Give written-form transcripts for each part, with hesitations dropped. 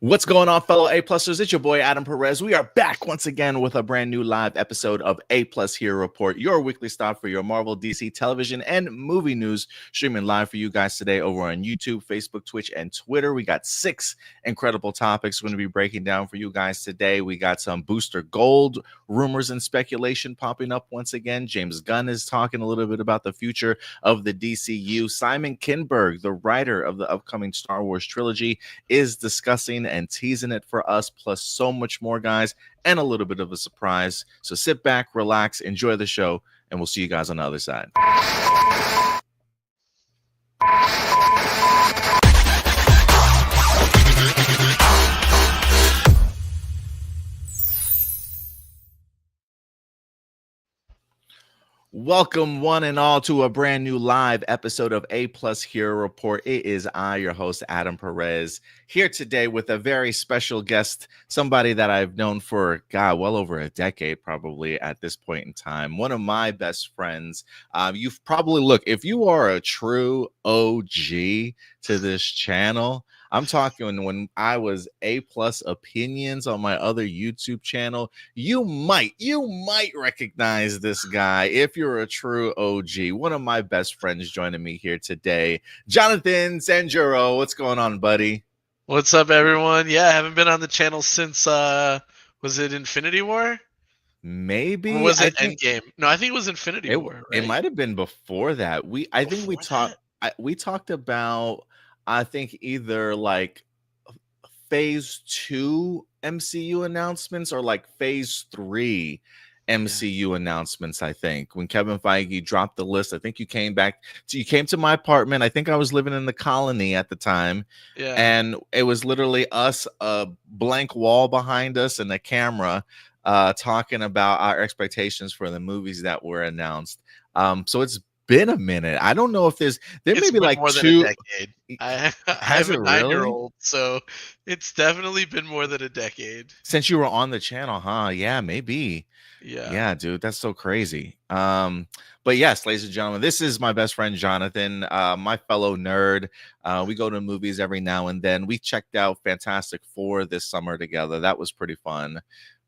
What's going on, fellow A-Plusters? It's your boy, Adam Perez. We are back once again with a brand new live episode of A-Plus Hero Report, your weekly stop for your Marvel, DC, television, and movie news, streaming live for you guys today over on YouTube, Facebook, Twitch, and Twitter. We got 6 incredible topics we're going to be breaking down for you guys today. We got some Booster Gold rumors and speculation popping up once again. James Gunn is talking a little bit about the future of the DCU. Simon Kinberg, the writer of the upcoming Star Wars trilogy, is discussing and teasing it for us, plus so much more, guys, and a little bit of a surprise. So sit back, relax, enjoy the show, and we'll see you guys on the other side. Welcome, one and all, to a brand new live episode of A-Plus Hero Report. It is I, your host, Adam Perez, here today with a very special guest, somebody that I've known for, well over a decade probably at this point in time. One of my best friends. You've probably, if you are a true OG to this channel, I'm talking when I was A-Plus Opinions on my other YouTube channel, you might recognize this guy if you're a true OG. One of my best friends joining me here today, Jonathan Sanjuro. What's going on, buddy? What's up, everyone? Yeah, I haven't been on the channel since, was it Infinity War? Maybe. Or was it Endgame? No, I think it was Infinity War, right? It might have been before that. We talked about, I think, either like phase 2 MCU announcements or like phase 3 MCU announcements. I think when Kevin Feige dropped the list, I think you came to my apartment. I think I was living in the colony at the time. Yeah. And it was literally us, a blank wall behind us and a camera talking about our expectations for the movies that were announced. So it's been a minute. I don't know if there may be like more 2 than a decade. I have a 9-year-old, so it's definitely been more than a decade since you were on the channel, huh? Yeah, maybe. Yeah, dude, that's so crazy. But yes, ladies and gentlemen, this is my best friend Jonathan, my fellow nerd. We go to movies every now and then. We checked out Fantastic Four this summer together. That was pretty fun.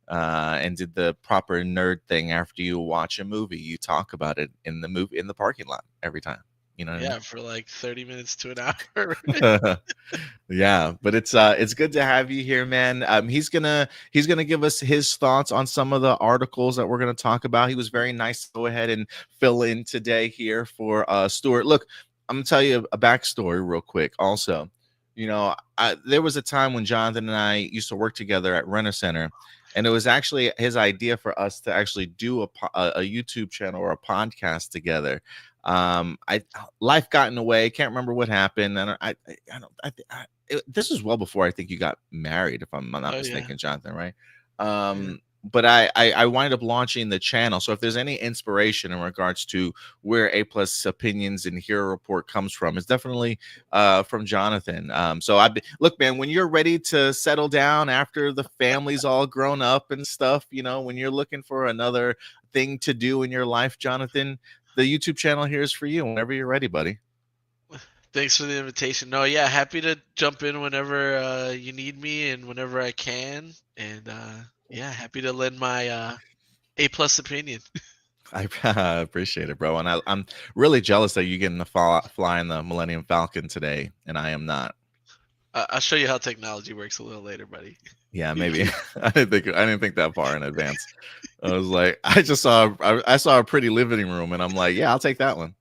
And did the proper nerd thing. After you watch a movie, you talk about it in the parking lot every time. You know what I mean? For like 30 minutes to an hour. Yeah, but it's good to have you here, man. He's gonna give us his thoughts on some of the articles that we're gonna talk about. He was very nice to go ahead and fill in today here for Stuart. Look, I'm gonna tell you a backstory real quick. Also, there was a time when Jonathan and I used to work together at Renter Center. And it was actually his idea for us to actually do a YouTube channel or a podcast together. Life got in the way. Can't remember what happened. And this was well before I think you got married, if I'm not mistaken, Jonathan, right? But I wind up launching the channel. So if there's any inspiration in regards to where A-Plus Opinions and Hero Report comes from, it's definitely from Jonathan. So look, man, when you're ready to settle down after the family's all grown up and stuff, when you're looking for another thing to do in your life, Jonathan, the YouTube channel here is for you whenever you're ready, buddy. Thanks for the invitation. No, happy to jump in whenever you need me and whenever I can. And happy to lend my A-plus opinion. I appreciate it, bro. And I'm really jealous that you're getting to fly in the Millennium Falcon today, and I am not. I'll show you how technology works a little later, buddy. Yeah, maybe. I didn't think that far in advance. I was like, I saw a pretty living room, and I'm like, yeah, I'll take that one.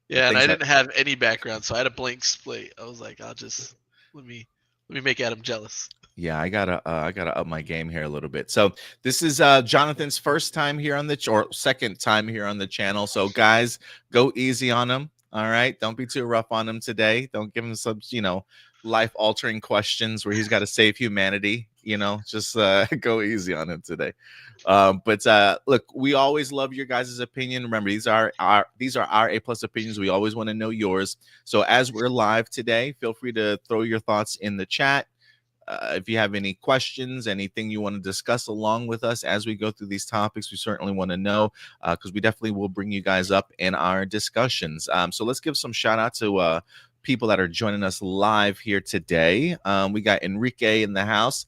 Yeah, and I didn't have any background, so I had a blank slate. I was like, let me make Adam jealous. Yeah, I gotta up my game here a little bit. So this is Jonathan's first time here on or second time here on the channel. So guys, go easy on him. All right, don't be too rough on him today. Don't give him some life-altering questions where he's got to save humanity. Just go easy on him today. But look, we always love your guys' opinion. Remember, these are our A-plus opinions. We always want to know yours. So as we're live today, feel free to throw your thoughts in the chat. If you have any questions, anything you want to discuss along with us as we go through these topics, we certainly want to know, because we definitely will bring you guys up in our discussions. So let's give some shout out to people that are joining us live here today. We got Enrique in the house.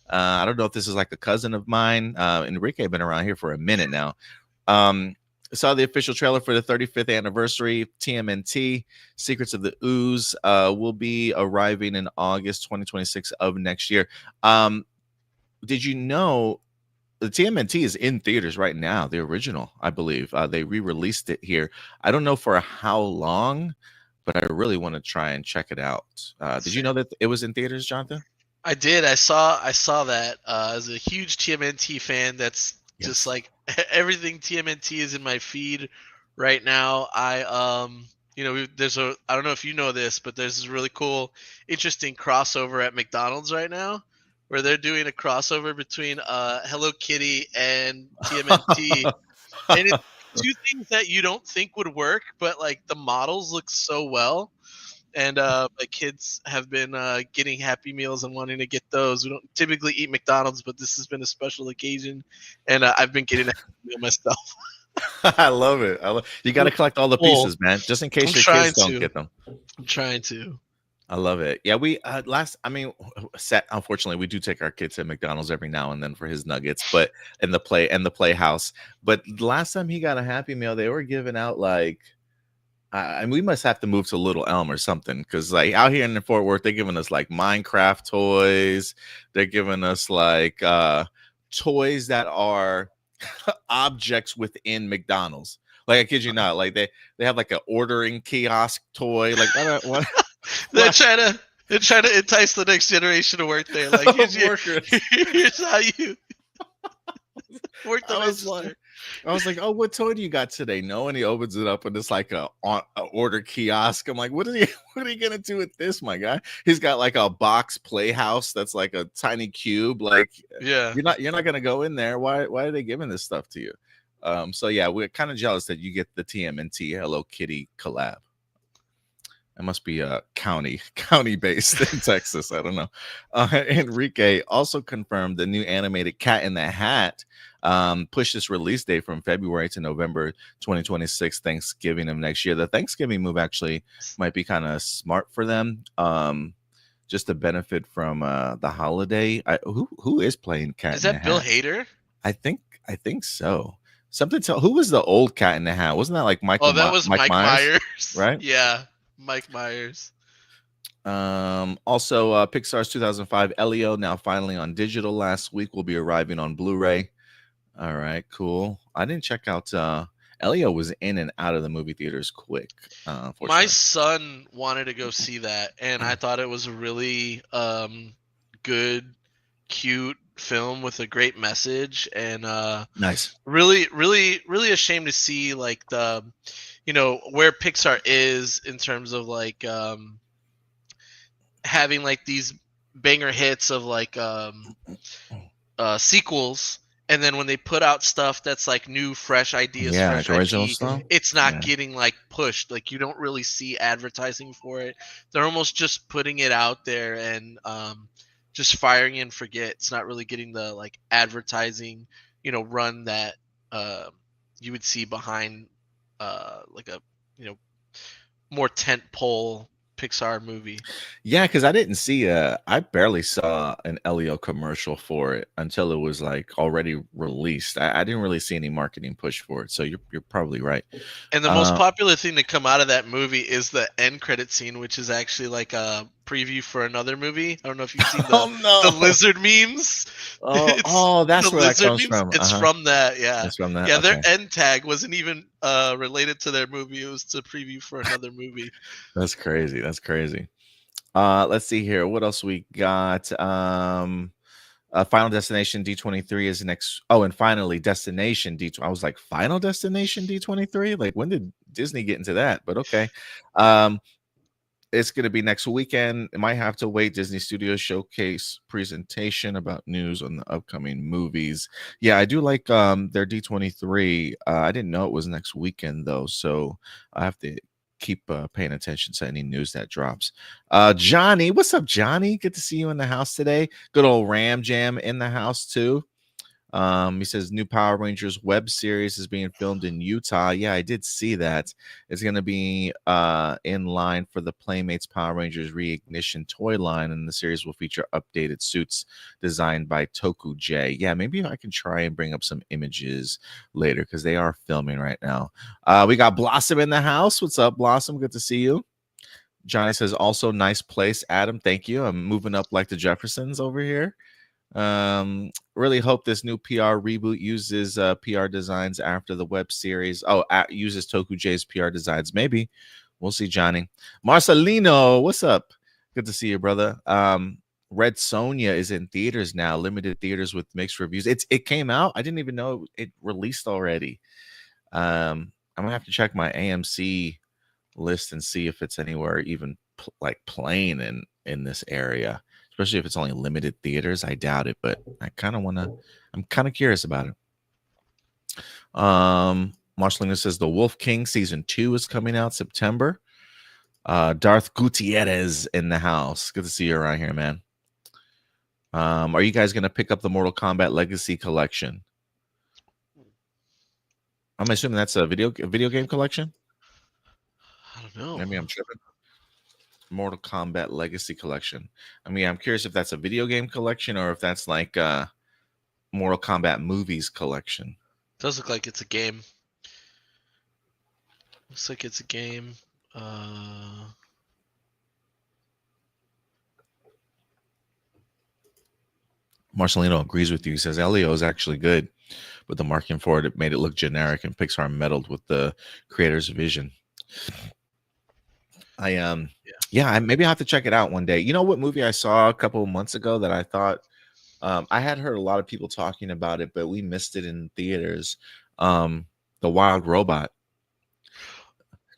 I don't know if this is like a cousin of mine. Enrique been around here for a minute now. Saw the official trailer for the 35th anniversary TMNT Secrets of the Ooze. Will be arriving in August 2026 of next year. Did you know the TMNT is in theaters right now? The original, I believe. They re-released it here. I don't know for how long, but I really want to try and check it out. Did you know that it was in theaters, Jonathan? I did. I saw that. As a huge TMNT fan, that's just like everything TMNT is in my feed right now. There's I don't know if you know this, but there's this really cool, interesting crossover at McDonald's right now, where they're doing a crossover between Hello Kitty and TMNT, and it's two things that you don't think would work, but like the models look so well. And my kids have been getting Happy Meals and wanting to get those. We don't typically eat McDonald's, but this has been a special occasion, and I've been getting a Happy Meal myself. I love it. You got to collect all the pieces, man, just in case your kids don't get them. I'm trying to. I love it. Yeah, we unfortunately we do take our kids to McDonald's every now and then for his nuggets, but in the playhouse. But last time he got a Happy Meal, they were giving out like, and we must have to move to Little Elm or something, because like out here in Fort Worth, they're giving us like Minecraft toys. They're giving us like toys that are objects within McDonald's. Like, I kid you not, like they have like an ordering kiosk toy. Like what? They're trying to entice the next generation to work there. Like, here's how you work the register. I was like, oh, what toy do you got today? No, and he opens it up and it's like a order kiosk. I'm like, what are you gonna do with this, my guy? He's got like a box playhouse that's like a tiny cube. Like, yeah, you're not gonna go in there. Why are they giving this stuff to you? So yeah, we're kind of jealous that you get the TMNT Hello Kitty collab. It must be county based in Texas. I don't know. Enrique also confirmed the new animated Cat in the Hat pushed its release date from February to November 2026, Thanksgiving of next year. The Thanksgiving move actually might be kind of smart for them, just to benefit from the holiday. Who is playing Cat? Is that Bill Hader? I think so. Who was the old Cat in the Hat? Wasn't that like Michael? Oh, that was Mike Myers, right? Yeah. Mike Myers. Also, Pixar's 2005 Elio, now finally on digital last week, will be arriving on Blu-ray. All right, cool. I didn't check out Elio was in and out of the movie theaters quick. My son wanted to go see that, and I thought it was a really good, cute film with a great message, and nice. Really, really, really ashamed to see like the where Pixar is in terms of like having like these banger hits of like sequels, and then when they put out stuff that's like new, fresh ideas, fresh original IP, stuff, it's not getting like pushed. Like, you don't really see advertising for it. They're almost just putting it out there and just firing and forget. It's not really getting the like advertising, run that you would see behind like a more tent pole Pixar movie. Yeah, because I didn't see I barely saw an Elio commercial for it until it was like already released. I didn't really see any marketing push for it, so you're probably right. And the most popular thing to come out of that movie is the end credit scene, which is actually like a preview for another movie. I don't know if you've seen the lizard memes. That's where that comes from. It's from that, yeah. It's from that. Yeah, their end tag wasn't even related to their movie. It was a preview for another movie. That's crazy. Let's see here. What else we got? Final Destination D23 is next. Oh, and finally Destination D23. I was like, Final Destination D23? Like, when did Disney get into that? But okay. It's going to be next weekend. It might have to wait. Disney Studios showcase presentation about news on the upcoming movies. Yeah, I do like their D23. I didn't know it was next weekend though, so I have to keep paying attention to any news that drops. Johnny, what's up, Johnny? Good to see you in the house today. Good old Ram Jam in the house too. He says new Power Rangers web series is being filmed in Utah. Yeah, I did see that. It's going to be in line for the Playmates Power Rangers Reignition toy line, and the series will feature updated suits designed by Toku J. Yeah, maybe I can try and bring up some images later because they are filming right now. We got Blossom in the house. What's up, Blossom? Good to see you. Johnny says also nice place, Adam. Thank you. I'm moving up like the Jeffersons over here. Really hope this new PR reboot uses PR designs after the web series. Oh, uses Toku J's PR designs. Maybe we'll see. Johnny Marcelino, what's up? Good to see you, brother. Red Sonja is in theaters now, limited theaters with mixed reviews. It came out. I didn't even know it released already. I'm gonna have to check my AMC list and see if it's anywhere even like playing in this area, especially if it's only limited theaters. I doubt it, but I kind of want to. I'm kind of curious about it. Marcelina says the Wolf King season 2 is coming out September. Darth Gutierrez in the house. Good to see you around here, man. Are you guys gonna pick up the Mortal Kombat Legacy collection? I'm assuming that's a video game collection. I don't know. Maybe I'm tripping. Mortal Kombat Legacy collection. I mean, I'm curious if that's a video game collection or if that's like Mortal Kombat movies collection. Does look like it's a game. Looks like it's a game. Marcelino agrees with you. He says Elio is actually good, but the marketing for it made it look generic, and Pixar meddled with the creator's vision. I maybe I have to check it out one day. You know what movie I saw a couple of months ago that I thought I had heard a lot of people talking about it, but we missed it in theaters. The Wild Robot.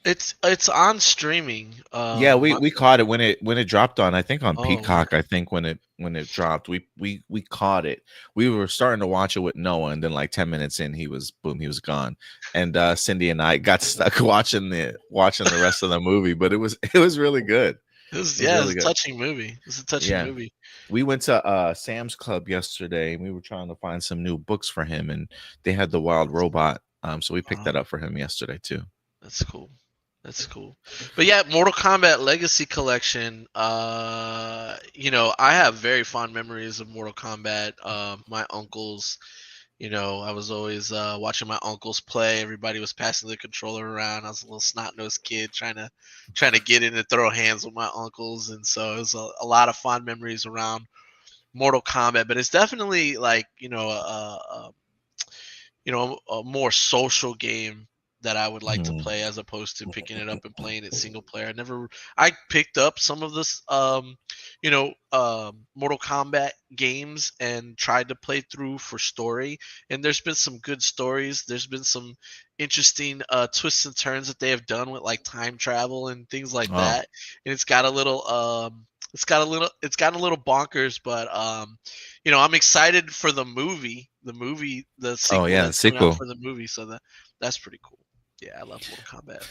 It's on streaming. Yeah, we caught it when it dropped on, I think on Peacock. Okay. I think when it dropped, we caught it. We were starting to watch it with Noah, and then like 10 minutes in, he was gone. And Cindy and I got stuck watching the rest of the movie, but it was really good. It was really a good. touching movie. It's a touching movie. We went to Sam's Club yesterday, and we were trying to find some new books for him, and they had the Wild Robot. So we picked that up for him yesterday too. That's cool. That's cool. But yeah, Mortal Kombat Legacy Collection, I have very fond memories of Mortal Kombat. My uncles, I was always watching my uncles play. Everybody was passing the controller around. I was a little snot-nosed kid trying to get in and throw hands with my uncles, and so it was a lot of fond memories around Mortal Kombat. But it's definitely like a more social game that I would like to play as opposed to picking it up and playing it single player. I picked up some of this, Mortal Kombat games and tried to play through for story. And there's been some good stories. There's been some interesting twists and turns that they have done with like time travel and things like that. And it's got a little, it's got a little bonkers, but I'm excited for the movie. The sequel. The sequel for the movie. So that's pretty cool. Yeah, I love Mortal Kombat.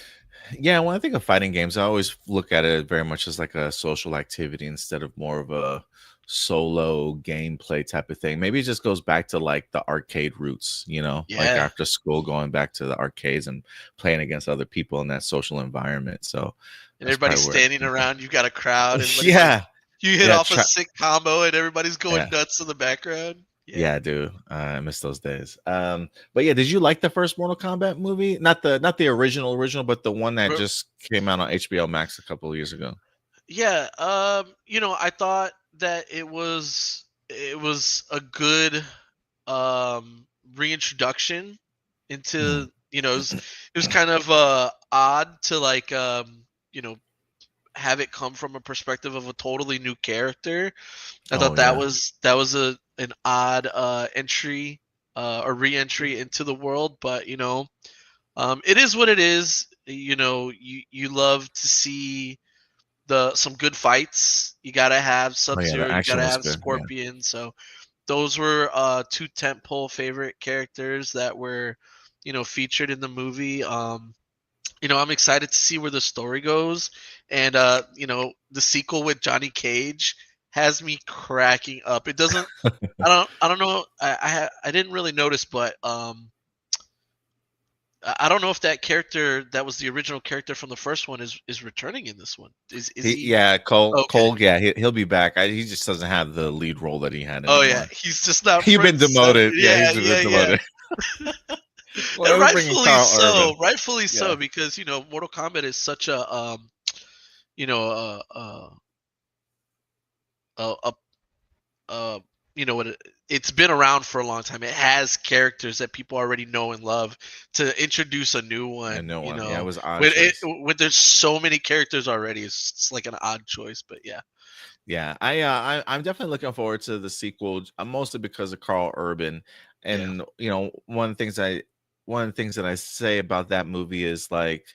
Yeah, when I think of fighting games, I always look at it very much as like a social activity instead of more of a solo gameplay type of thing. Maybe it just goes back to like the arcade roots, like after school, going back to the arcades and playing against other people in that social environment. So, and everybody's standing around. You've got a crowd. And you hit off a sick combo, and everybody's going nuts in the background. Yeah, dude. I miss those days. But yeah, did you like the first Mortal Kombat movie? Not the original, but the one that just came out on HBO Max a couple of years ago. Yeah. I thought that it was a good reintroduction into it was kind of odd to like have it come from a perspective of a totally new character. I thought that was an odd entry or re-entry into the world, but it is what it is. You love to see some good fights. You gotta have Sub-Zero, you gotta have Scorpion. Yeah. So those were two tentpole favorite characters that were featured in the movie. I'm excited to see where the story goes, and the sequel with Johnny Cage has me cracking up. It doesn't. I don't know. I didn't really notice, but I don't know if that character that was the original character from the first one is returning in this one. Is he? Yeah, Okay. Cole, yeah, he'll be back. He just doesn't have the lead role that he had Oh yeah, anymore. he's just not He's front been and center. demoted. Yeah, Yeah, he's been yeah, yeah. demoted. Well, And we're bringing rightfully Carl so. Urban. Rightfully Yeah, so, because Mortal Kombat is such a you know, a, a, a what it's been around for a long time. It has characters that people already know and love. To introduce a new I one, know one. Yeah, it was an odd when choice. when there's so many characters already, it's like an odd choice. But yeah, Yeah, I'm definitely looking forward to the sequel, mostly because of Carl Urban. yeah, And one of the things that I say about that movie is like,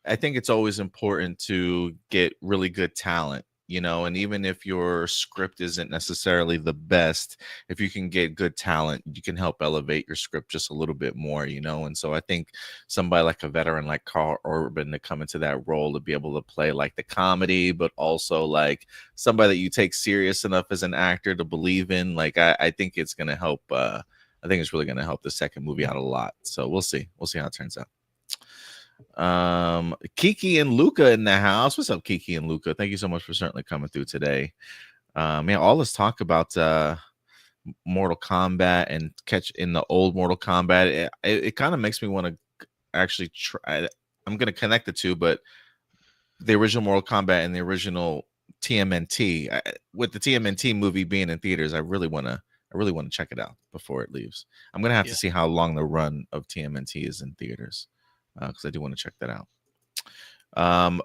I think it's always important to get really good talent, and even if your script isn't necessarily the best, if you can get good talent, you can help elevate your script just a little bit more. And so I think somebody like a veteran like Carl Urban to come into that role, to be able to play like the comedy, but also like somebody that you take serious enough as an actor to believe in, like I think it's gonna help. I think it's really gonna help the second movie out a lot. So we'll see how it turns out. Kiki and Luca in the house. What's up, Kiki and Luca? Thank you so much for certainly coming through today. Man, all this talk about Mortal Kombat and catch in the old Mortal Kombat, it kind of makes me want to actually try. I'm gonna connect the two, but the original Mortal Kombat and the original TMNT. With the TMNT movie being in theaters, I really want to check it out before it leaves. I'm gonna have yeah. to see how long the run of TMNT is in theaters, because I do want to check that out.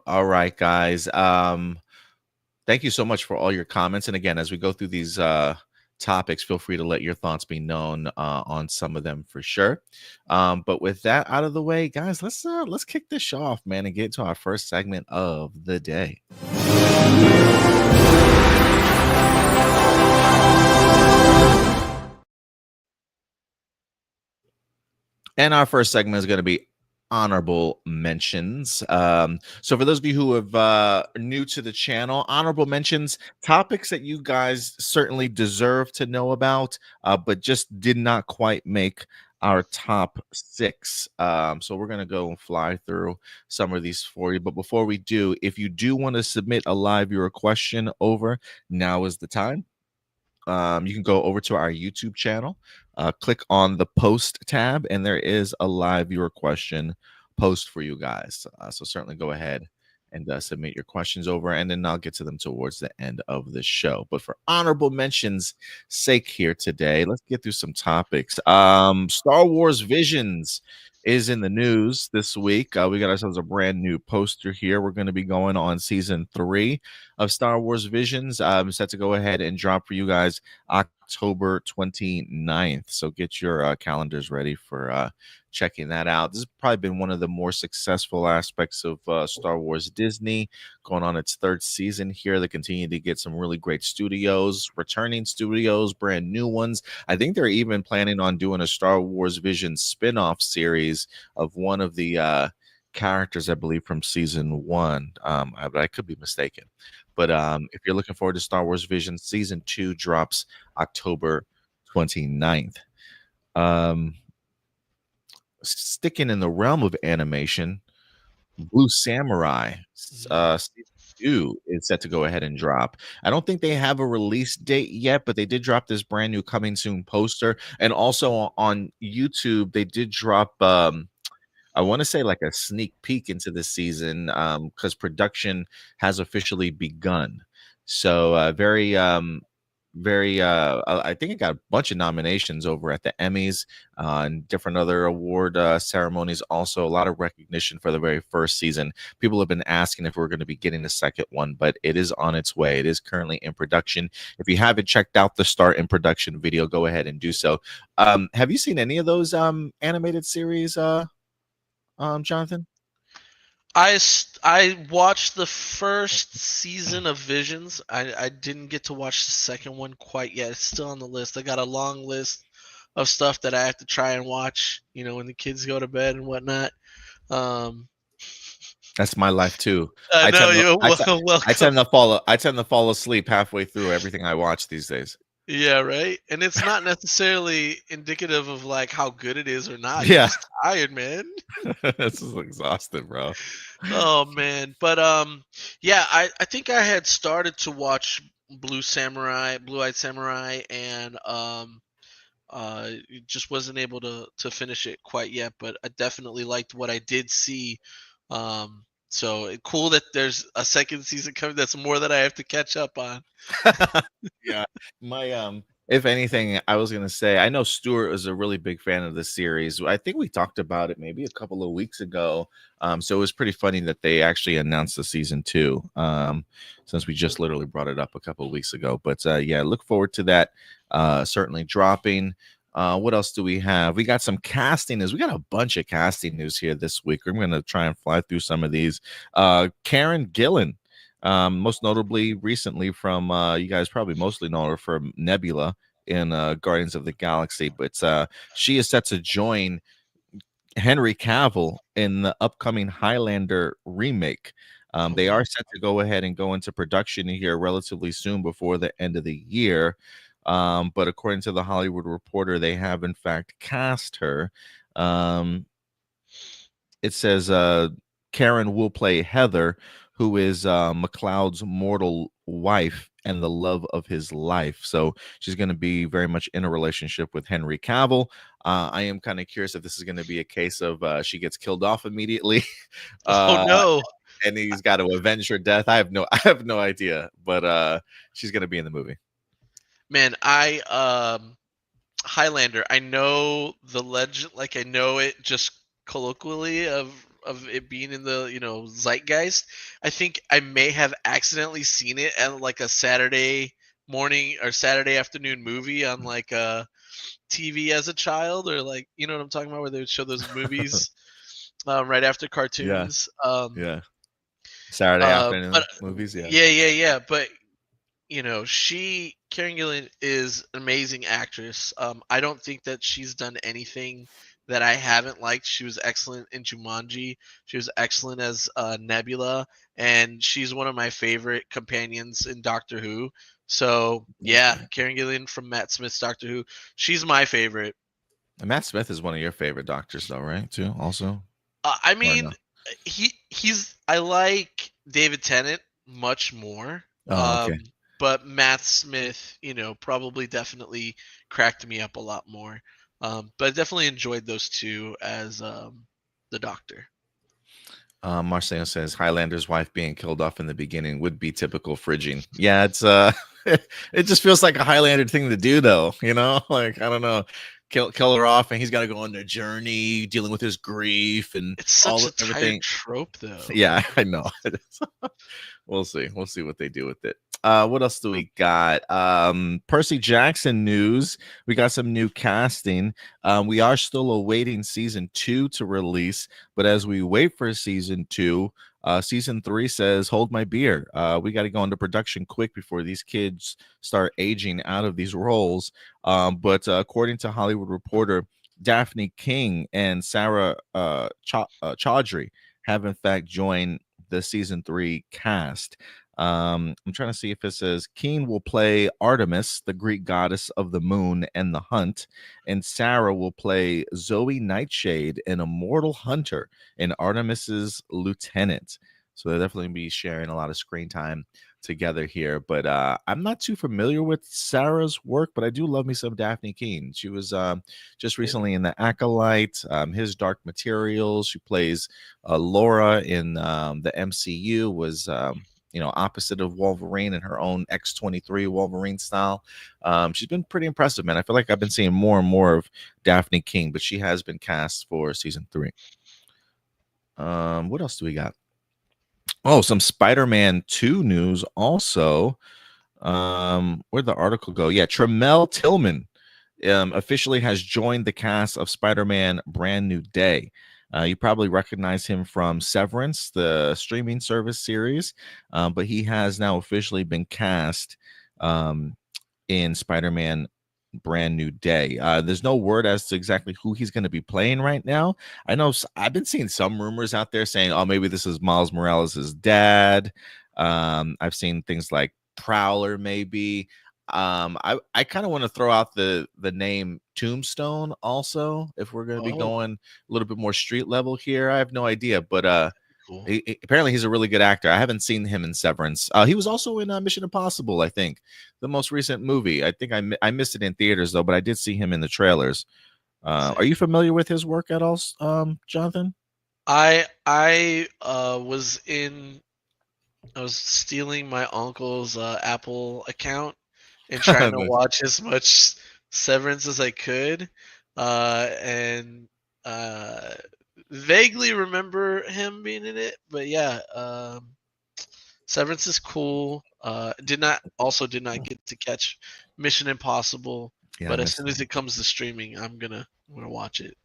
All right, guys. Thank you so much for all your comments. And again, as we go through these topics, feel free to let your thoughts be known on some of them for sure. But with that out of the way, guys, let's kick this show off, man, and get to our first segment of the day. And our first segment is going to be honorable mentions. So for those of you who have new to the channel, honorable mentions, topics that you guys certainly deserve to know about, but just did not quite make our top 6. So we're going to go and fly through some of these for you. But before we do, if you do want to submit a live viewer question over, now is the time. You can go over to our YouTube channel, click on the post tab, and there is a live viewer question post for you guys. So certainly go ahead and submit your questions over, and then I'll get to them towards the end of the show. But for honorable mentions sake here today, let's get through some topics. Star Wars Visions is in the news this week. We got ourselves a brand new poster here. We're going to be going on season 3 of Star Wars Visions. Set to go ahead and drop for you guys October 29th. So get your calendars ready for checking that out. This has probably been one of the more successful aspects of Star Wars Disney, going on its 3rd season here. They continue to get some really great studios, returning studios, brand new ones. I think they're even planning on doing a Star Wars Vision spin-off series of one of the characters, I believe, from season 1. But I could be mistaken. But if you're looking forward to Star Wars Vision, season 2 drops October 29th. Sticking in the realm of animation, Blue Samurai season 2 is set to go ahead and drop. I don't think they have a release date yet, but they did drop this brand new coming soon poster. And also on YouTube, they did drop I want to say like a sneak peek into the season, because production has officially begun. So I think it got a bunch of nominations over at the Emmys and different other award ceremonies. Also, a lot of recognition for the very first season. People have been asking if we're going to be getting a second one, but it is on its way. It is currently in production. If you haven't checked out the start in production video, go ahead and do so. Have you seen any of those animated series, Jonathan? I watched the first season of Visions. I didn't get to watch the second one quite yet. It's still on the list. I got a long list of stuff that I have to try and watch, when the kids go to bed and whatnot. Um, That's my life too. I I know tend to you're I, te- welcome. I tend to fall asleep halfway through everything I watch these days. Yeah, right. And it's not necessarily indicative of like how good it is or not. You're Yeah, just tired, man. this is exhausted, bro. Oh man, but yeah, I think I had started to watch Blue Eyed Samurai, and just wasn't able to finish it quite yet. But I definitely liked what I did see. So cool that there's a second season coming. That's more that I have to catch up on. Yeah, my if anything, I was gonna say I know Stuart was a really big fan of the series. I think we talked about it maybe a couple of weeks ago. So it was pretty funny that they actually announced the season two. Since we just literally brought it up a couple of weeks ago. But yeah, look forward to that. Certainly dropping. What else do we have? We got some casting news. We got a bunch of casting news here this week. I'm gonna try and fly through some of these. Karen Gillan, most notably recently from you guys probably mostly know her from Nebula in Guardians of the Galaxy, but she is set to join Henry Cavill in the upcoming Highlander remake. They are set to go ahead and go into production here relatively soon before the end of the year. But according to the Hollywood Reporter, they have in fact cast her. It says Karen will play Heather, who is McLeod's mortal wife and the love of his life. So she's going to be very much in a relationship with Henry Cavill. I am kind of curious if this is going to be a case of she gets killed off immediately, Oh uh, no, and he's got to avenge her death. I have no idea, but she's going to be in the movie. man! I Highlander. I know the legend, like I know it just colloquially of it being in the zeitgeist. I think I may have accidentally seen it at like a Saturday morning or Saturday afternoon movie on like a TV as a child, or like you know what I'm talking about, where they would show those movies right after Yeah, cartoons. yeah. Saturday But afternoon movies. Yeah. yeah. But Karen Gillan is an amazing actress. I don't think that she's done anything that I haven't liked. She was excellent in Jumanji. She was excellent as Nebula, and she's one of my favorite companions in Doctor Who. So yeah, Karen Gillan from Matt Smith's Doctor Who. She's my favorite. And Matt Smith is one of your favorite doctors, though, right? Too, also. I Or mean, no? he's I like David Tennant much more. Oh, okay. But Matt Smith, probably definitely cracked me up a lot more. But I definitely enjoyed those two as the Doctor. Marcelo says Highlander's wife being killed off in the beginning would be typical Phrygian. Yeah, it's it just feels like a Highlander thing to do, though. Like I don't know, kill her off, and he's got to go on their journey, dealing with his grief and It's such all a tired everything. trope, though. Yeah, I know. We'll see. We'll see what they do with it. What else do we got? Percy Jackson news. We got some new casting. We are still awaiting season 2 to release, but as we wait for season 2, season 3 says, "Hold my beer." We got to go into production quick before these kids start aging out of these roles. But according to Hollywood Reporter, Daphne King and Sarah Chaudhry have in fact joined the season 3 cast. I'm trying to see if it says Keen will play Artemis, the Greek goddess of the moon and the hunt, and Sarah will play Zoe Nightshade, an immortal hunter, and Artemis's lieutenant. So they'll definitely be sharing a lot of screen time together here. But I'm not too familiar with Sarah's work, but I do love me some Daphne Keane. She was just recently in The Acolyte, His Dark Materials. She plays Laura in the MCU, was opposite of Wolverine in her own X-23 Wolverine style. She's been pretty impressive, man. I feel like I've been seeing more and more of Daphne King, but she has been cast for season 3. What else do we got? Oh, some Spider-Man 2 news also. Where'd the article go? Yeah, Tremel Tillman officially has joined the cast of Spider-Man Brand New Day. You probably recognize him from Severance, the streaming service series, but he has now officially been cast in Spider-Man brand new day. There's no word as to exactly who he's going to be playing right now. I know I've been seeing some rumors out there saying, oh, maybe this is Miles Morales' dad. I've seen things like Prowler, maybe. I kind of want to throw out the name Tombstone also, if we're going to be Oh, going a little bit more street level here. I have no idea, but cool. apparently he's a really good actor. I haven't seen him in Severance. He was also in Mission Impossible, I think, the most recent movie. I think I missed it in theaters though, but I did see him in the trailers. Are Sick. you familiar with his work at all, Jonathan? I was stealing my uncle's Apple account and trying to Nice. watch as much Severance as I could, and uh, vaguely remember him being in it. But yeah, Severance is cool. Did not get to catch Mission Impossible, Yeah, I but as missed soon as him. it comes to streaming, I'm gonna watch it.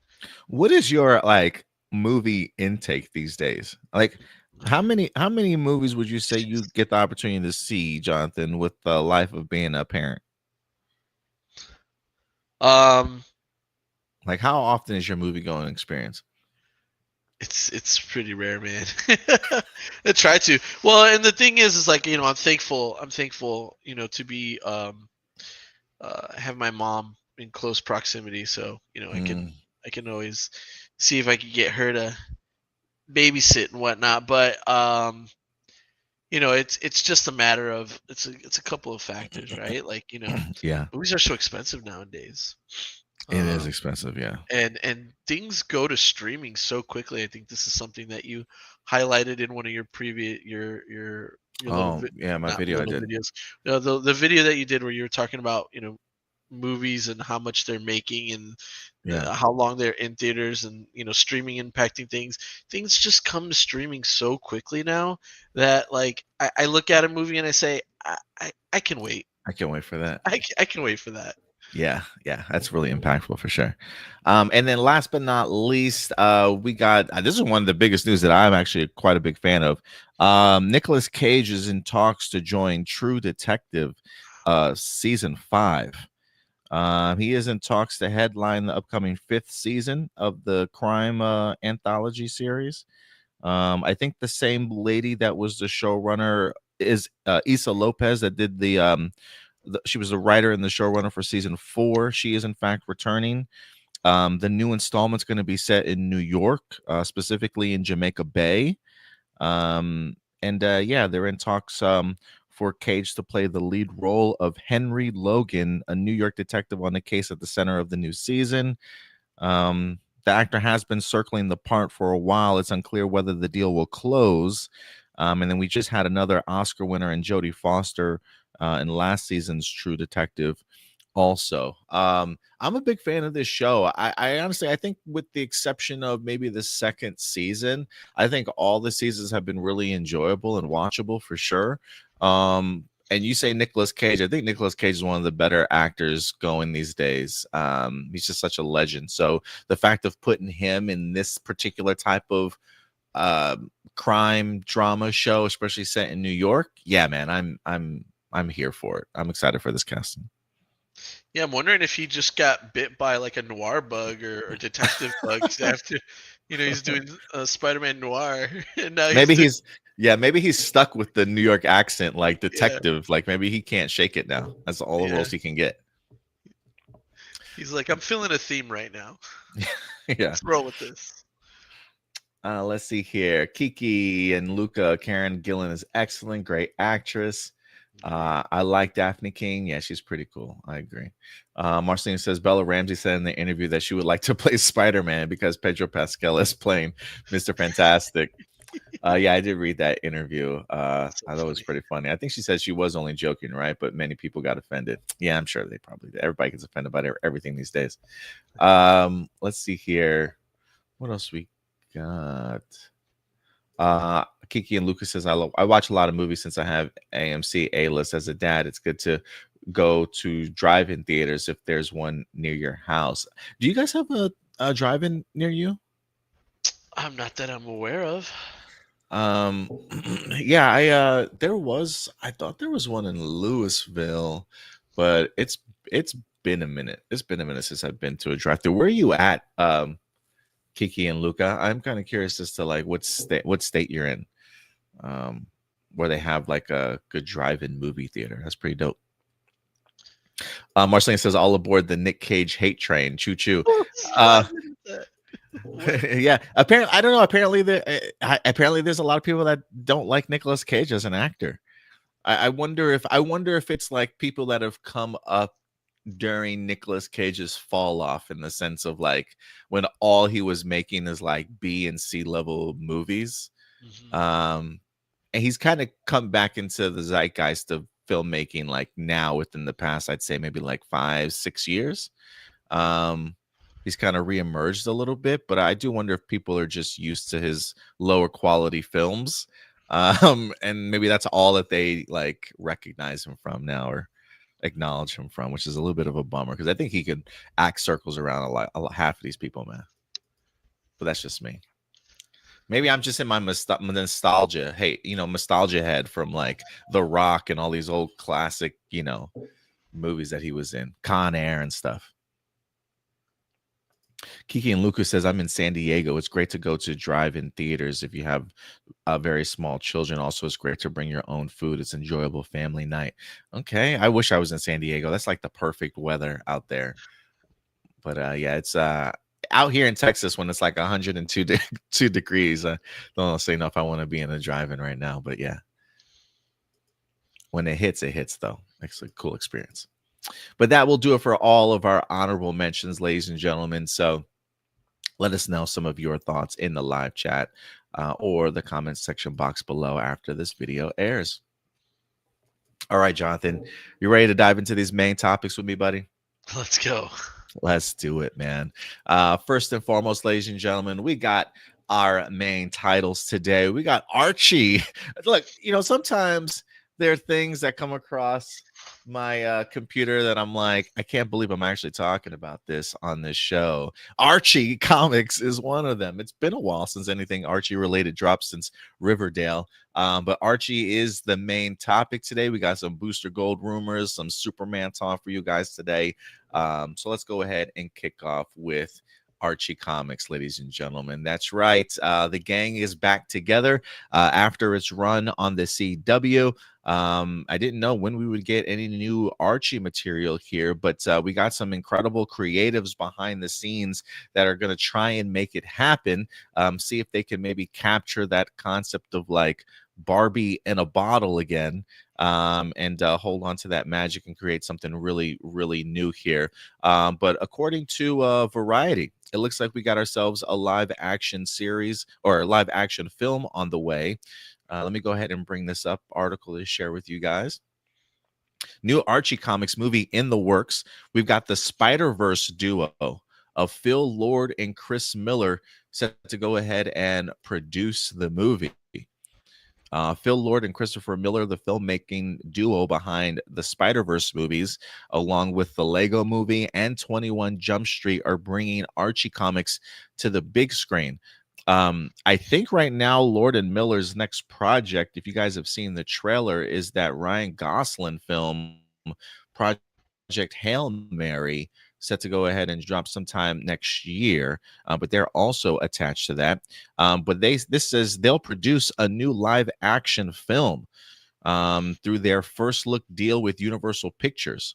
What is your like movie intake these days? Like how many movies would you say you get the opportunity to see, Jonathan, with the life of being a parent? Um, Like how often is your movie going experience? it's pretty rare, man. I try to. Well, and the thing is like I'm thankful. I'm thankful, to be have my mom in close proximity, so Mm, I can always see if I can get her to babysit and whatnot. But it's just a matter of it's a couple of factors, right? Like yeah, movies are so expensive nowadays. it is Um, expensive. Yeah. and things go to streaming so quickly. I think this is something that you highlighted in one of your previous your little Oh, yeah, my not video I little did. videos. The video that you did where you were talking about movies and how much they're making and Yeah. how long they're in theaters and streaming impacting things just come to streaming so quickly now that like I look at a movie and I say I can wait. I can't wait for that. I can wait for that. Yeah, yeah, that's really impactful for sure. And then last but not least, we got this is one of the biggest news that I'm actually quite a big fan of. Nicolas Cage is in talks to join True Detective season 5. He is in talks to headline the upcoming 5th season of the crime anthology series. I think the same lady that was the showrunner is Issa Lopez that did she was the writer and the showrunner for season 4. She is in fact returning. The new installment's going to be set in New York, specifically in Jamaica Bay. And yeah, they're in talks for Cage to play the lead role of Henry Logan, a New York detective on the case at the center of the new season. The actor has been circling the part for a while. It's unclear whether the deal will close. And then we just had another Oscar winner in Jodie Foster in last season's True Detective. Also, I'm a big fan of this show. I honestly, I think with the exception of maybe the second season, I think all the seasons have been really enjoyable and watchable for sure. And you say Nicolas Cage. I think Nicolas Cage is one of the better actors going these days. He's just such a legend. So the fact of putting him in this particular type of crime drama show, especially set in New York, yeah, man, I'm here for it. I'm excited for this casting. Yeah, I'm wondering if he just got bit by like a noir bug or detective bugs after, he's doing Spider-Man Noir, and now he's Maybe doing maybe he's stuck with the New York accent, like yeah, detective. Like maybe he can't shake it now. That's all the yeah. roles he can get. He's like, I'm feeling a theme right now. Yeah. Let's roll with this. Let's see here. Kiki and Luca. Karen Gillan is excellent, great actress. I like Daphne King. Yeah, she's pretty cool. I agree. Marceline says Bella Ramsey said in the interview that she would like to play Spider-Man because Pedro Pascal is playing Mr. Fantastic. Yeah, I did read that interview. That's so I thought it was funny. pretty funny. I think she said she was only joking, right? But many people got offended. Yeah, I'm sure they probably did. Everybody gets offended by everything these days. Let's see here. What else we got? Kiki and Lucas says I watch a lot of movies since I have AMC A-list. As a dad, it's good to go to drive-in theaters if there's one near your house. Do you guys have a drive-in near you? I'm not that I'm aware of. Um, yeah, I thought there was one in Louisville, but it's been a minute. It's been a minute since I've been to a drive-thru. Where are you at, Kiki and Luca? I'm kind of curious as to like what state you're in, where they have like a good drive-in movie theater. That's pretty dope. Marceline says, "All aboard the Nick Cage hate train, choo choo." Yeah, apparently, I don't know. Apparently, there's a lot of people that don't like Nicolas Cage as an actor. I wonder if it's like people that have come up during Nicolas Cage's fall off, in the sense of like when all he was making is like B and C level movies. And he's kind of come back into the zeitgeist of filmmaking like now within the past, I'd say maybe like 5-6 years. He's kind of reemerged a little bit, but I do wonder if people are just used to his lower quality films. And maybe that's all that they like recognize him from now, or acknowledge him from, which is a little bit of a bummer, because I think he could act circles around a lot, half of these people, man. But that's just me. Maybe I'm just in my nostalgia, nostalgia head from like The Rock and all these old classic, movies that he was in, Con Air and stuff. Kiki and Lucas says, "I'm in San Diego. It's great to go to drive-in theaters if you have very small children. Also, it's great to bring your own food. It's enjoyable family night." Okay, I wish I was in San Diego. That's like the perfect weather out there. But yeah, it's out here in Texas when it's like 102 2 degrees. Don't say enough. I want to be in a drive-in right now. But yeah, when it hits though. It's a cool experience. But that will do it for all of our honorable mentions, ladies and gentlemen. So let us know some of your thoughts in the live chat or the comment section box below after this video airs. All right, Jonathan, you ready to dive into these main topics with me, buddy? Let's go. Let's do it, man. First and foremost, ladies and gentlemen, we got our main titles today. We got Archie. Look, sometimes there are things that come across my computer that I'm like, I can't believe I'm actually talking about this on this show. Archie comics is one of them. It's been a while since anything Archie related dropped, since Riverdale. But Archie is the main topic today. We got some Booster Gold rumors, some Superman talk for you guys today. So let's go ahead and kick off with Archie Comics, ladies and gentlemen. That's right. The gang is back together after its run on the CW. I didn't know when we would get any new Archie material here, but we got some incredible creatives behind the scenes that are going to try and make it happen. See if they can maybe capture that concept of like Barbie in a bottle again, and hold on to that magic and create something really, really new here. But according to Variety, it looks like we got ourselves a live action series or a live action film on the way. Let me go ahead and bring this up article to share with you guys. New Archie Comics movie in the works. We've got the Spider-Verse duo of Phil Lord and Chris Miller set to go ahead and produce the movie. Phil Lord and Christopher Miller, the filmmaking duo behind the Spider-Verse movies, along with the Lego movie and 21 Jump Street, are bringing Archie Comics to the big screen. I think right now Lord and Miller's next project, if you guys have seen the trailer, is that Ryan Gosling film, Project Hail Mary, set to go ahead and drop sometime next year, but they're also attached to that. But this says they'll produce a new live action film through their first look deal with Universal Pictures.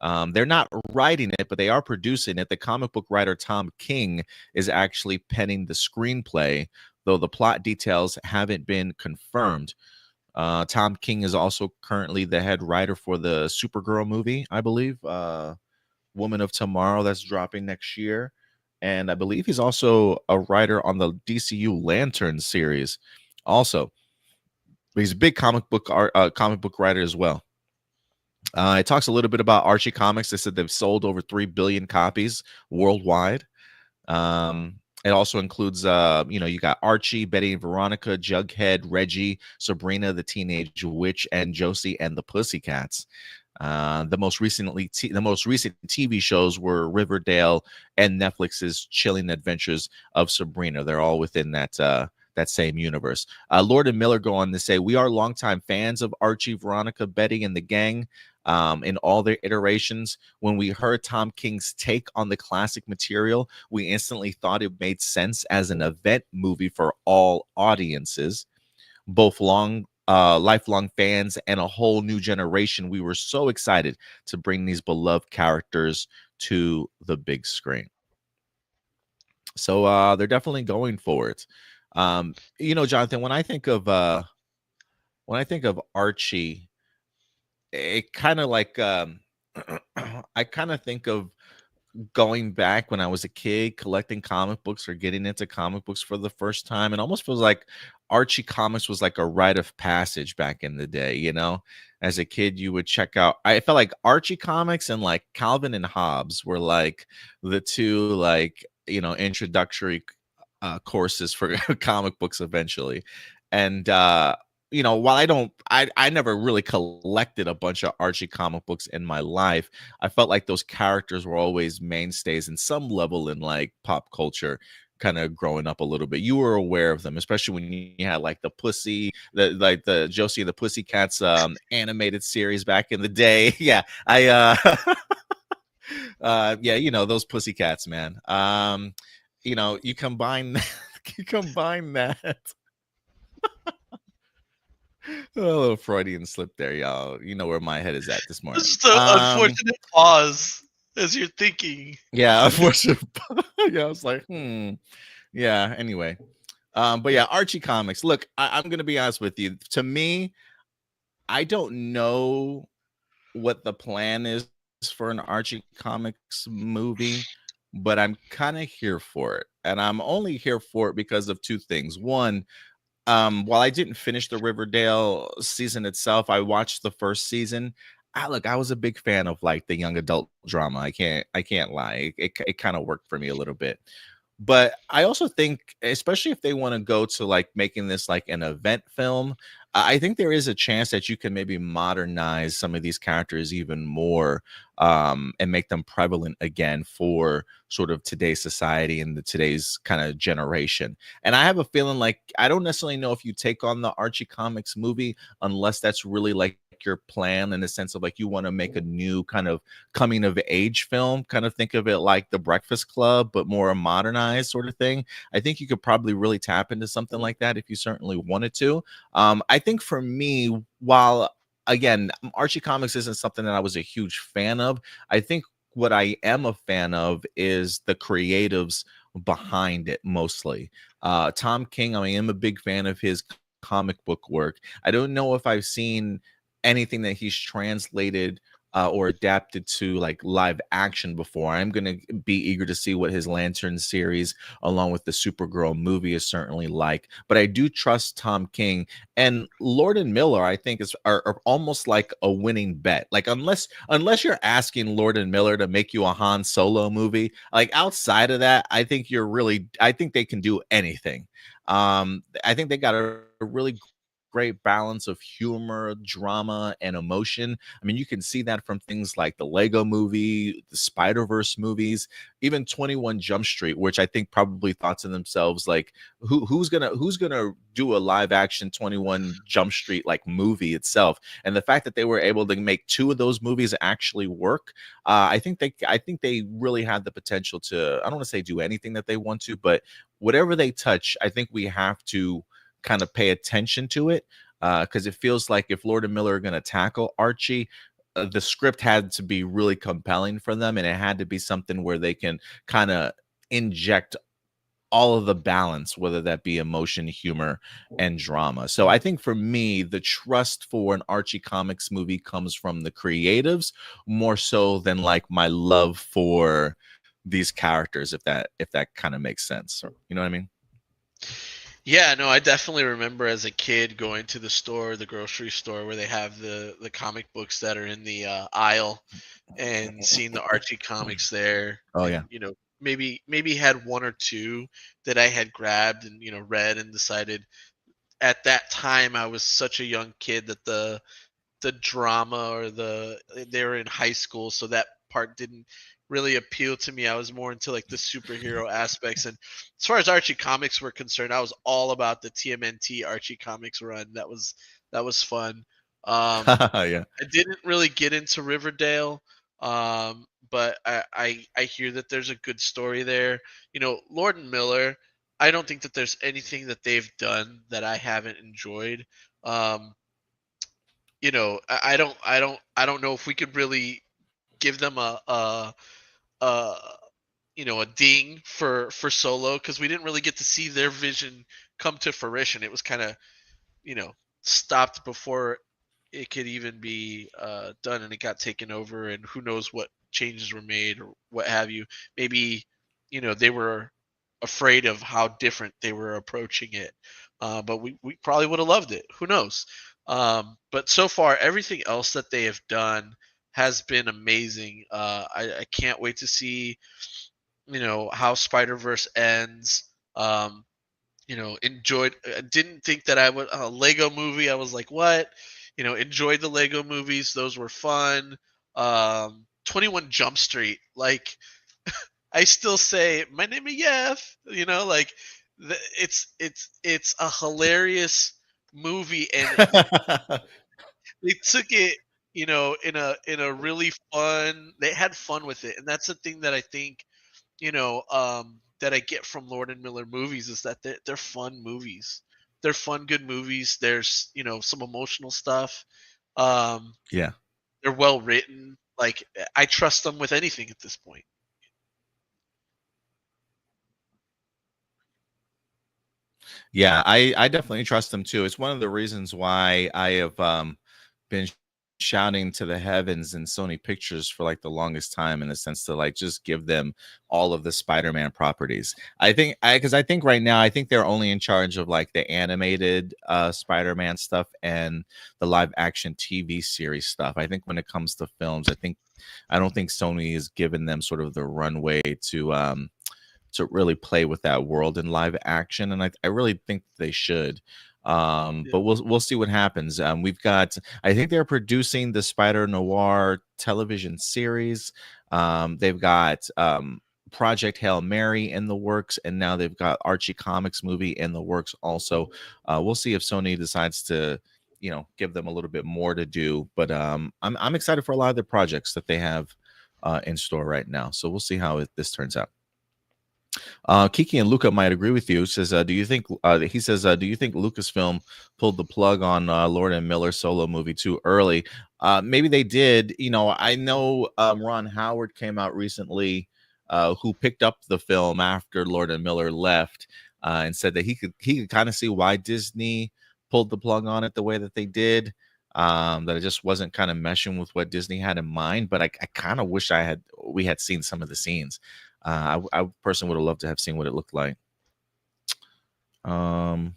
They're not writing it, but they are producing it. The comic book writer Tom King is actually penning the screenplay, though the plot details haven't been confirmed. Tom King is also currently the head writer for the Supergirl movie, I believe. Woman of Tomorrow, that's dropping next year, and I believe he's also a writer on the DCU Lantern series. Also, he's a big comic book writer as well. It talks a little bit about Archie Comics. They said they've sold over 3 billion copies worldwide. It also includes, you got Archie, Betty and Veronica, Jughead, Reggie, Sabrina the Teenage Witch, and Josie and the Pussycats. The most recent TV shows were Riverdale and Netflix's Chilling Adventures of Sabrina. They're all within that same universe. Lord and Miller go on to say, "We are longtime fans of Archie, Veronica, Betty, and the gang. in all their iterations. When we heard Tom King's take on the classic material, we instantly thought it made sense as an event movie for all audiences, both lifelong fans and a whole new generation. We were so excited to bring these beloved characters to the big screen. So they're definitely going for it. Jonathan, when I think of Archie, it kind of like I kind of think of going back when I was a kid, collecting comic books or getting into comic books for the first time. It almost feels like Archie comics was like a rite of passage back in the day, you know? As a kid, you would check out, I felt like Archie comics and like Calvin and Hobbes were like the two, like, introductory courses for comic books eventually. And while I never really collected a bunch of Archie comic books in my life, I felt like those characters were always mainstays in some level in like pop culture, kind of growing up a little bit. You were aware of them, especially when you had like the Josie and the Pussycats animated series back in the day. Yeah, I those Pussycats, man. You combine you combine that. A little Freudian slip there, y'all. You know where my head is at this morning. Just an unfortunate pause as you're thinking. Yeah, unfortunate. Yeah, I was like, yeah. Anyway, but yeah, Archie comics. Look, I'm gonna be honest with you. To me, I don't know what the plan is for an Archie comics movie, but I'm kind of here for it, and I'm only here for it because of two things. One, while I didn't finish the Riverdale season itself, I watched the first season. I was a big fan of like the young adult drama. I can't lie. It kind of worked for me a little bit. But I also think, especially if they want to go to like making this like an event film, I think there is a chance that you can maybe modernize some of these characters even more, and make them prevalent again for sort of today's society and today's kind of generation. And I have a feeling like I don't necessarily know if you take on the Archie comics movie unless that's really like your plan, in the sense of like you want to make a new kind of coming of age film, kind of think of it like The Breakfast Club but more modernized sort of thing. I think you could probably really tap into something like that if you certainly wanted to. I think for me, while again, Archie comics isn't something that I was a huge fan of, I think what I am a fan of is the creatives behind it mostly. Tom King, I am a big fan of his comic book work. I don't know if I've seen anything that he's translated or adapted to like live action before. I'm going to be eager to see what his Lantern series, along with the Supergirl movie, is certainly like. But I do trust Tom King, and Lord and Miller, I think, are almost like a winning bet. Like unless you're asking Lord and Miller to make you a Han Solo movie, like outside of that, I think I think they can do anything. I think they got a really great balance of humor, drama, and emotion. I mean, you can see that from things like the Lego movie, the Spider-Verse movies, even 21 Jump Street, which I think probably thought to themselves, like, who's gonna do a live action 21 Jump Street like movie itself? And the fact that they were able to make two of those movies actually work, I think they really had the potential to, I don't want to say do anything that they want to, but whatever they touch, I think we have to kind of pay attention to it, because it feels like if Lord and Miller are going to tackle Archie, the script had to be really compelling for them, and it had to be something where they can kind of inject all of the balance, whether that be emotion, humor, and drama. So I think for me, the trust for an Archie comics movie comes from the creatives more so than like my love for these characters, if that kind of makes sense. You know what I mean? Yeah, no, I definitely remember as a kid going to the store, the grocery store, where they have the comic books that are in the aisle, and seeing the Archie comics there, Oh yeah. and maybe had one or two that I had grabbed and read and decided at that time I was such a young kid that the drama or they were in high school, so that part didn't really appeal to me. I was more into like the superhero aspects. And as far as Archie comics were concerned, I was all about the TMNT Archie comics run. That was fun. Yeah. I didn't really get into Riverdale, but I hear that there's a good story there. You know, Lord and Miller. I don't think that there's anything that they've done that I haven't enjoyed. Um, you know, I don't know if we could really give them a you know, a ding for Solo, because we didn't really get to see their vision come to fruition. It was kind of, you know, stopped before it could even be done, and it got taken over, and who knows what changes were made or what have you. Maybe, you know, they were afraid of how different they were approaching it, but we probably would have loved it, who knows. But so far everything else that they have done has been amazing. I can't wait to see, you know, how Spider Verse ends. um, you know, enjoyed. I didn't think that I would a Lego movie. I was like, what? You know, enjoyed the Lego movies. Those were fun. 21 Jump Street. Like, I still say my name is Yef. You know, like it's a hilarious movie, and they took it, you know, in a really fun. They had fun with it, and that's the thing that I think, you know, that I get from Lord and Miller movies is that they're fun movies. They're fun, good movies. There's, you know, some emotional stuff. Um, Yeah. they're well written. Like, I trust them with anything at this point. Yeah, I definitely trust them too. It's one of the reasons why I have been shouting to the heavens and Sony Pictures for like the longest time, in the sense to like just give them all of the Spider-Man properties. I think right now I think they're only in charge of like the animated Spider-Man stuff and the live action TV series stuff. I think when it comes to films, I don't think Sony has given them sort of the runway to really play with that world in live action, and I really think they should. Yeah. But we'll see what happens. We've got, I think they're producing the Spider Noir television series. They've got Project Hail Mary in the works, and now they've got Archie Comics movie in the works also. We'll see if Sony decides to, you know, give them a little bit more to do. But I'm excited for a lot of the projects that they have in store right now. So we'll see how this turns out. Kiki and Luca might agree with you. Says, do you think? He says, do you think Lucasfilm pulled the plug on Lord and Miller solo movie too early? Maybe they did. You know, I know Ron Howard came out recently, who picked up the film after Lord and Miller left, and said that he could kind of see why Disney pulled the plug on it the way that they did. That it just wasn't kind of meshing with what Disney had in mind. But I kind of wish we had seen some of the scenes. I personally would have loved to have seen what it looked like. Let's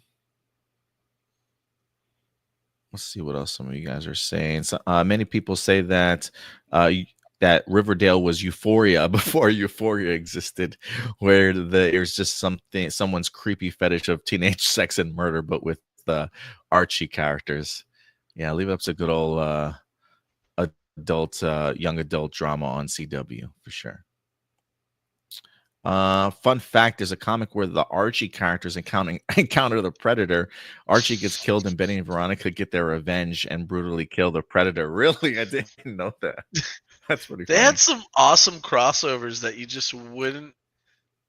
see what else some of you guys are saying. So, many people say that that Riverdale was Euphoria before Euphoria existed, where there's just someone's creepy fetish of teenage sex and murder, but with the Archie characters. Yeah, Leave Up's a good old adult, young adult drama on CW for sure. Fun fact: there's a comic where the Archie characters encounter the Predator. Archie gets killed, and Benny and Veronica get their revenge and brutally kill the Predator. Really, I didn't know that. That's pretty They had funny. some awesome crossovers that you just wouldn't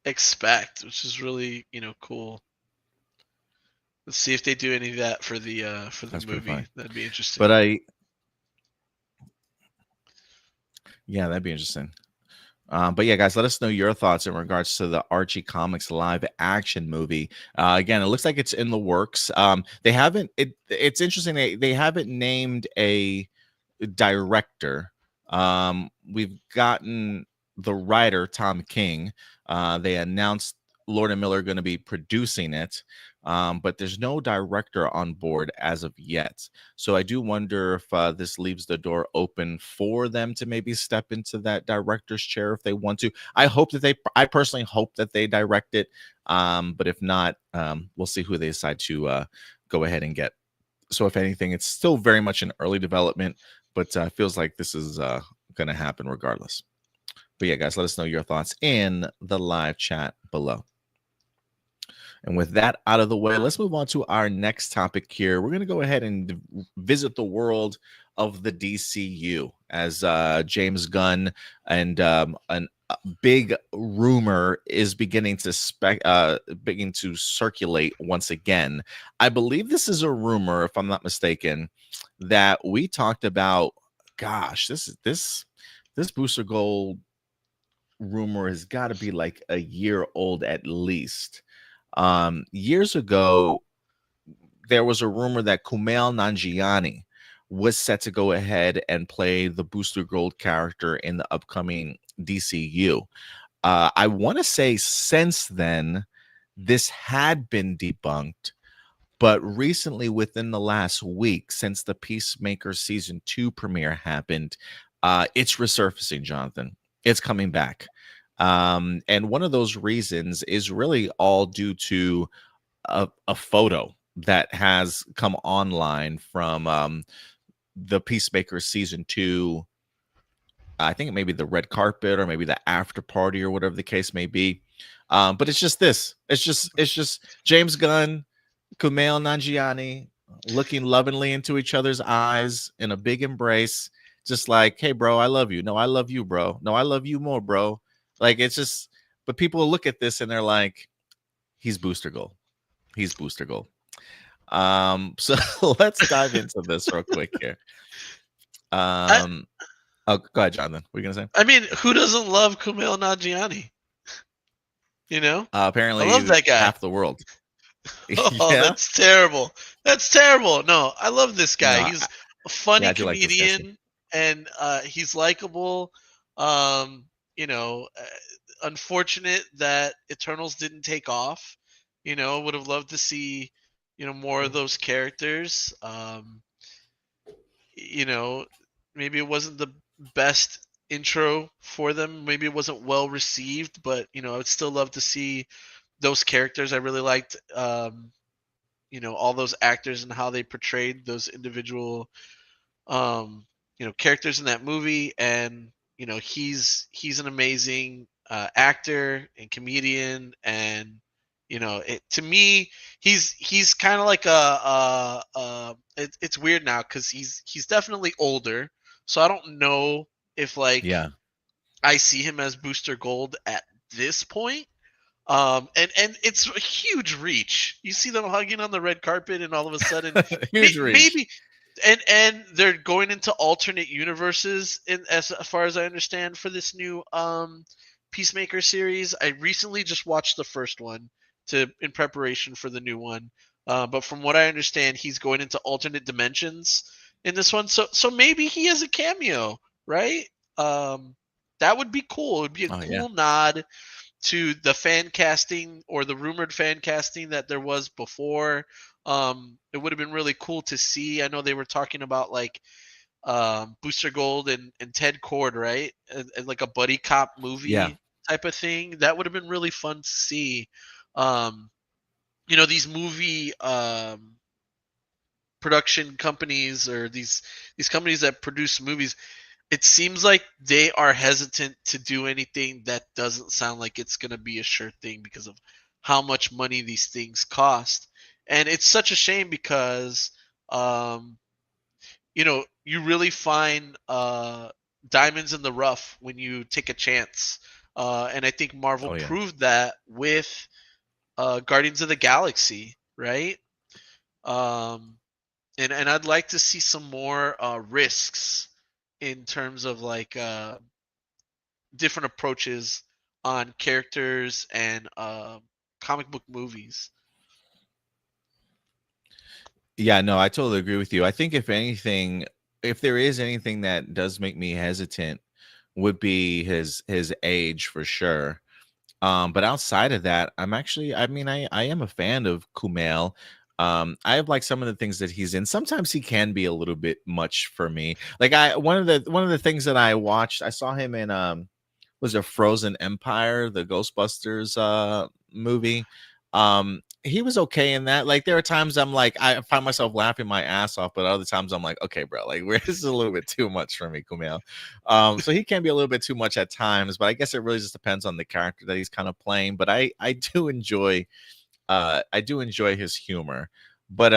expect, which is really, you know, cool. Let's see if they do any of that for the That's pretty movie. funny. That'd be interesting. But yeah, that'd be interesting. But yeah, guys, let us know your thoughts in regards to the Archie Comics live action movie. Again, it looks like it's in the works. They haven't. It's interesting. They haven't named a director. We've gotten the writer Tom King. They announced Lord and Miller are going to be producing it, but there's no director on board as of yet. So I do wonder if this leaves the door open for them to maybe step into that director's chair if they want to. I personally hope that they direct it. But if not, we'll see who they decide to go ahead and get. So if anything, it's still very much in early development, but feels like this is going to happen regardless. But yeah, guys, let us know your thoughts in the live chat below. And with that out of the way, let's move on to our next topic here. We're going to go ahead and visit the world of the DCU as James Gunn and a big rumor is beginning to begin to circulate once again. I believe this is a rumor, if I'm not mistaken, that we talked about. Gosh, this Booster Gold rumor has got to be like a year old at least. Years ago, there was a rumor that Kumail Nanjiani was set to go ahead and play the Booster Gold character in the upcoming DCU. I want to say since then, this had been debunked, but recently, within the last week, since the Peacemaker season 2 premiere happened, it's resurfacing, Jonathan. It's coming back. And one of those reasons is really all due to a photo that has come online from the Peacemaker season 2. I think it may be the red carpet or maybe the after party or whatever the case may be. But it's just this. It's just James Gunn, Kumail Nanjiani looking lovingly into each other's eyes in a big embrace, just like, hey, bro, I love you. No, I love you, bro. No, I love you more, bro. Like, it's just, but people look at this and they're like, he's Booster Gold. He's Booster Gold. So let's dive into this real quick here. Oh, go ahead, Jonathan. What are you gonna say? I mean, who doesn't love Kumail Nanjiani? You know, apparently, I love that guy. Half the world. Oh, yeah? That's terrible. That's terrible. No, I love this guy. No, he's a funny comedian, and he's likable. You know, unfortunate that Eternals didn't take off. You know, would have loved to see, you know, more of those characters. You know, maybe it wasn't the best intro for them. Maybe it wasn't well received, but you know, I would still love to see those characters. I really liked, you know, all those actors and how they portrayed those individual, you know, characters in that movie. And you know, he's an amazing actor and comedian, and you know, to me, he's kind of like it's weird now because he's definitely older, so I don't know if like I see him as Booster Gold at this point. And it's a huge reach. You see them hugging on the red carpet, and all of a sudden, huge reach. Maybe, and they're going into alternate universes. As far as I understand, for this new Peacemaker series, I recently just watched the first one in preparation for the new one. But from what I understand, he's going into alternate dimensions in this one. So maybe he has a cameo, right? That would be cool. It would be a cool nod to the fan casting or the rumored fan casting that there was before. It would have been really cool to see. I know they were talking about like Booster Gold and Ted Cord, right? And like a buddy cop movie type of thing. That would have been really fun to see. You know, these movie production companies, or these companies that produce movies, it seems like they are hesitant to do anything that doesn't sound like it's going to be a sure thing because of how much money these things cost. And it's such a shame because, you know, you really find diamonds in the rough when you take a chance. And I think Marvel proved that with Guardians of the Galaxy, right? And I'd like to see some more risks in terms of like different approaches on characters and comic book movies. Yeah, no, I totally agree with you. I think if anything, if there is anything that does make me hesitant, would be his age for sure. But outside of that, I'm actually, I mean, I am a fan of Kumail. I have like some of the things that he's in. Sometimes he can be a little bit much for me. Like one of the things that I watched, I saw him in was a Frozen Empire, the Ghostbusters movie. He was okay in that. Like there are times I'm like, I find myself laughing my ass off, but other times I'm like, okay, bro, like this is a little bit too much for me, Kumail. So he can be a little bit too much at times, but I guess it really just depends on the character that he's kind of playing. But I do enjoy I do enjoy his humor. But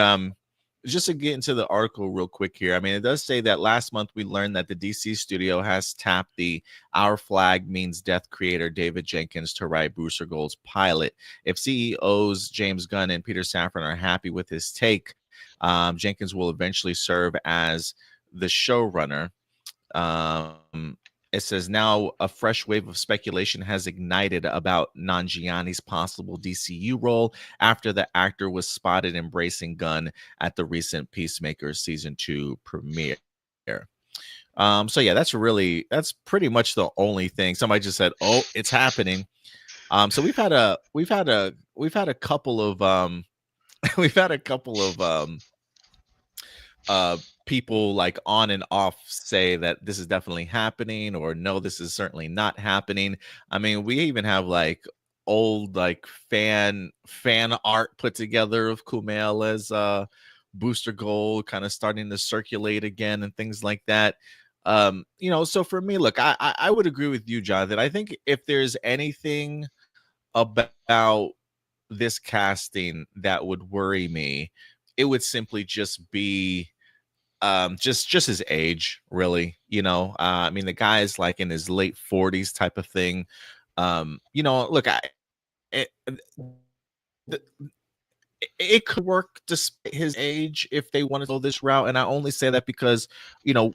just to get into the article real quick here, I mean, it does say that last month we learned that the DC studio has tapped the Our Flag Means Death creator David Jenkins to write Booster Gold's pilot. If CEOs James Gunn and Peter Safran are happy with his take, Jenkins will eventually serve as the showrunner. Um, it says now a fresh wave of speculation has ignited about Nanjiani's possible DCU role after the actor was spotted embracing Gunn at the recent Peacemaker season 2 premiere. So yeah, that's pretty much the only thing. Somebody just said, "Oh, it's happening." So we've had a couple of we've had a couple of people like on and off say that this is definitely happening or no, this is certainly not happening. I mean, we even have like old like fan art put together of Kumail as Booster Gold kind of starting to circulate again and things like that. So for me, look, I would agree with you, Jonathan. I think if there's anything about this casting that would worry me, it would simply just be just his age, really. I mean, the guy is like in his late 40s type of thing. Look, it, the, it could work despite his age if they want to go this route. And I only say that because,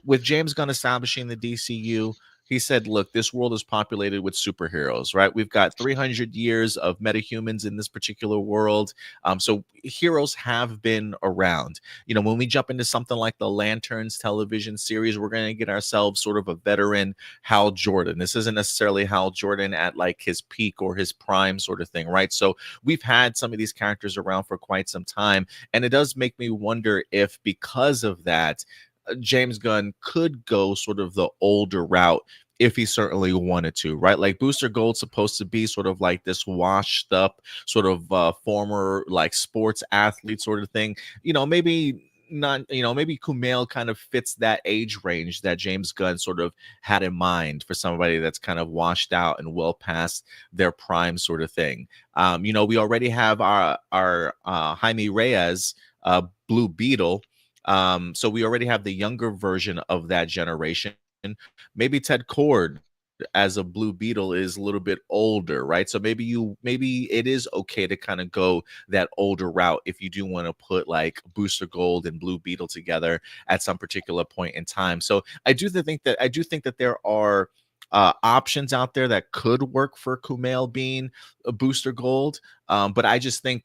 with James Gunn establishing the DCU, he said, look, this world is populated with superheroes, right? We've got 300 years of metahumans in this particular world. So heroes have been around. When we jump into something like the Lanterns television series, we're going to get ourselves sort of a veteran Hal Jordan. This isn't necessarily Hal Jordan at like his peak or his prime sort of thing, right? So we've had some of these characters around for quite some time. And it does make me wonder if because of that, James Gunn could go sort of the older route if he certainly wanted to, right? Like Booster Gold's supposed to be sort of like this washed up sort of former like sports athlete sort of thing. Maybe not, maybe Kumail kind of fits that age range that James Gunn sort of had in mind for somebody that's kind of washed out and well past their prime sort of thing. We already have our Jaime Reyes, Blue Beetle. So we already have the younger version of that generation. Maybe Ted Cord as a Blue Beetle is a little bit older, right? So maybe it is okay to kind of go that older route if you do want to put like Booster Gold and Blue Beetle together at some particular point in time. So I do think that there are options out there that could work for Kumail being a Booster Gold. But I just think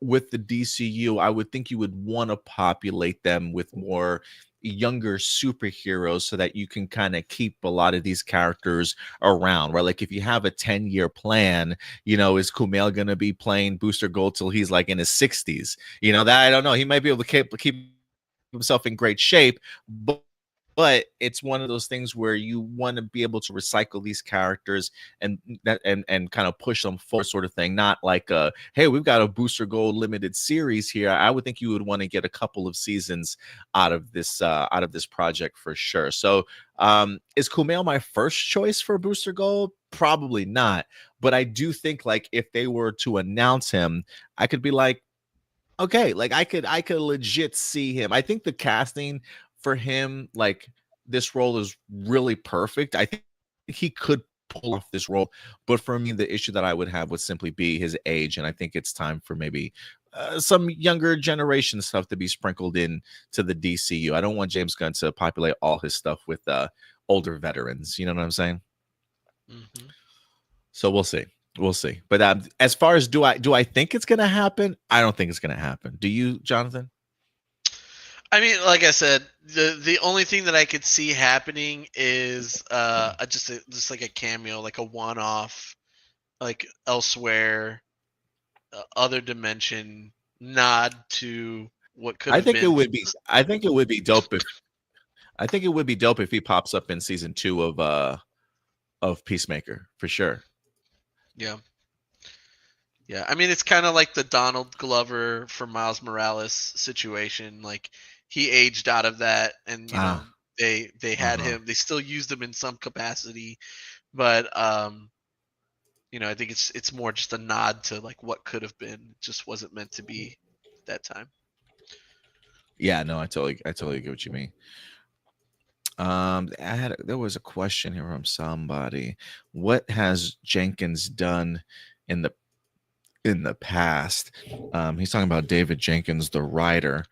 with the DCU, I would think you would want to populate them with more younger superheroes so that you can kind of keep a lot of these characters around, right? Like if you have a 10-year plan, is Kumail going to be playing Booster Gold till he's like in his 60s? That I don't know. He might be able to keep himself in great shape, but it's one of those things where you want to be able to recycle these characters and kind of push them forward, sort of thing. Not like hey, we've got a Booster Gold limited series here. I would think you would want to get a couple of seasons out of this project for sure. So is Kumail my first choice for Booster Gold? Probably not. But I do think like if they were to announce him, I could be like, okay, like I could legit see him. I think the casting for him, like this role is really perfect. I think he could pull off this role, but for me, the issue that I would have would simply be his age, and I think it's time for maybe some younger generation stuff to be sprinkled in to the DCU. I don't want James Gunn to populate all his stuff with older veterans. You know what I'm saying? Mm-hmm. So we'll see. We'll see. But as far as do I think it's going to happen? I don't think it's going to happen. Do you, Jonathan? I mean, like I said, the only thing that I could see happening is just like a cameo, like a one-off, like elsewhere, other dimension nod to what could I have think it been. would be. I think it would be dope if. I think it would be dope if he pops up in season 2 of Peacemaker for sure. Yeah. Yeah, I mean it's kind of like the Donald Glover for Miles Morales situation. Like he aged out of that, and Ah, they had uh-huh. him. They still used him in some capacity, but I think it's more just a nod to like what could have been. It just wasn't meant to be at that time. Yeah, no, I totally get what you mean. There was a question here from somebody. What has Jenkins done in the past? He's talking about David Jenkins, the writer.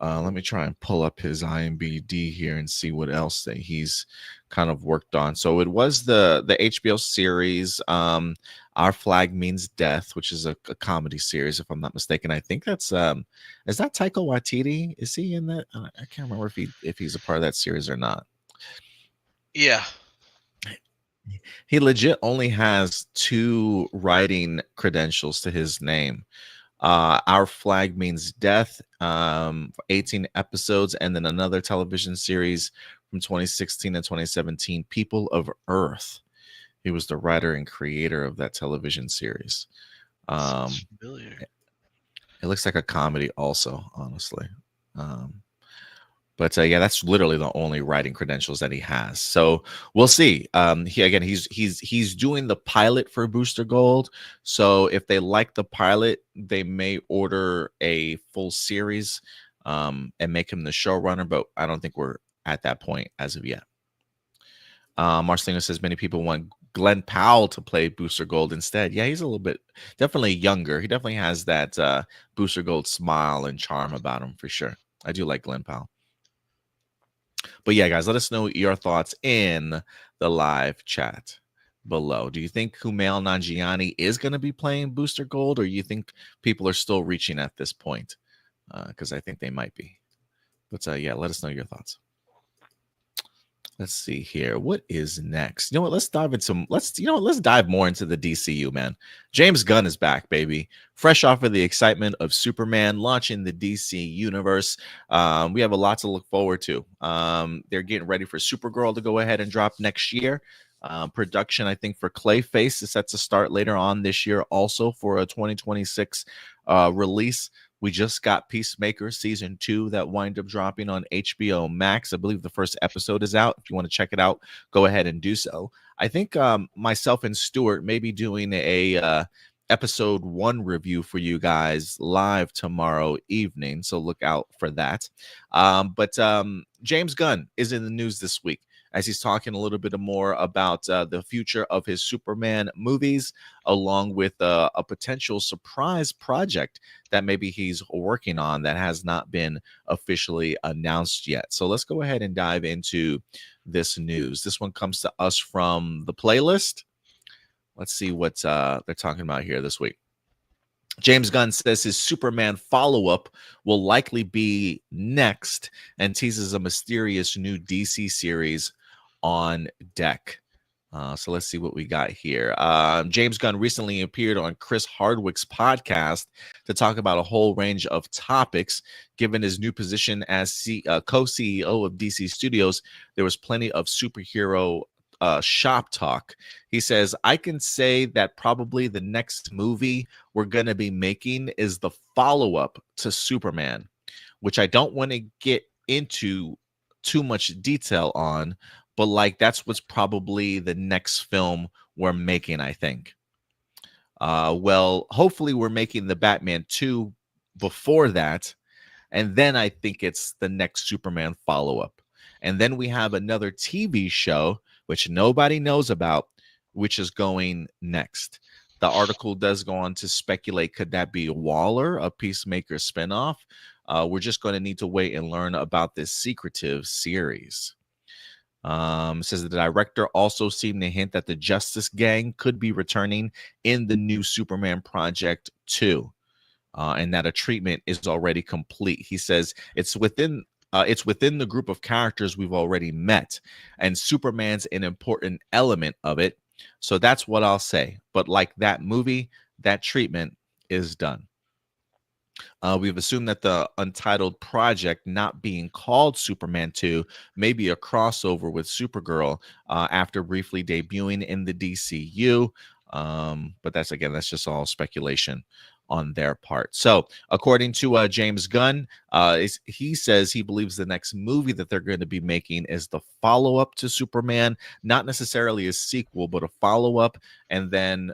Let me try and pull up his IMBD here and see what else that he's kind of worked on. So it was the HBO series, Our Flag Means Death, which is a comedy series, if I'm not mistaken. I think that's is that Taika Waititi? Is he in that? I can't remember if he's a part of that series or not. Yeah. He legit only has 2 writing credentials to his name. Our Flag Means Death, 18 episodes, and then another television series from 2016 and 2017, People of Earth. He was the writer and creator of that television series. Sounds familiar. It looks like a comedy also, honestly. But yeah, that's literally the only writing credentials that he has. So we'll see. He's doing the pilot for Booster Gold. So if they like the pilot, they may order a full series and make him the showrunner. But I don't think we're at that point as of yet. Marcelino says many people want Glenn Powell to play Booster Gold instead. Yeah, he's a little bit definitely younger. He definitely has that Booster Gold smile and charm about him for sure. I do like Glenn Powell. But yeah, guys, let us know your thoughts in the live chat below. Do you think Kumail Nanjiani is going to be playing Booster Gold, or you think people are still reaching at this point? Because I think they might be. But yeah, let us know your thoughts. Let's see here. What is next? You know what? Let's dive more into the DCU, man. James Gunn is back, baby. Fresh off of the excitement of Superman launching the DC universe. We have a lot to look forward to. They're getting ready for Supergirl to go ahead and drop next year. Production, I think, for Clayface is set to start later on this year, also for a 2026 release. We just got Peacemaker season 2 that wind up dropping on HBO Max. I believe the first episode is out. If you want to check it out, go ahead and do so. I think myself and Stuart may be doing a episode 1 review for you guys live tomorrow evening, so look out for that. But James Gunn is in the news this week, as he's talking a little bit more about the future of his Superman movies, along with a potential surprise project that maybe he's working on that has not been officially announced yet. So let's go ahead and dive into this news. This one comes to us from the playlist. Let's see what they're talking about here this week. James Gunn says his Superman follow-up will likely be next and teases a mysterious new DC series on deck. So let's see what we got here. James Gunn recently appeared on Chris Hardwick's podcast to talk about a whole range of topics. Given his new position as co-CEO of DC Studios, there was plenty of superhero shop talk. He says, I can say that probably the next movie we're going to be making is the follow-up to Superman, which I don't want to get into too much detail on, but like that's what's probably the next film we're making, I think. Well, hopefully we're making the Batman 2 before that, and then I think it's the next Superman follow-up. And then we have another TV show, which nobody knows about, which is going next. The article does go on to speculate, could that be Waller, a Peacemaker spinoff? We're just going to need to wait and learn about this secretive series. Says the director also seemed to hint that the Justice Gang could be returning in the new Superman project too, and that a treatment is already complete. He says it's within the group of characters we've already met, and Superman's an important element of it. So that's what I'll say. But like that movie, that treatment is done. We've assumed that the untitled project not being called Superman 2 may be a crossover with Supergirl after briefly debuting in the DCU. But that's just all speculation on their part. So, according to James Gunn, he says he believes the next movie that they're going to be making is the follow up to Superman, not necessarily a sequel, but a follow up. And then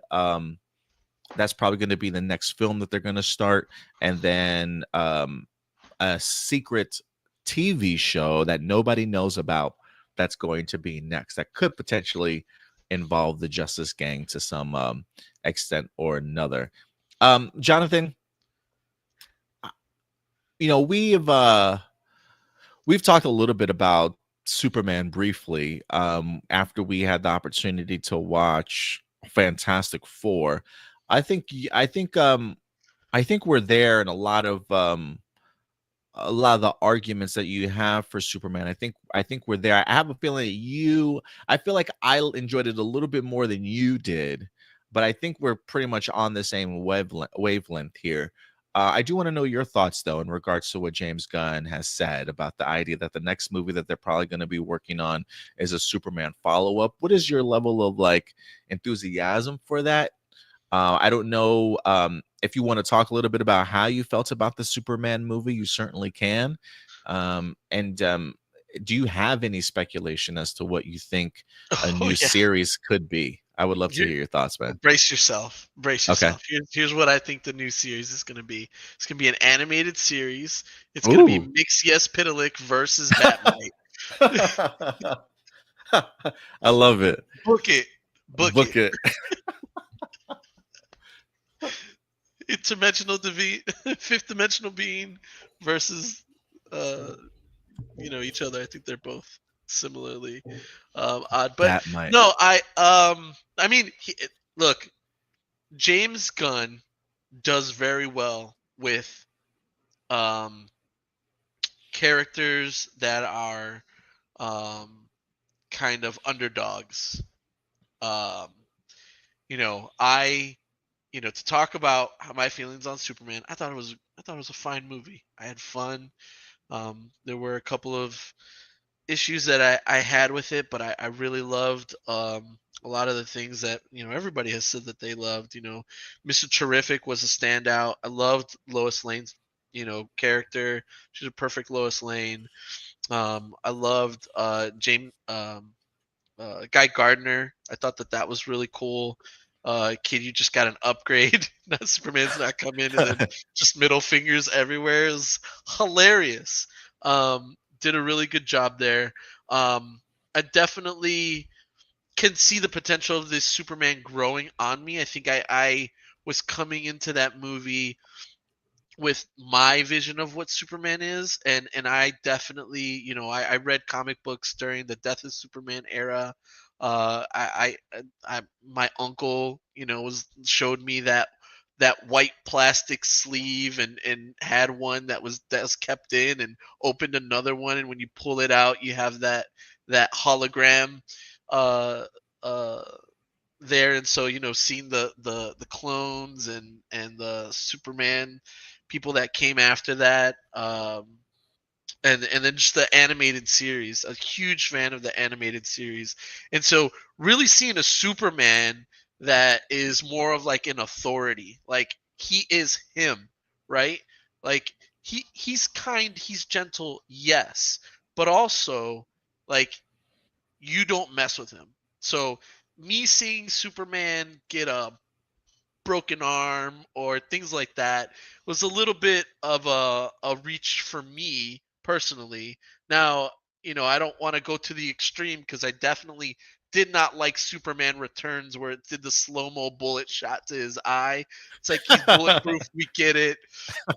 that's probably going to be the next film that they're going to start. And then a secret TV show that nobody knows about that's going to be next that could potentially involve the Justice Gang to some extent or another. Jonathan, we've talked a little bit about Superman briefly after we had the opportunity to watch Fantastic Four. I think I think I think we're there in a lot of the arguments that you have for Superman. I think we're there. I have a feeling that I feel like I enjoyed it a little bit more than you did, but I think we're pretty much on the same wavelength here. I do want to know your thoughts though in regards to what James Gunn has said about the idea that the next movie that they're probably going to be working on is a Superman follow-up. What is your level of like enthusiasm for that? I don't know if you want to talk a little bit about how you felt about the Superman movie. You certainly can. And do you have any speculation as to what you think a Oh new yeah. series could be? I would love to You're, hear your thoughts, man. brace yourself. Brace Okay. yourself. Here's what I think the new series is going to be. It's going to be an animated series. It's going to be Ooh. Mix Yes Pitalik versus Batmite. I love it. Book it. Book Book it. it. Interdimensional fifth dimensional being versus uh each other. I think they're both similarly odd. But That might. no, I mean, look, James Gunn does very well with um characters that are kind of underdogs. Um, to talk about my feelings on Superman, I thought it was a fine movie. I had fun. There were a couple of issues that I had with it, but I really loved a lot of the things that everybody has said that they loved. Mr. Terrific was a standout. I loved Lois Lane's character. She's a perfect Lois Lane. I loved James Guy Gardner. I thought that was really cool. Kid, you just got an upgrade. Not Superman's not come in and then just middle fingers everywhere is hilarious. Did a really good job there. I definitely can see the potential of this Superman growing on me. I think I was coming into that movie with my vision of what Superman is, and I definitely, I read comic books during the Death of Superman era. My uncle, was showed me that white plastic sleeve and had one that was kept in and opened another one, and when you pull it out, you have that hologram uh uh there. And so seeing the clones and the Superman people that came after that, and then just the animated series, a huge fan of the animated series. And so really seeing a Superman that is more of like an authority, like he is him, right? Like he's kind, he's gentle, yes, but also like you don't mess with him. So me seeing Superman get a broken arm or things like that was a little bit of a reach for me personally. Now, I don't want to go to the extreme because I definitely did not like Superman Returns where it did the slow-mo bullet shot to his eye. It's like he's bulletproof, we get it.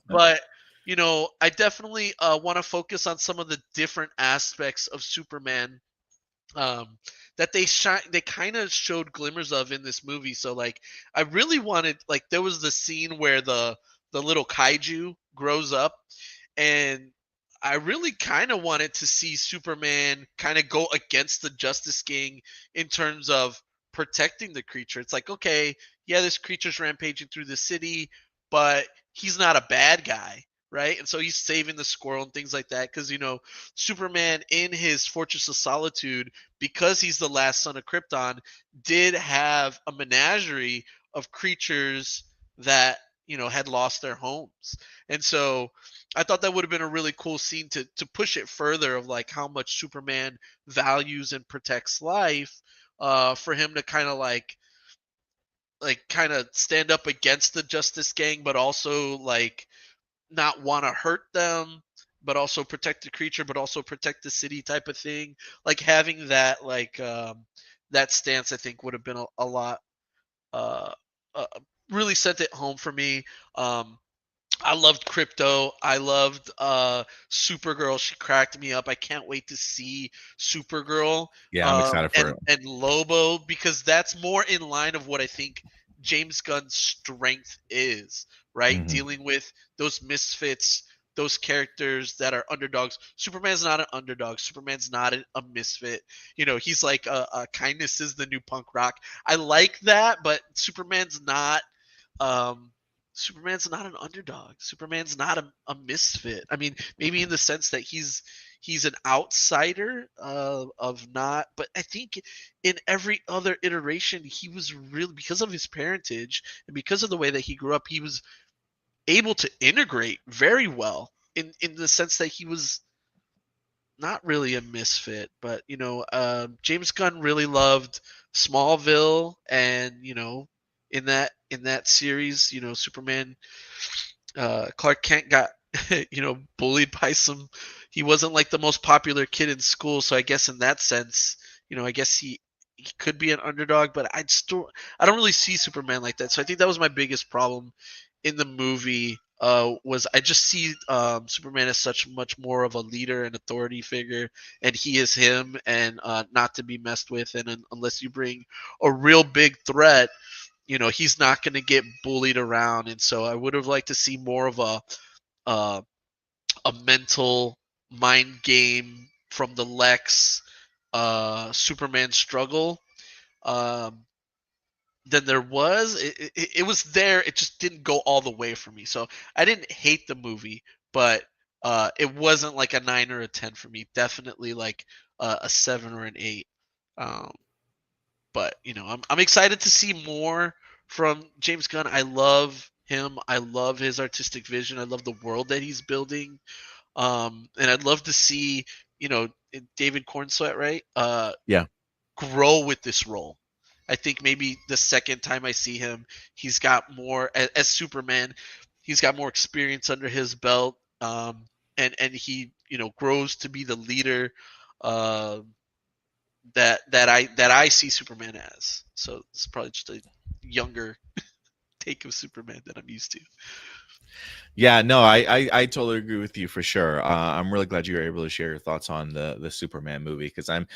But I definitely want to focus on some of the different aspects of Superman um that they kind of showed glimmers of in this movie. So like I really wanted, like, there was the scene where the little kaiju grows up, and I really kind of wanted to see Superman kind of go against the Justice Gang in terms of protecting the creature. It's like, okay, yeah, this creature's rampaging through the city, but he's not a bad guy, right? And so he's saving the squirrel and things like that because Superman in his Fortress of Solitude, because he's the last son of Krypton, did have a menagerie of creatures that had lost their homes. And so I thought that would have been a really cool scene to push it further of like how much Superman values and protects life, for him to kind of kind of stand up against the Justice Gang, but also like not want to hurt them, but also protect the creature, but also protect the city type of thing. Like having that that stance, I think would have been a lot, uh, uh, really sent it home for me. Um, I loved Crypto. I loved Supergirl. She cracked me up. I can't wait to see Supergirl, Yeah, I'm excited for it. and Lobo, because that's more in line of what I think James Gunn's strength is, right? Mhm. Dealing with those misfits, those characters that are underdogs. Superman's not an underdog. Superman's not a misfit. He's like kindness is the new punk rock. I like that, but um Superman's not an underdog. Superman's not a misfit. I mean, maybe in the sense that he's an outsider, of not, but I think in every other iteration he was really, because of his parentage and because of the way that he grew up, he was able to integrate very well in the sense that he was not really a misfit. But James Gunn really loved Smallville, and in that series, Superman, Clark Kent got bullied by some. He wasn't like the most popular kid in school, so I guess in that sense, I guess he could be an underdog, but I don't really see Superman like that. So I think that was my biggest problem in the movie, was I just see Superman as such much more of a leader and authority figure, and he is him, and not to be messed with. And unless you bring a real big threat, he's not going to get bullied around. And so I would have liked to see more of uh, a mental mind game from the Lex Superman struggle, um, than there was. It was there. It just didn't go all the way for me. So I didn't hate the movie, but it wasn't like a 9 or a 10 for me. Definitely like a 7 or an 8. Um, but I'm excited to see more from James Gunn. I love him. I love his artistic vision. I love the world that he's building. And I'd love to see David Cornsweet, right? Yeah. Grow with this role. I think maybe the second time I see him, he's got more as Superman. He's got more experience under his belt, and he grows to be the leader, uh, that I see Superman as. So it's probably just a younger take of Superman that I'm used to. Yeah, no, I totally agree with you for sure. I'm really glad you were able to share your thoughts on the Superman movie, because I'm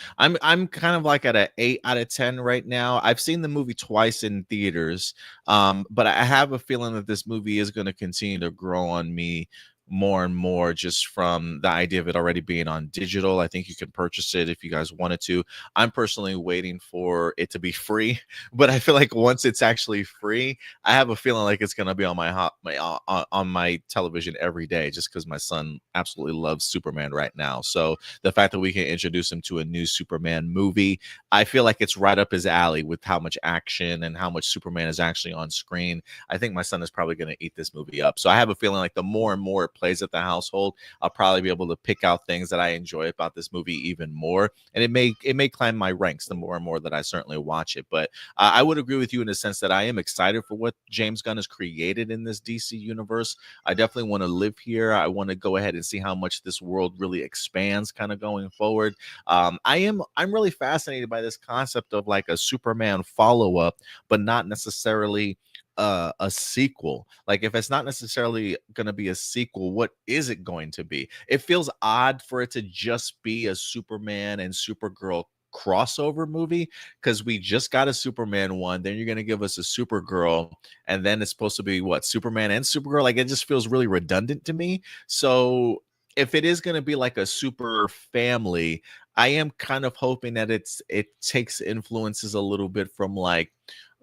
kind of like at a 8 out of 10 right now. I've seen the movie twice in theaters, but I have a feeling that this movie is going to continue to grow on me more and more, just from the idea of it already being on digital. I think you can purchase it if you guys wanted to. I'm personally waiting for it to be free, but I feel like once it's actually free, I have a feeling like it's gonna be on on my television every day, just because my son absolutely loves Superman right now. So the fact that we can introduce him to a new Superman movie, I feel like it's right up his alley with how much action and how much Superman is actually on screen. I think my son is probably going to eat this movie up. So I have a feeling like the more and more it plays at the household, I'll probably be able to pick out things that I enjoy about this movie even more, and it may climb my ranks the more and more that I certainly watch it. But I would agree with you in the sense that I am excited for what James Gunn has created in this DC universe. I definitely want to live here. I want to go ahead and see how much this world really expands kind of going forward. I'm really fascinated by this concept of like a Superman follow-up, but not necessarily a sequel. Like, if it's not necessarily going to be a sequel, what is it going to be? It feels odd for it to just be a Superman and Supergirl crossover movie, because we just got a Superman one, then you're going to give us a Supergirl, and then it's supposed to be what, Superman and Supergirl. Like, it just feels really redundant to me. So if it is going to be like a super family, I am kind of hoping that it takes influences a little bit from like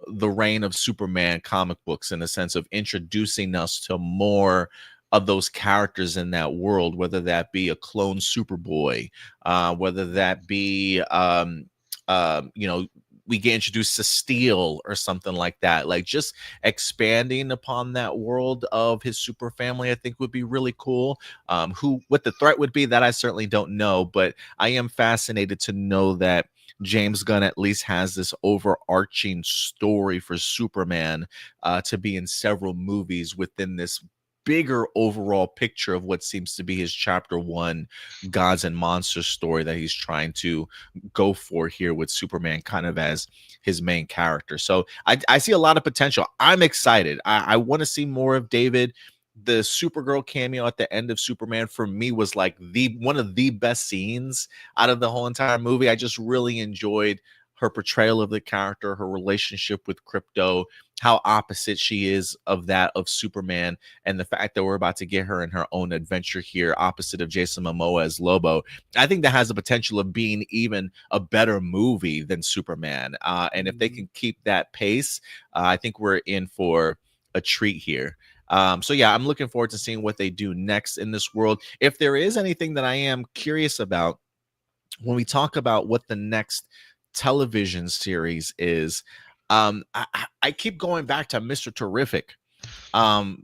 the reign of Superman comic books, in a sense of introducing us to more of those characters in that world, whether that be a clone Superboy, whether that be, you know, we get introduced to Steel or something like that. Like just expanding upon that world of his super family, I think would be really cool. Who what the threat would be, that I certainly don't know, but I am fascinated to know that James Gunn at least has this overarching story for Superman to be in several movies within this bigger overall picture of what seems to be his chapter one gods and monsters story that he's trying to go for here with Superman kind of as his main character. So I see a lot of potential. I'm excited. I want to see more of David. The Supergirl cameo at the end of Superman for me was like the one of the best scenes out of the whole entire movie. I just really enjoyed her portrayal of the character, her relationship with Crypto, how opposite she is of that of Superman, and the fact that we're about to get her in her own adventure here, opposite of Jason Momoa as Lobo. I think that has the potential of being even a better movie than Superman. And if they can keep that pace, I think we're in for a treat here. So yeah, I'm looking forward to seeing what they do next in this world. If there is anything that I am curious about when we talk about what the next television series is, I keep going back to Mr. Terrific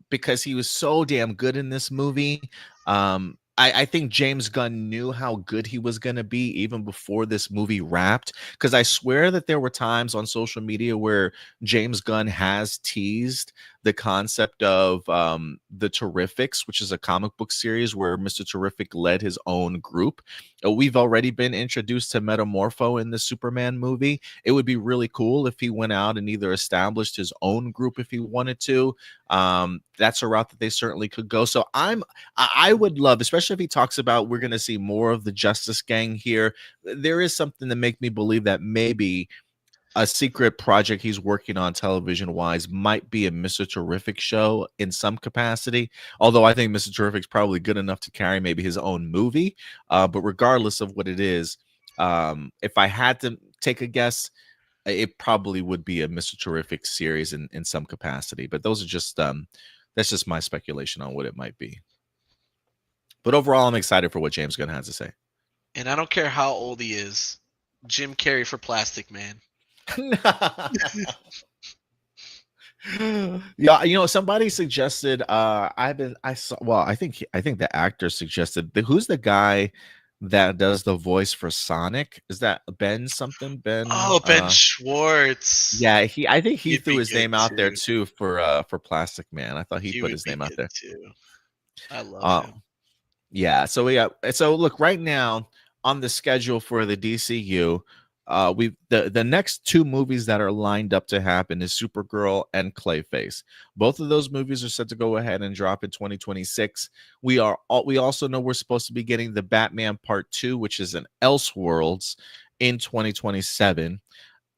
because he was so damn good in this movie. I think James Gunn knew how good he was going to be even before this movie wrapped. Because I swear that there were times on social media where James Gunn has teased the concept of the Terrifics, which is a comic book series where Mr. Terrific led his own group. We've already been introduced to Metamorpho in the Superman movie. It would be really cool if he went out and either established his own group if he wanted to. That's a route that they certainly could go. So I would love, especially if he talks about we're going to see more of the Justice Gang here. There is something to make me believe that maybe a secret project he's working on television wise might be a Mr. Terrific show in some capacity. Although I think Mr. Terrific's probably good enough to carry maybe his own movie. But regardless of what it is, if I had to take a guess, it probably would be a Mr. Terrific series in some capacity. But those are just that's just my speculation on what it might be. But overall, I'm excited for what James Gunn has to say. And I don't care how old he is, Jim Carrey for Plastic Man. Yeah, somebody suggested I saw, well, I think the actor suggested who's the guy that does the voice for Sonic? Is that Ben something? Oh, Ben Schwartz. Yeah, I think he He'd threw be his good name out there too. too for Plastic Man. I thought he He put would his be name out good there. too. I love him. Yeah, so look, right now on the schedule for the DCU, we've the next two movies that are lined up to happen is Supergirl and Clayface. Both of those movies are set to go ahead and drop in 2026. We also know we're supposed to be getting the Batman Part 2, which is an Elseworlds, in 2027.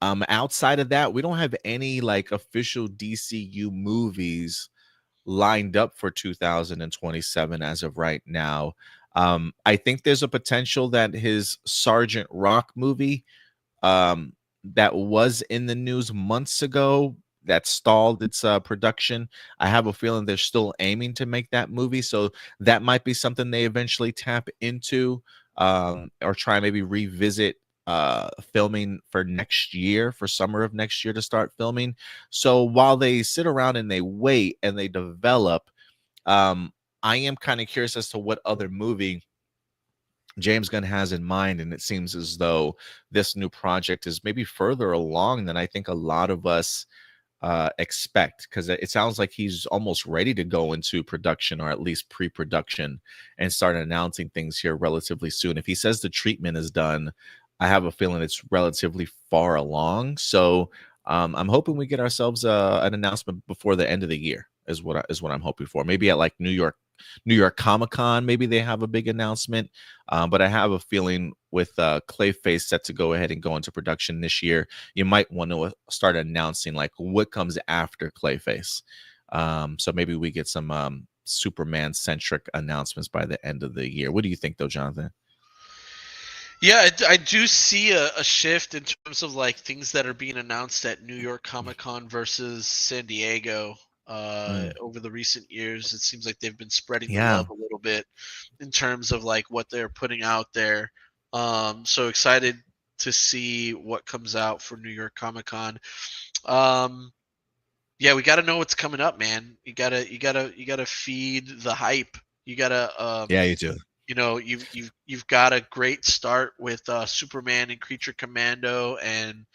Outside of that, we don't have any like official DCU movies lined up for 2027 as of right now. I think there's a potential that his Sergeant Rock movie that was in the news months ago that stalled its production. I have a feeling they're still aiming to make that movie, so that might be something they eventually tap into, or try and maybe revisit filming for next year, for summer of next year to start filming. So while they sit around and they wait and they develop, I am kind of curious as to what other movie James Gunn has in mind, and it seems as though this new project is maybe further along than I think a lot of us expect, because it sounds like he's almost ready to go into production, or at least pre-production, and start announcing things here relatively soon. If he says the treatment is done, I have a feeling it's relatively far along. So I'm hoping we get ourselves an announcement before the end of the year is what I'm hoping for. Maybe at like New York Comic-Con, maybe they have a big announcement. But I have a feeling with Clayface set to go ahead and go into production this year, you might want to start announcing like what comes after Clayface. So maybe we get some Superman-centric announcements by the end of the year. What do you think, though, Jonathan? Yeah, I do see a shift in terms of like things that are being announced at New York Comic Con versus San Diego. Over the recent years, it seems like they've been spreading the Yeah. love a little bit in terms of like what they're putting out there. So excited to see what comes out for New York Comic Con. Yeah, we got to know what's coming up, man. You gotta feed the hype. You gotta Yeah, you do. you've got a great start with Superman and Creature Commando and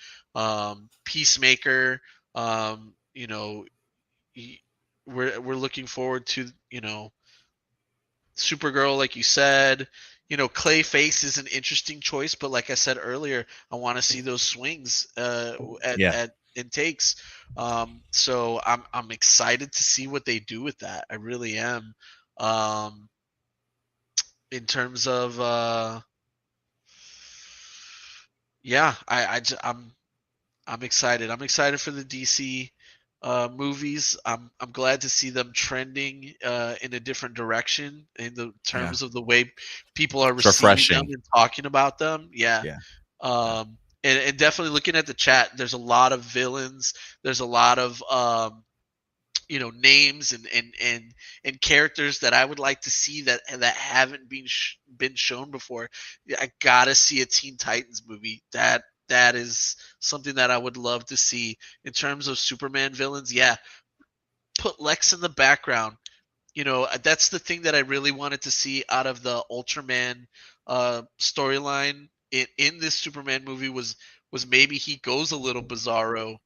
Peacemaker. You know, we're looking forward to Supergirl, like you said. Clayface is an interesting choice, but like I said earlier, I want to see those swings Yeah. at in takes. So I'm excited to see what they do with that. I really am. Um, in terms of yeah, I'm excited. I'm excited for the DC movies. I'm glad to see them trending in a different direction in the Yeah. terms of the way people are It's receiving them refreshing. and talking about them. Yeah. Yeah. And definitely looking at the chat, there's a lot of villains. There's a lot of names and characters that I would like to see that haven't been shown before. Yeah, I gotta see a Teen Titans movie. That is something that I would love to see in terms of Superman villains. Yeah, put Lex in the background. That's the thing that I really wanted to see out of the Ultraman storyline in this Superman movie was maybe he goes a little bizarro,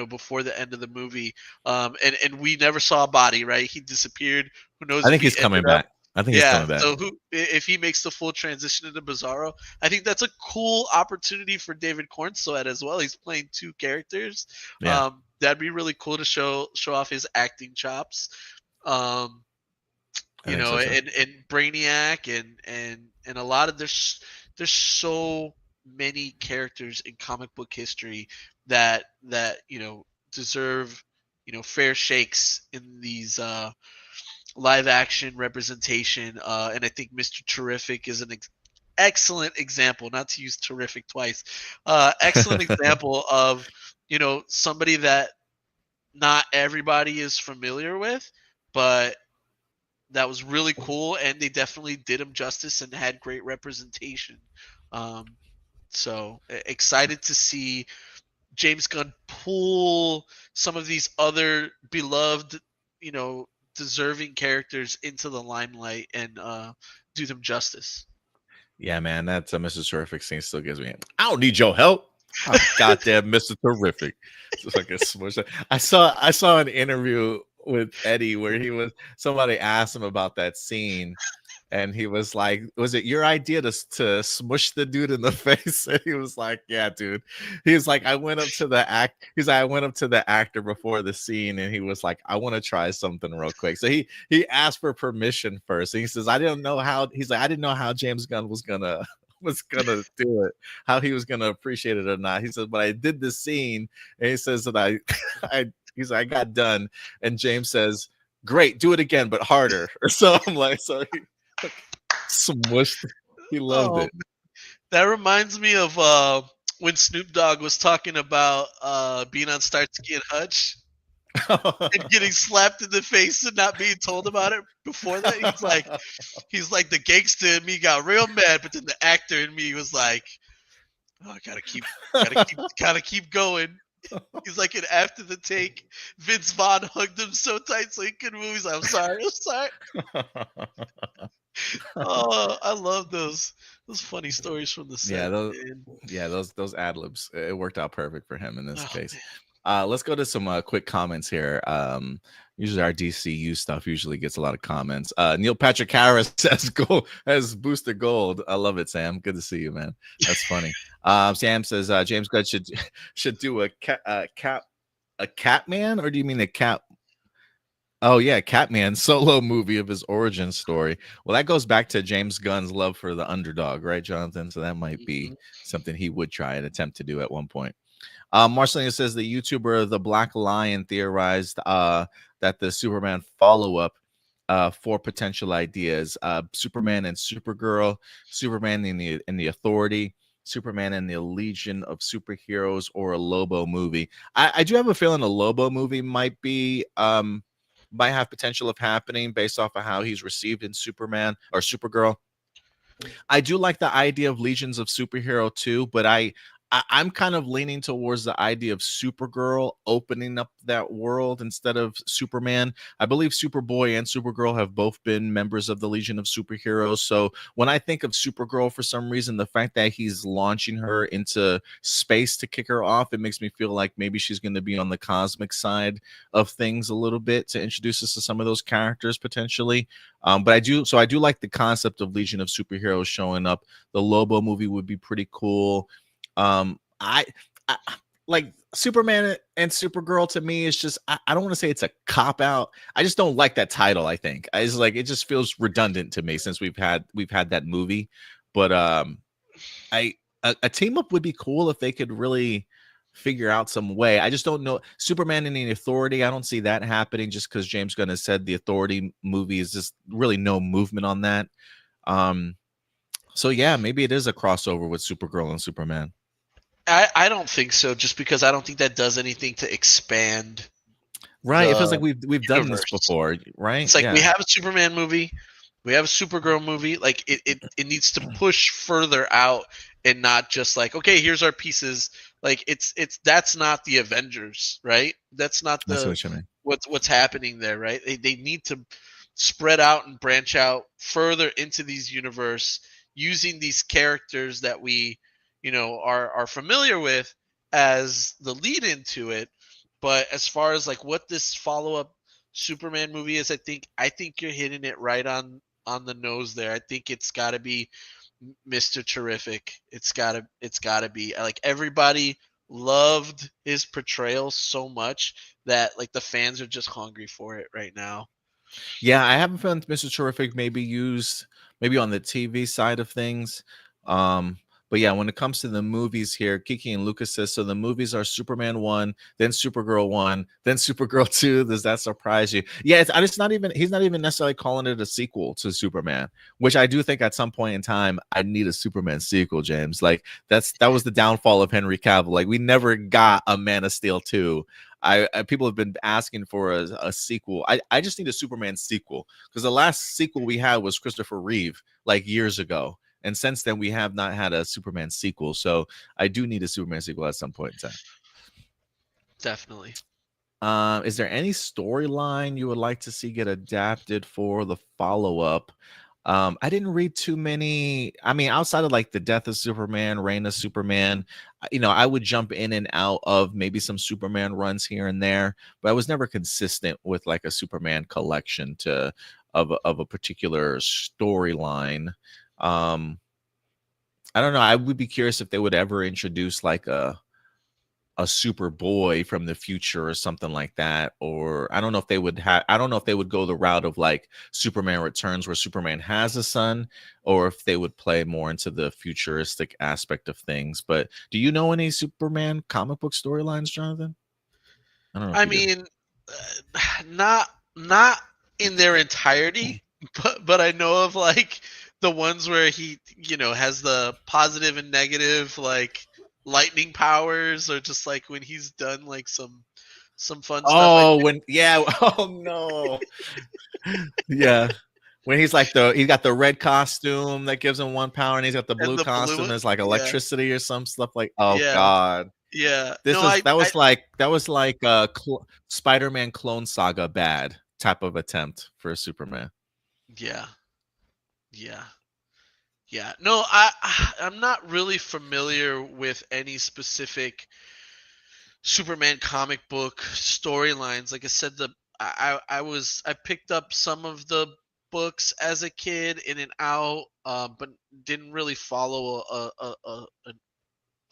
before the end of the movie. And we never saw a body, right? He disappeared. Who knows I if think he he's ended coming up? back. I think he's Yeah. coming back. So if he makes the full transition into Bizarro, I think that's a cool opportunity for David Cornsweet as well. He's playing two characters. Yeah. That'd be really cool to show off his acting chops. I think so too. And Brainiac and a lot of there's so many characters in comic book history that deserve fair shakes in these live action representation. And I think Mr. Terrific is an excellent example, not to use terrific twice, excellent example of somebody that not everybody is familiar with, but that was really cool, and they definitely did him justice and had great representation. So excited to see James Gunn pull some of these other beloved, deserving characters into the limelight and do them justice. Yeah, man, that's a Mr. Terrific scene still gives me. I don't need your help. Oh, goddamn, Mr. Terrific. It's like a smush. I saw an interview with Eddie where somebody asked him about that scene, and he was like, "Was it your idea to smush the dude in the face?" And he was like, "Yeah, dude." He was like, "I went up to the I went up to the actor before the scene, and he was like, I want to try something real quick." So he asked for permission first. And he says, "I didn't know how." He's like, "I didn't know how James Gunn was gonna." Do it, how he was gonna appreciate it or not. He says, "But I did the scene," and he says that he's like, "I got done," and James says, "Great, do it again, but harder." So I'm like, so he smushed. He loved it. That reminds me of when Snoop Dogg was talking about being on Starsky and Hutch and getting slapped in the face and not being told about it before that. He's like the gangster in me got real mad, but then the actor in me was like, "Oh, I gotta keep going." He's like, and after the take, Vince Vaughn hugged him so tight so he couldn't move. He's like, I'm sorry. Oh, I love those funny stories from the set. Those ad libs. It worked out perfect for him in this case. Man. Let's go to some quick comments here. Usually our DCU stuff usually gets a lot of comments. Neil Patrick Harris has boosted gold. I love it, Sam. Good to see you, man. That's funny. Sam says James Gunn should do a Catman, or do you mean a cat? Oh yeah, Catman solo movie of his origin story. Well, that goes back to James Gunn's love for the underdog, right, Jonathan? So that might be something he would try and attempt to do at one point. Marcelino says the YouTuber The Black Lion theorized that the Superman follow-up for potential ideas: Superman and Supergirl, Superman in the Authority, Superman and the Legion of Superheroes, or a Lobo movie. I do have a feeling a Lobo movie might have potential of happening based off of how he's received in Superman or Supergirl. I do like the idea of Legions of Superhero too, but I I'm kind of leaning towards the idea of Supergirl opening up that world instead of Superman. I believe Superboy and Supergirl have both been members of the Legion of Superheroes. So when I think of Supergirl, for some reason, the fact that he's launching her into space to kick her off, it makes me feel like maybe she's going to be on the cosmic side of things a little bit to introduce us to some of those characters potentially. But I do like the concept of Legion of Superheroes showing up. The Lobo movie would be pretty cool. I like Superman and Supergirl. To me, is just I don't want to say it's a cop out. I just don't like that title. I think I just like it just feels redundant to me since we've had that movie. But I a team up would be cool if they could really figure out some way. I just don't know Superman and the Authority. I don't see that happening just because James Gunn has said the Authority movie is just really no movement on that. So yeah, maybe it is a crossover with Supergirl and Superman. I don't think so, just because I don't think that does anything to expand Right. It feels like the we've done this universe. before, right? It's like we Yeah. have a Superman movie, we have a Supergirl movie. Like it needs to push further out and not just like, okay, here's our pieces. Like it's that's not the Avengers, right? That's not I see the what you mean. what's happening there, right? They need to spread out and branch out further into these universe using these characters that we, are familiar with as the lead into it. But as far as like what this follow up Superman movie is, I think you're hitting it right on the nose there. I think it's got to be Mr. Terrific. It's got to be like everybody loved his portrayal so much that like the fans are just hungry for it right now. Yeah, I haven't found Mr. Terrific maybe used maybe on the TV side of things. Um, but yeah, when it comes to the movies here, Kiki and Lucas says so the movies are Superman 1, then Supergirl 1, then Supergirl 2. Does that surprise you? Yeah, it's not even he's not even necessarily calling it a sequel to Superman, which I do think at some point in time I need a Superman sequel, James. Like that was the downfall of Henry Cavill. Like we never got a Man of Steel 2. People have been asking for a sequel. I just need a Superman sequel because the last sequel we had was Christopher Reeve like years ago, and since then we have not had a Superman sequel. So I do need a Superman sequel at some point in time. Definitely. Is there any storyline you would like to see get adapted for the follow up? I didn't read too many. I mean, outside of like the death of Superman, reign of Superman, I would jump in and out of maybe some Superman runs here and there, but I was never consistent with like a Superman collection of a particular storyline. Um, I don't know. I would be curious if they would ever introduce like a Superboy from the future or something like that. Or I don't know if they would have, I don't know if they would go the route of like Superman Returns where Superman has a son, or if they would play more into the futuristic aspect of things. But do you know any Superman comic book storylines, Jonathan? I don't know if I you do. mean, not in their entirety, but I know of like the ones where he, has the positive and negative like lightning powers, or just like when he's done like some fun stuff. I Oh, when yeah, oh no. Yeah. When he's got the red costume that gives him one power, and he's got the and blue the blue costume one. that's like Yeah, electricity or some stuff like oh yeah, god. yeah. This No, was I that was like Spider-Man Clone Saga bad type of attempt for Superman. yeah, yeah. Yeah, no, I'm not really familiar with any specific Superman comic book storylines. Like I said, I picked up some of the books as a kid in and out, but didn't really follow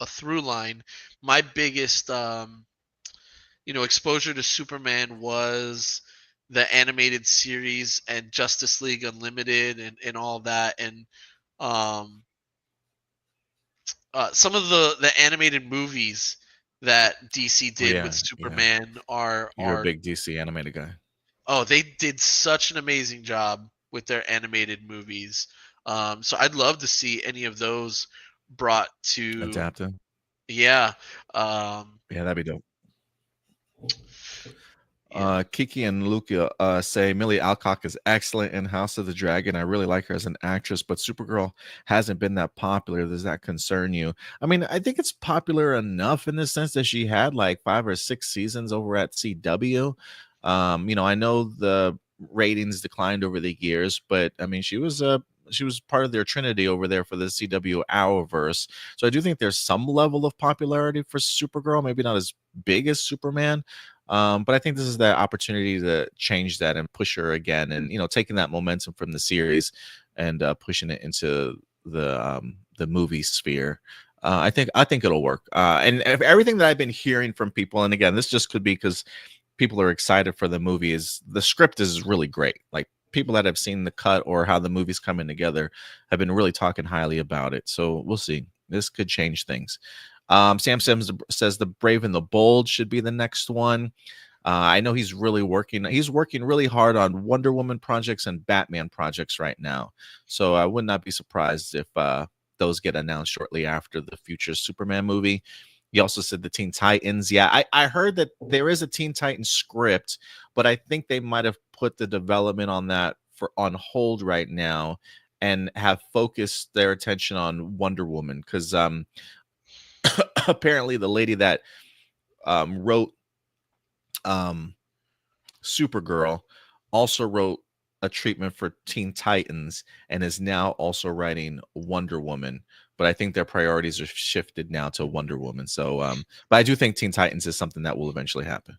a through line. My biggest exposure to Superman was the animated series and Justice League Unlimited and all that, and um some of the animated movies that DC Oh did with yeah, yeah. Superman are You're a are big DC animated guy. oh, they did such an amazing job with their animated movies. So I'd love to see any of those brought to, Adapted. yeah. Um, Yeah, that'd be dope. Yeah. Kiki and Luca say Millie Alcock is excellent in House of the Dragon. I really like her as an actress, but Supergirl hasn't been that popular. Does that concern you? I mean, I think it's popular enough in the sense that she had like 5 or 6 seasons over at CW. I know the ratings declined over the years, but I mean, she was part of their trinity over there for the CW Hourverse. So I do think there's some level of popularity for Supergirl, maybe not as big as Superman. But I think this is that opportunity to change that and push her again, and taking that momentum from the series and pushing it into the movie sphere. I think it'll work. And everything that I've been hearing from people, and again, this just could be because people are excited for the movie, is the script is really great. Like people that have seen the cut or how the movie's coming together have been really talking highly about it. So we'll see. This could change things. Sam Sims says the Brave and the Bold should be the next one. I know he's really working. He's working really hard on Wonder Woman projects and Batman projects right now. So I would not be surprised if those get announced shortly after the future Superman movie. He also said the Teen Titans. Yeah, I heard that there is a Teen Titans script, but I think they might have put the development on that on hold right now and have focused their attention on Wonder Woman because apparently the lady that wrote Supergirl also wrote a treatment for Teen Titans and is now also writing Wonder Woman. But I think their priorities are shifted now to Wonder Woman. So, but I do think Teen Titans is something that will eventually happen.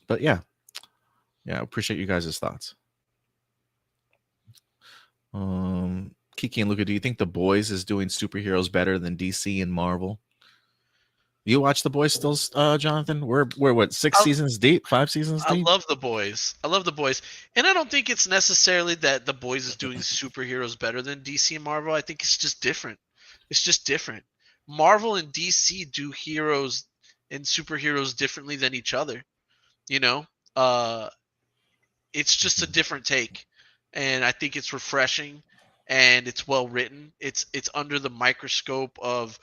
But yeah, I appreciate you guys' thoughts. Kiki and Luca, do you think The Boys is doing superheroes better than DC and Marvel? You watch The Boys still, Jonathan? We're what, 6 seasons deep, 5 seasons deep? I love The Boys. And I don't think it's necessarily that The Boys is doing superheroes better than DC and Marvel. I think it's just different. Marvel and DC do heroes and superheroes differently than each other. It's just a different take, and I think it's refreshing and it's well written. It's under the microscope of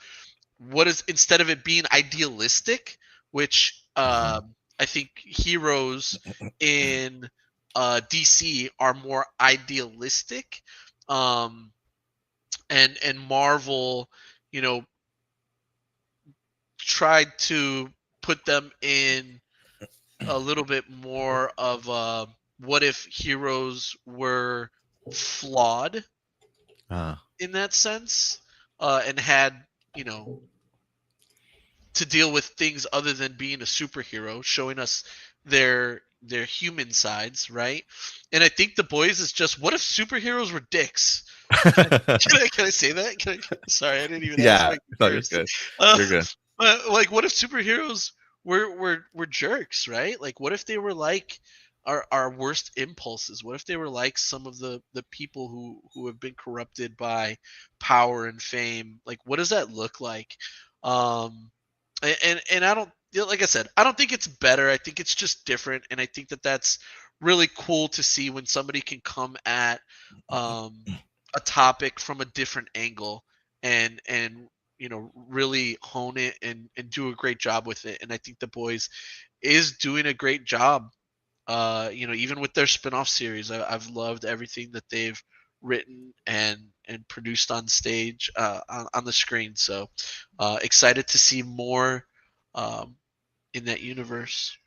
what is, instead of it being idealistic, which I think heroes in DC are more idealistic, and Marvel, tried to put them in a little bit more of what if heroes were flawed in that sense, and had to deal with things other than being a superhero, showing us their human sides, right? And I think The Boys is just, what if superheroes were dicks? Can I say that? Sorry, I didn't even ask. No, you're good. You're good. Like, what if superheroes were jerks, right? Like, what if they were like our worst impulses? What if they were like some of the people who have been corrupted by power and fame? Like, what does that look like? And I don't, like I said, I don't think it's better. I think it's just different, and I think that's really cool to see when somebody can come at a topic from a different angle and really hone it and do a great job with it. And I think The Boys is doing a great job. Even with their spin-off series, I've loved everything that they've written and produced on stage, on the screen. So excited to see more in that universe.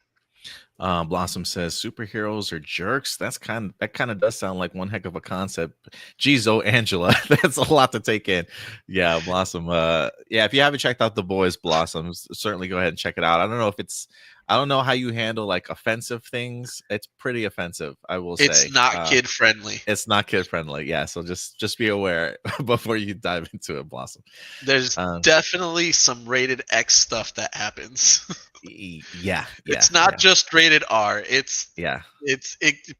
Blossom says superheroes are jerks. That kind of does sound like one heck of a concept. Geez, oh Angela, that's a lot to take in. Yeah, Blossom. If you haven't checked out The Boys, Blossoms, certainly go ahead and check it out. I don't know how you handle like offensive things. It's pretty offensive, I will say. It's not kid friendly. It's not kid friendly. Yeah, so just be aware before you dive into it, Blossom. There's definitely some rated X stuff that happens. Yeah. It's not just rated R. It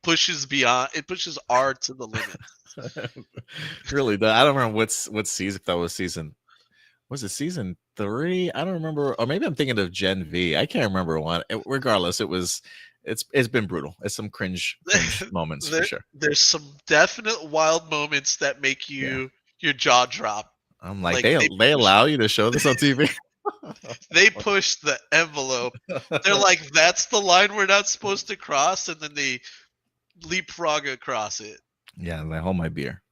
pushes beyond. It pushes R to the limit. Really, I don't remember what season, if that was season. Was it season 3? I don't remember, or maybe I'm thinking of Gen V. I can't remember one. Regardless, it's been brutal. It's some cringe moments for sure. There's some definite wild moments that make your jaw drop. I'm like they allow you to show this on TV. They push the envelope. They're like, that's the line we're not supposed to cross, and then they leapfrog across it. Yeah, like, hold my beer.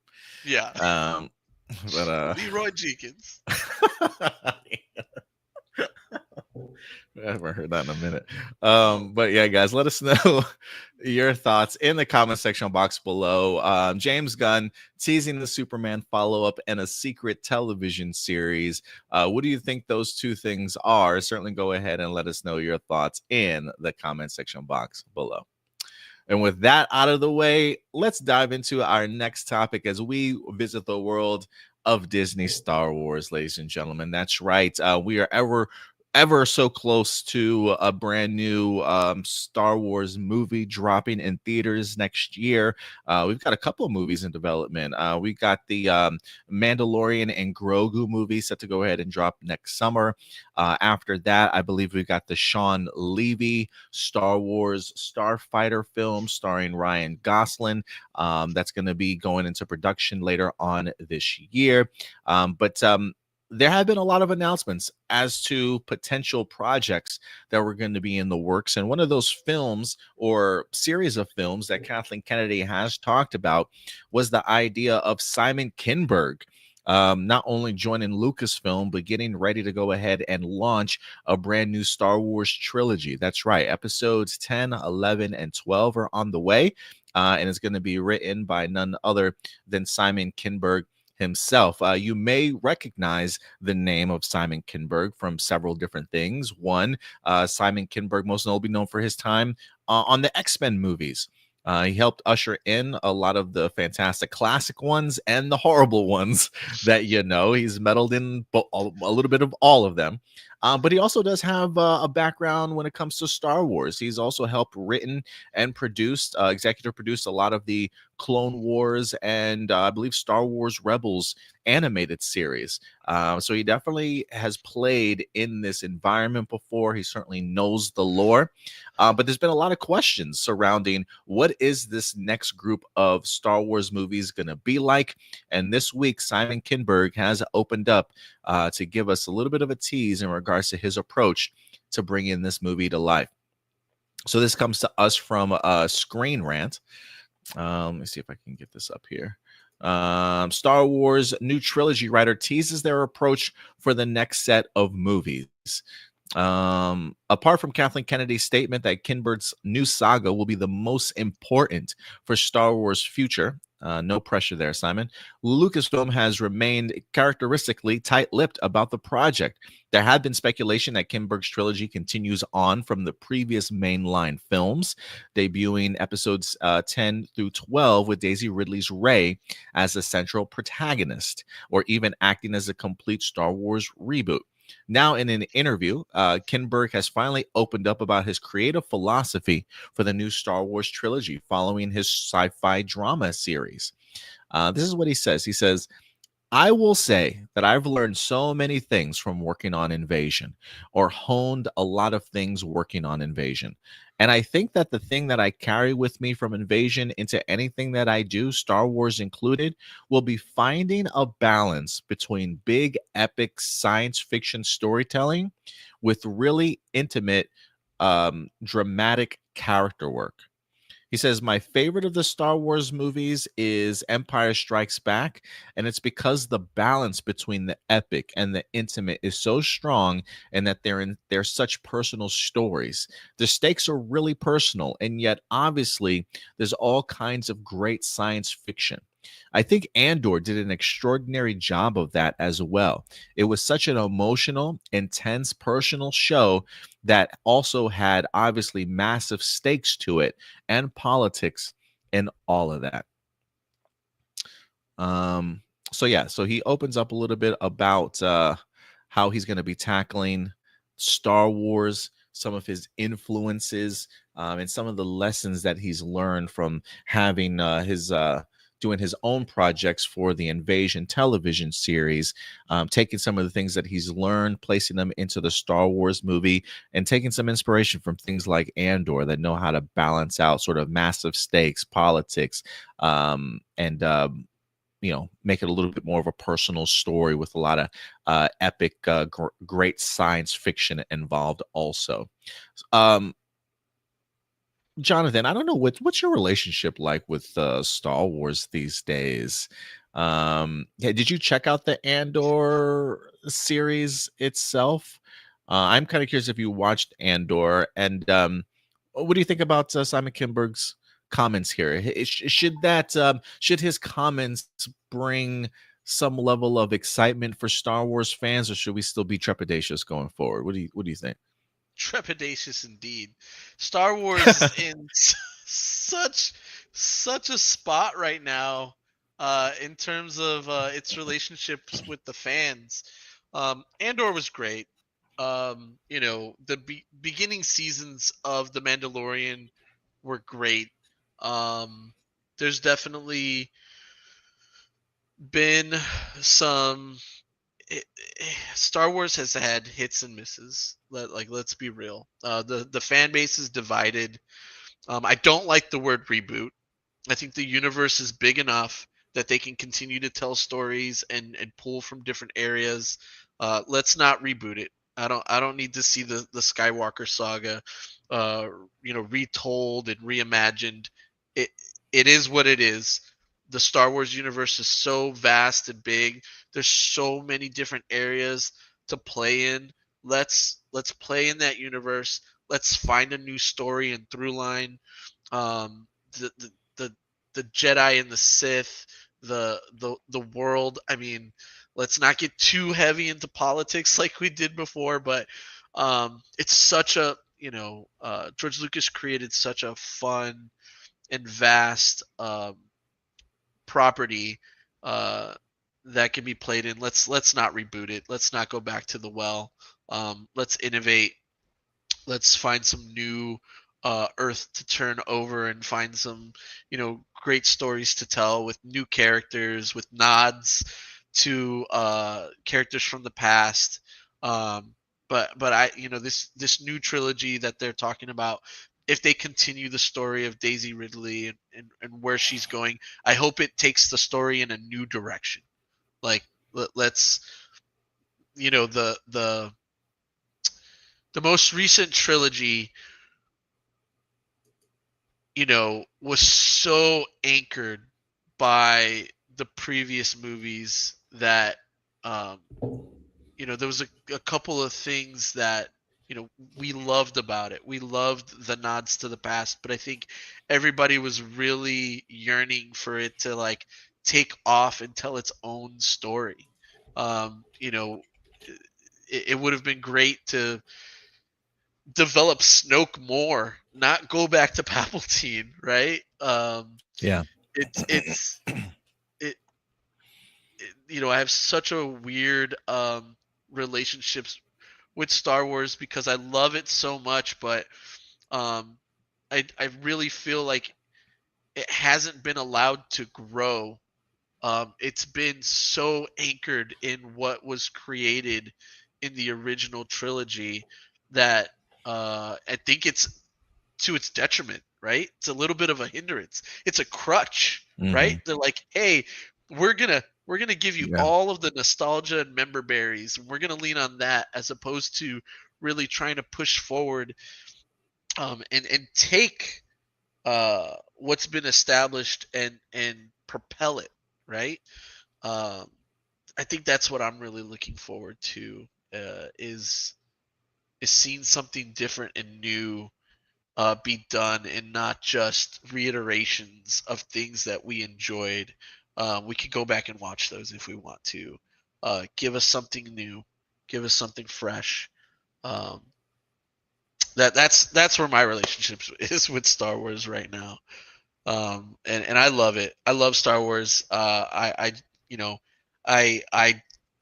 Yeah. Um, but Leroy Jenkins. I haven't heard that in a minute. But yeah, guys, let us know your thoughts in the comment section box below. James Gunn teasing the Superman follow-up and a secret television series. What do you think those two things are? Certainly go ahead and let us know your thoughts in the comment section box below. And with that out of the way, let's dive into our next topic as we visit the world of Disney Star Wars, ladies and gentlemen. That's right. We are ever so close to a brand new Star Wars movie dropping in theaters next year. We've got a couple of movies in development. We got the Mandalorian and Grogu movie set to go ahead and drop next summer. After that, I believe we've got the Sean Levy Star Wars Starfighter film starring Ryan Gosling. That's going to be going into production later on this year. But there have been a lot of announcements as to potential projects that were going to be in the works. And one of those films or series of films that Kathleen Kennedy has talked about was the idea of Simon Kinberg not only joining Lucasfilm, but getting ready to go ahead and launch a brand new Star Wars trilogy. That's right. Episodes 10, 11, and 12 are on the way. And it's going to be written by none other than Simon Kinberg himself. You may recognize the name of Simon Kinberg from several different things. One, Simon Kinberg, most notably known for his time on the X-Men movies. He helped usher in a lot of the fantastic classic ones and the horrible ones that you know. He's meddled in a little bit of all of them. But he also does have a background when it comes to Star Wars. He's also helped written and produced, executive produced a lot of the Clone Wars and I believe Star Wars Rebels animated series. So he definitely has played in this environment before. He certainly knows the lore. But there's been a lot of questions surrounding what is this next group of Star Wars movies going to be like. And this week, Simon Kinberg has opened up to give us a little bit of a tease in regards to his approach to bringing this movie to life. So this comes to us from Screen Rant. Let me see if I can get this up here. Star Wars new trilogy writer teases their approach for the next set of movies. Apart from Kathleen Kennedy's statement that Kinberg's new saga will be the most important for Star Wars' future, no pressure there, Simon, Lucasfilm has remained characteristically tight-lipped about the project. There had been speculation that Kinberg's trilogy continues on from the previous mainline films, debuting episodes 10 through 12 with Daisy Ridley's Rey as the central protagonist, or even acting as a complete Star Wars reboot. Now, in an interview, Kinberg has finally opened up about his creative philosophy for the new Star Wars trilogy following his sci-fi drama series. This is what he says. He says, I will say that I've learned so many things from working on Invasion, or honed a lot of things working on Invasion. And I think that the thing that I carry with me from Invasion into anything that I do, Star Wars included, will be finding a balance between big, epic science fiction storytelling with really intimate, dramatic character work. He says, my favorite of the Star Wars movies is Empire Strikes Back, and it's because the balance between the epic and the intimate is so strong, and that they're such personal stories. The stakes are really personal, and yet obviously there's all kinds of great science fiction. I think Andor did an extraordinary job of that as well. It was such an emotional, intense, personal show that also had obviously massive stakes to it and politics and all of that. So he opens up a little bit about how he's going to be tackling Star Wars, some of his influences, and some of the lessons that he's learned from having doing his own projects for the Invasion television series, taking some of the things that he's learned, placing them into the Star Wars movie, and taking some inspiration from things like Andor that know how to balance out sort of massive stakes, politics, and make it a little bit more of a personal story with a lot of epic, great science fiction involved also. Um, Jonathan, I don't know what's your relationship like with Star Wars these days. Yeah, did you check out the Andor series itself? I'm kind of curious if you watched Andor, and what do you think about Simon Kinberg's comments here? Should his comments bring some level of excitement for Star Wars fans, or should we still be trepidatious going forward? What do you think? Trepidatious indeed. Star Wars is in such a spot right now in terms of its relationships with the fans. Andor was great. The beginning seasons of The Mandalorian were great. Um, there's definitely been some Star Wars has had hits and misses. Let's be real. The fan base is divided. I don't like the word reboot. I think the universe is big enough that they can continue to tell stories and pull from different areas. Let's not reboot it. I don't need to see the Skywalker saga, retold and reimagined. It it is what it is. The Star Wars universe is so vast and big. There's so many different areas to play in. Let's play in that universe. Let's find a new story and through line. Um, the, the the the Jedi and the Sith, the world. I mean, let's not get too heavy into politics like we did before, but it's such a George Lucas created such a fun and vast property uh, that can be played in. Let's not reboot it. Let's not go back to the well. Let's innovate. Let's find some new earth to turn over and find some great stories to tell with new characters, with nods to characters from the past. um, but I this new trilogy that they're talking about, if they continue the story of Daisy Ridley and where she's going, I hope it takes the story in a new direction. Like let's the most recent trilogy was so anchored by the previous movies that um, there was a couple of things that we loved about it. We loved the nods to the past, but I think everybody was really yearning for it to like take off and tell its own story. Um, you know, it would have been great to develop Snoke more, not go back to Palpatine, right? Yeah. It's it, I have such a weird relationships with Star Wars because I love it so much, but um I really feel like it hasn't been allowed to grow. It's been so anchored in what was created in the original trilogy that I think it's to its detriment, right? It's a little bit of a hindrance. It's a crutch, right? Hmm. They're like, "Hey, we're gonna give you Yeah. all of the nostalgia and member berries. And we're gonna lean on that as opposed to really trying to push forward and take what's been established and propel it, right? Um, I think that's what I'm really looking forward to is seeing something different and new be done and not just reiterations of things that we enjoyed. We could go back and watch those if we want to. Give us something new, give us something fresh. Um, that's where my relationship is with Star Wars right now. And I love it. I love Star Wars. You know, I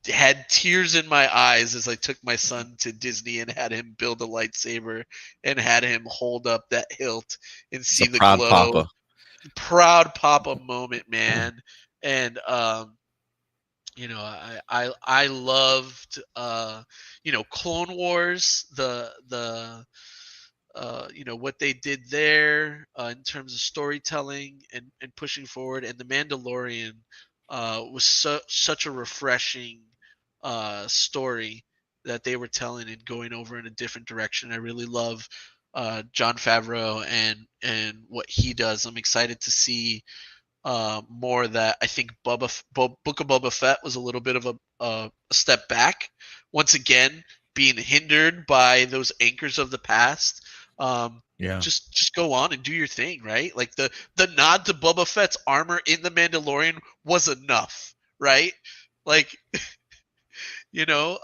had tears in my eyes as I took my son to Disney and had him build a lightsaber and had him hold up that hilt and It's see a the proud glow. papa. Proud papa moment, man. And I loved Clone Wars, the what they did there in terms of storytelling and pushing forward, and the Mandalorian. was such a refreshing story that they were telling and going over in a different direction. I really love John Favreau and what he does. I'm excited to see more of that. I think Book of Boba Fett was a little bit of a step back. Once again, being hindered by those anchors of the past. Um, Yeah. just go on and do your thing, right? Like the nod to Boba Fett's armor in the Mandalorian was enough, right? Like you know,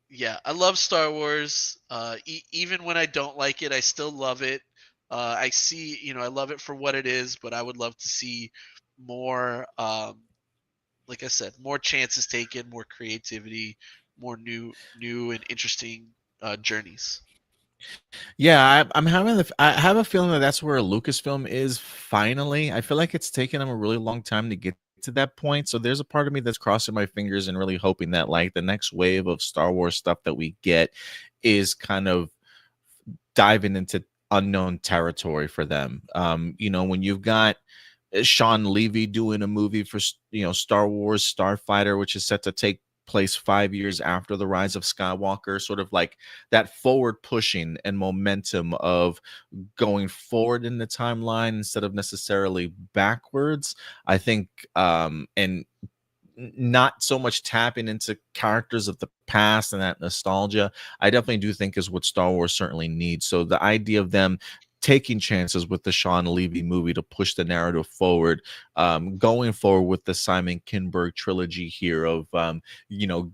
yeah, I love Star Wars. Even when I don't like it, I still love it. I see, I love it for what it is, but I would love to see more. Like I said, more chances taken, more creativity, more new and interesting journeys. Yeah, I'm having I have a feeling that that's where Lucasfilm is finally. I feel like it's taken them a really long time to get to that point. So there's a part of me that's crossing my fingers and really hoping that like the next wave of Star Wars stuff that we get is kind of diving into unknown territory for them. When you've got Sean Levy doing a movie for Star Wars Starfighter, which is set to take place 5 years after the rise of Skywalker, sort of like that forward pushing and momentum of going forward in the timeline instead of necessarily backwards. I think and not so much tapping into characters of the past and that nostalgia, I definitely do think is what Star Wars certainly needs. So the idea of them taking chances with the Sean Levy movie to push the narrative forward, going forward with the Simon Kinberg trilogy here of,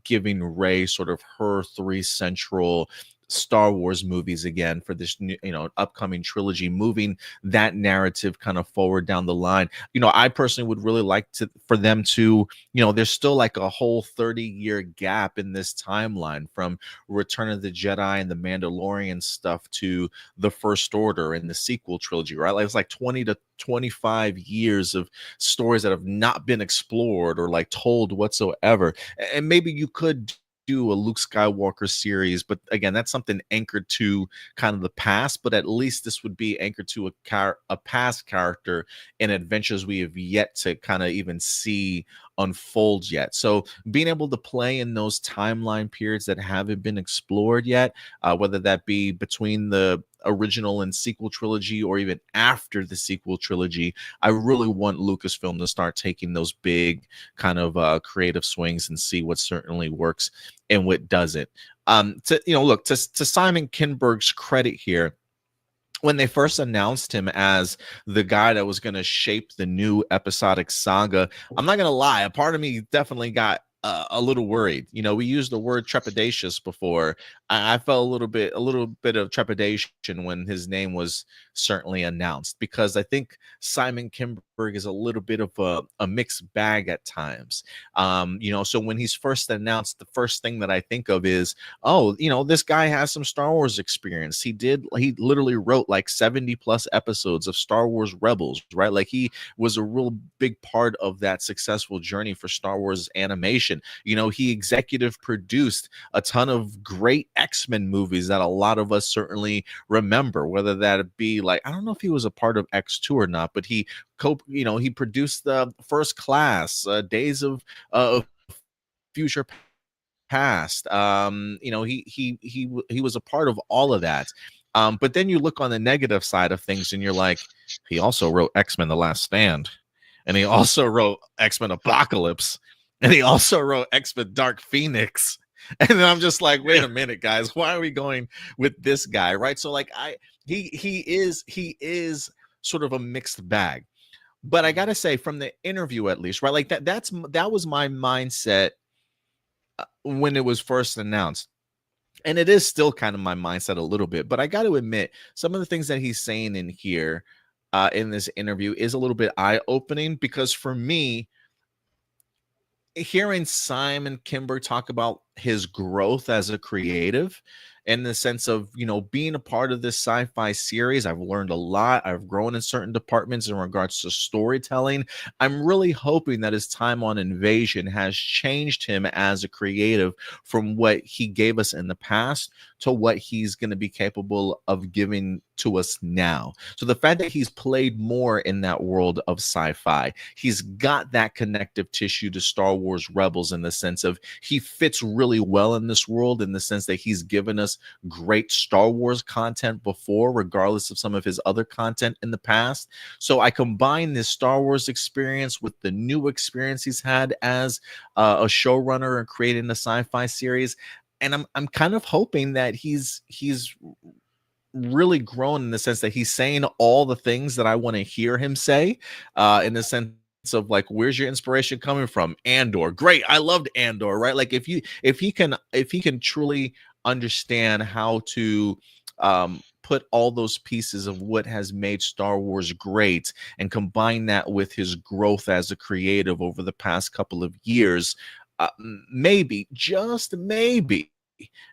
giving Rey sort of her three central Star Wars movies again for this new, upcoming trilogy, moving that narrative kind of forward down the line. I personally would really like for them to, there's still like a whole 30-year gap in this timeline from Return of the Jedi and the Mandalorian stuff to the First Order and the sequel trilogy, right? Like it's like 20 to 25 years of stories that have not been explored or like told whatsoever. And maybe you could do a Luke Skywalker series, but again, that's something anchored to kind of the past. But at least this would be anchored to a past character and adventures we have yet to kind of even see unfold yet. So being able to play in those timeline periods that haven't been explored yet, whether that be between the original and sequel trilogy or even after the sequel trilogy, I really want Lucasfilm to start taking those big kind of creative swings and see what certainly works and what doesn't. To Simon Kinberg's credit here, when they first announced him as the guy that was going to shape the new episodic saga, I'm not going to lie, a part of me definitely got a little worried. We used the word trepidatious before. I felt a little bit of trepidation when his name was certainly announced, because I think Simon Kinberg is a little bit of a mixed bag at times. So when he's first announced, the first thing that I think of is, oh, this guy has some Star Wars experience. He literally wrote like 70 plus episodes of Star Wars Rebels, right? Like he was a real big part of that successful journey for Star Wars animation. He executive produced a ton of great X-Men movies that a lot of us certainly remember, whether that be like, I don't know if he was a part of X2 or not, but he produced the First Class, Days of Future Past. He was a part of all of that. But then you look on the negative side of things and you're like, he also wrote X-Men The Last Stand, and he also wrote X-Men Apocalypse, and he also wrote X-Men Dark Phoenix. And then I'm just like, wait a minute, guys, why are we going with this guy? Right. So like he is sort of a mixed bag. But I gotta say, from the interview at least, right? Like that was my mindset when it was first announced. And it is still kind of my mindset a little bit, but I got to admit, some of the things that he's saying in here in this interview is a little bit eye-opening, because for me, hearing Simon Kinberg talk about his growth as a creative in the sense of, being a part of this sci-fi series, I've learned a lot. I've grown in certain departments in regards to storytelling. I'm really hoping that his time on Invasion has changed him as a creative from what he gave us in the past to what he's going to be capable of giving to us now. So the fact that he's played more in that world of sci-fi, he's got that connective tissue to Star Wars Rebels in the sense of he fits really well in this world, in the sense that he's given us great Star Wars content before, regardless of some of his other content in the past. So I combine this Star Wars experience with the new experience he's had as a showrunner and creating a sci-fi series, and I'm kind of hoping that he's really grown in the sense that he's saying all the things that I want to hear him say, in the sense of like, where's your inspiration coming from? Andor, great, I loved Andor, right? Like if he can truly understand how to put all those pieces of what has made Star Wars great and combine that with his growth as a creative over the past couple of years, maybe, just maybe,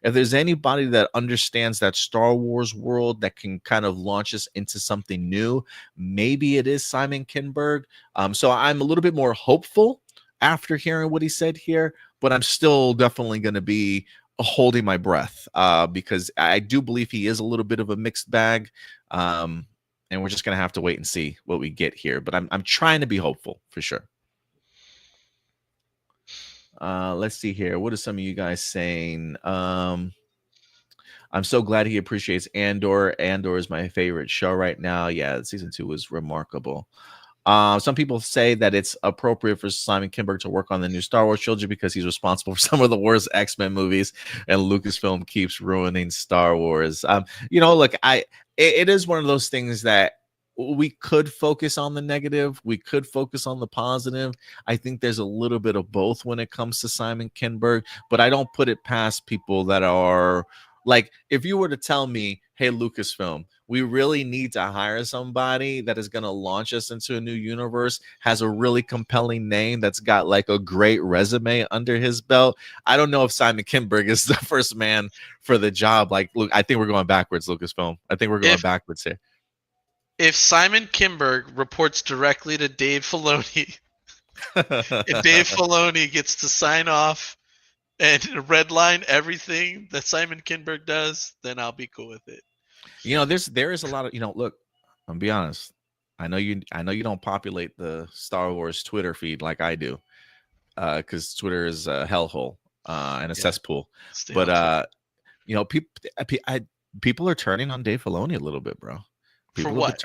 if there's anybody that understands that Star Wars world that can kind of launch us into something new, maybe it is Simon Kinberg. So I'm a little bit more hopeful after hearing what he said here, but I'm still definitely going to be holding my breath, because I do believe he is a little bit of a mixed bag. And we're just going to have to wait and see what we get here. But I'm trying to be hopeful for sure. Let's see here. What are some of you guys saying? I'm so glad he appreciates Andor. Andor is my favorite show right now. Yeah, season 2 was remarkable. Some people say that it's appropriate for Simon Kinberg to work on the new Star Wars trilogy because he's responsible for some of the worst X-Men movies, and Lucasfilm keeps ruining Star Wars. Look, it is one of those things that we could focus on the negative, we could focus on the positive. I think there's a little bit of both when it comes to Simon Kinberg, but I don't put it past people that are like, if you were to tell me, hey, Lucasfilm, we really need to hire somebody that is going to launch us into a new universe, has a really compelling name, that's got like a great resume under his belt, I don't know if Simon Kinberg is the first man for the job. Like, look, I think we're going backwards, Lucasfilm. I think we're going backwards here. If Simon Kinberg reports directly to Dave Filoni, and Dave Filoni gets to sign off and redline everything that Simon Kinberg does, then I'll be cool with it. There is a lot of, look, I'll be honest. I know you don't populate the Star Wars Twitter feed like I do, because Twitter is a hellhole and a cesspool. But people are turning on Dave Filoni a little bit, bro. People for what?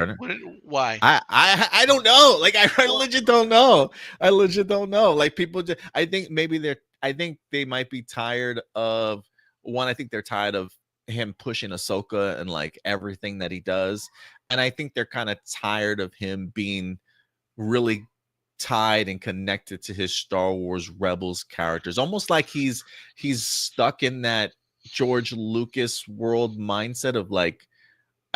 Why? I don't know. Like I legit don't know. Like people just, I think they might be tired of one. I think they're tired of him pushing Ahsoka and like everything that he does. And I think they're kind of tired of him being really tied and connected to his Star Wars Rebels characters. Almost like he's stuck in that George Lucas world mindset of like,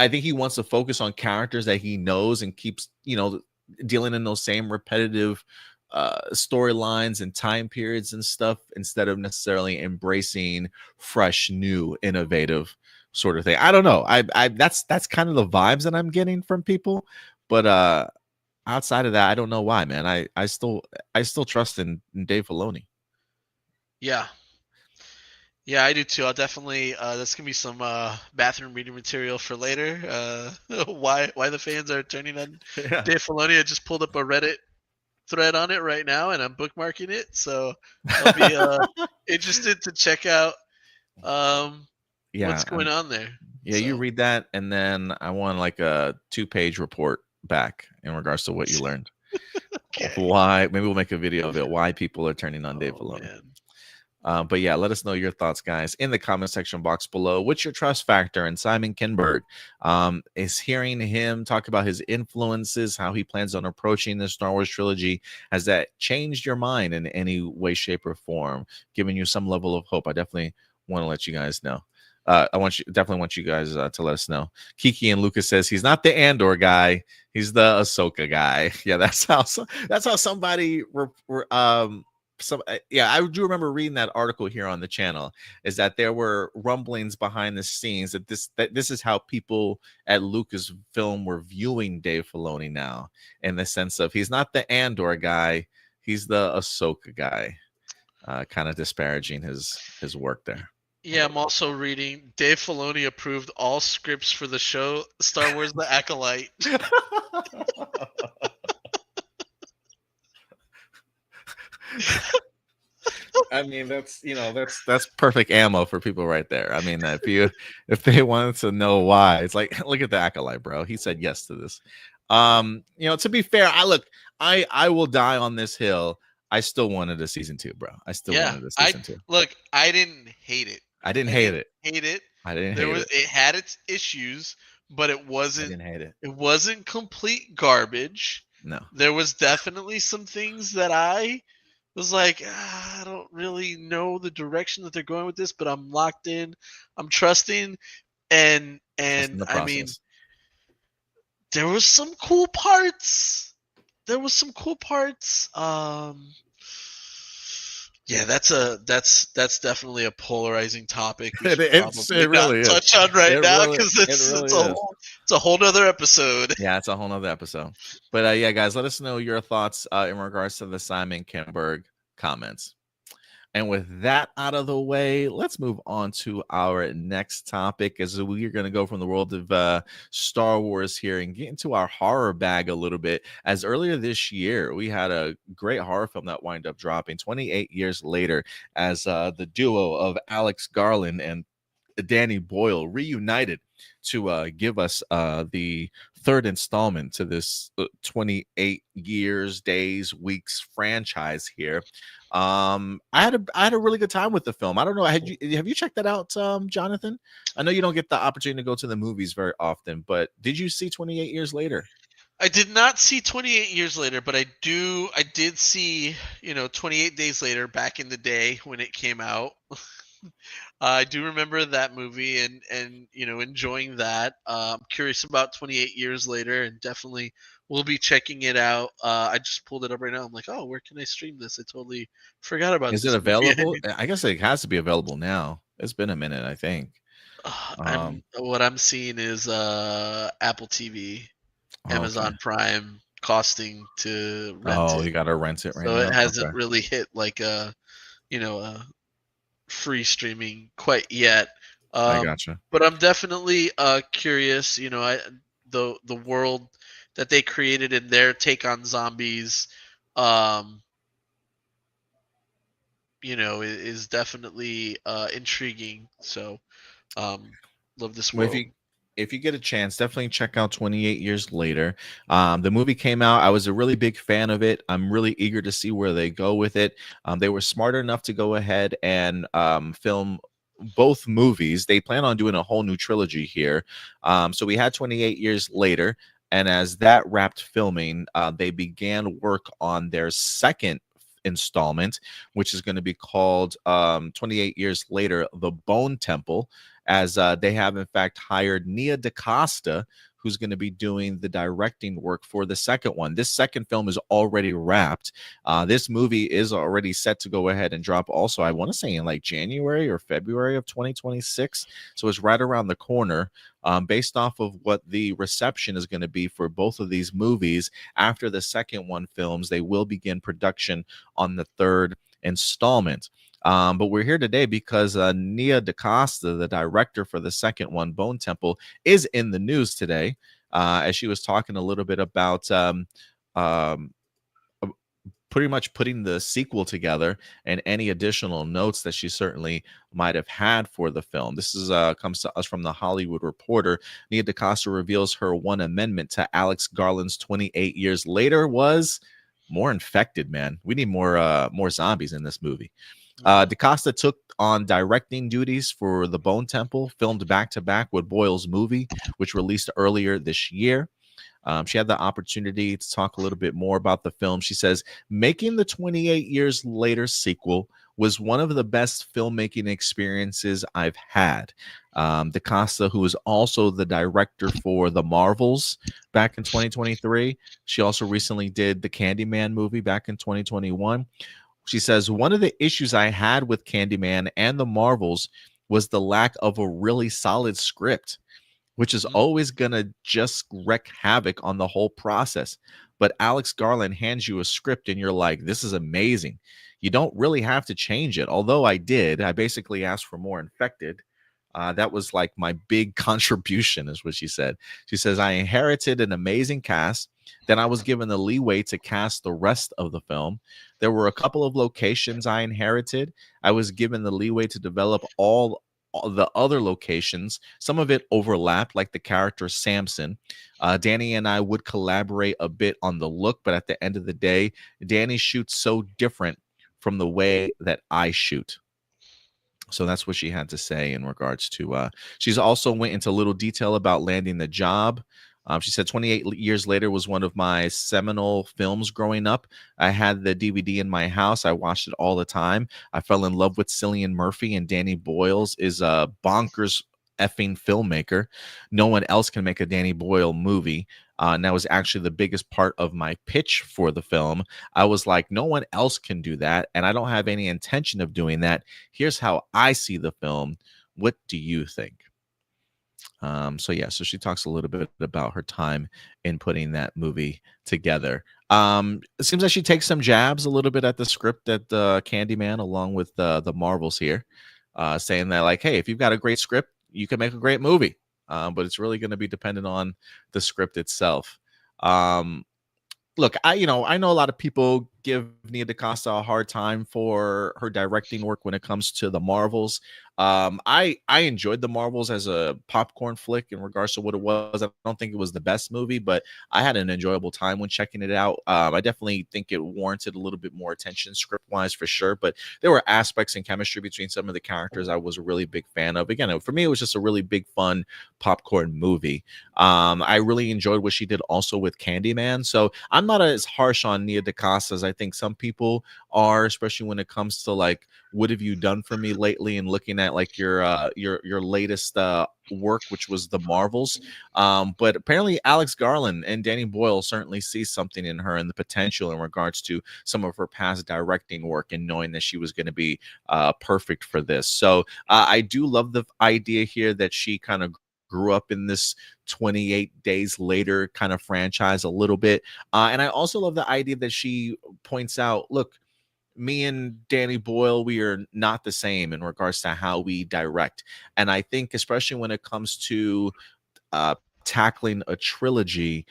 I think he wants to focus on characters that he knows and keeps, dealing in those same repetitive storylines and time periods and stuff, instead of necessarily embracing fresh, new, innovative sort of thing. I don't know. That's kind of the vibes that I'm getting from people. But outside of that, I don't know why, man. I still trust in Dave Filoni. Yeah, I do too. I'll definitely. That's gonna be some bathroom reading material for later. Why the fans are turning on Dave Filoni? I just pulled up a Reddit thread on it right now, and I'm bookmarking it. So I'll be interested to check out what's going on there. Yeah, so you read that, and then I want like a 2-page report back in regards to what you learned. Okay. Why? Maybe we'll make a video of it. Why people are turning on Dave Filoni. Man. But yeah, let us know your thoughts, guys, in the comment section box below. What's your trust factor in Simon Kinberg? Is hearing him talk about his influences, how he plans on approaching the Star Wars trilogy, has that changed your mind in any way, shape, or form, giving you some level of hope? I definitely want to let you guys know. I definitely want you guys to let us know. Kiki and Lucas says he's not the Andor guy, he's the Ahsoka guy. Yeah, that's how somebody I do remember reading that article here on the channel, is that there were rumblings behind the scenes that this is how people at Lucasfilm were viewing Dave Filoni now, in the sense of he's not the Andor guy, he's the Ahsoka guy, kind of disparaging his work there. Yeah, I'm also reading Dave Filoni approved all scripts for the show Star Wars: The Acolyte. I mean, that's perfect ammo for people right there. I mean, if they wanted to know why, it's like, look at the acolyte, bro. He said yes to this. To be fair, I will die on this hill. I still wanted a season 2, bro. I still Yeah, wanted a season 2. I didn't hate it. I didn't I hate didn't it. hate it. I didn't hate it. It had its issues, but I didn't hate it. it wasn't complete garbage. No. There was definitely some things that I was like, I don't really know the direction that they're going with this, but I'm locked in. I'm trusting, Trust in and the I mean, process. there was some cool parts. There was some cool parts. Yeah, that's definitely a polarizing topic we should It probably not really is. touch on right now because It really is. it's a whole nother episode. Yeah, it's a whole nother episode. But yeah, guys, let us know your thoughts in regards to the Simon Kinberg comments. And with that out of the way, let's move on to our next topic as we're going to go from the world of Star Wars here and get into our horror bag a little bit. As earlier this year, we had a great horror film that wound up dropping 28 years later as the duo of Alex Garland and Danny Boyle reunited to give us the third installment to this 28 years, days, weeks franchise here. I had a really good time with the film. I don't know. Have you checked that out, Jonathan? I know you don't get the opportunity to go to the movies very often, but did you see 28 years later? I did not see 28 years later, but I did see, 28 days later back in the day when it came out. I do remember that movie and enjoying that. I'm curious about 28 years later, and definitely will be checking it out. I just pulled it up right now. I'm like, oh, where can I stream this? I totally forgot about Is it this movie. available? I guess it has to be available now. It's been a minute, I think. I'm what I'm seeing is Apple TV, Okay. Amazon Prime costing to rent Oh, it, you got to rent it right so it now. hasn't Okay. really hit like a free streaming quite yet. I Um, gotcha. but I'm definitely curious. The world that they created and their take on zombies, um, is definitely intriguing. So, um, love this Well, world. if you get a chance, definitely check out 28 Years Later. The movie came out. I was a really big fan of it. I'm really eager to see where they go with it. They were smart enough to go ahead and film both movies. They plan on doing a whole new trilogy here. So we had 28 Years Later. And as that wrapped filming, they began work on their second installment, which is going to be called 28 Years Later, The Bone Temple, as they have in fact hired Nia DaCosta, who's going to be doing the directing work for the second one. This second film is already wrapped. This movie is already set to go ahead and drop also, I want to say in like January or February of 2026. So it's right around the corner. Based off of what the reception is going to be for both of these movies, after the second one films, they will begin production on the third installment. But we're here today because Nia DaCosta, the director for the second one, Bone Temple, is in the news today as she was talking a little bit about um, pretty much putting the sequel together and any additional notes that she certainly might have had for the film. This is comes to us from the Hollywood Reporter. Nia DaCosta reveals her one amendment to Alex Garland's 28 Years Later was more infected, man. We need more zombies in this movie. DaCosta took on directing duties for The Bone Temple, filmed back to back with Boyle's movie, which released earlier this year. She had the opportunity to talk a little bit more about the film. She says, making the 28 Years Later sequel was one of the best filmmaking experiences I've had. DaCosta, who is also the director for The Marvels back in 2023, she also recently did the Candyman movie back in 2021. She says, one of the issues I had with Candyman and the Marvels was the lack of a really solid script, which is Mhm. always going to just wreak havoc on the whole process. but Alex Garland hands you a script and you're like, this is amazing. You don't really have to change it. Although I did. I basically asked for more infected. That was like my big contribution, is what she said. She says, I inherited an amazing cast. Then I was given the leeway to cast the rest of the film. There were a couple of locations I inherited. I was given the leeway to develop all the other locations. Some of it overlapped, like the character Samson. Danny and I would collaborate a bit on the look, but at the end of the day, Danny shoots so different from the way that I shoot. So that's what she had to say in regards to. She's also went into little detail about landing the job. She said 28 years later was one of my seminal films growing up. I had the DVD in my house. I watched it all the time. I fell in love with Cillian Murphy, and Danny Boyle is a bonkers effing filmmaker. No one else can make a Danny Boyle movie. And that was actually the biggest part of my pitch for the film. I was like, no one else can do that, and I don't have any intention of doing that. Here's how I see the film. What do you think? So she talks a little bit about her time in putting that movie together. It seems like she takes some jabs a little bit at the script at Candyman, along with the Marvels here, saying that, like, hey, if you've got a great script, you can make a great movie. But it's really going to be dependent on the script itself. Look, I know a lot of people give Nia DaCosta a hard time for her directing work when it comes to the Marvels. I enjoyed the Marvels as a popcorn flick in regards to what it was. I don't think it was the best movie, but I had an enjoyable time when checking it out. I definitely think it warranted a little bit more attention script wise for sure, but there were aspects in chemistry between some of the characters I was a really big fan of. Again, for me, it was just a really big fun popcorn movie. I really enjoyed what she did also with Candyman. So I'm not as harsh on Nia DaCosta as I think some people are, especially when it comes to like, what have you done for me lately, and looking at like your latest work, which was the Marvels. But apparently Alex Garland and Danny Boyle certainly see something in her and the potential in regards to some of her past directing work, and knowing that she was going to be perfect for this. So I do love the idea here that she kind of grew up in this 28 days later kind of franchise a little bit. And I also love the idea that she points out, look, me and Danny Boyle, we are not the same in regards to how we direct. And I think, especially when it comes to tackling a trilogy,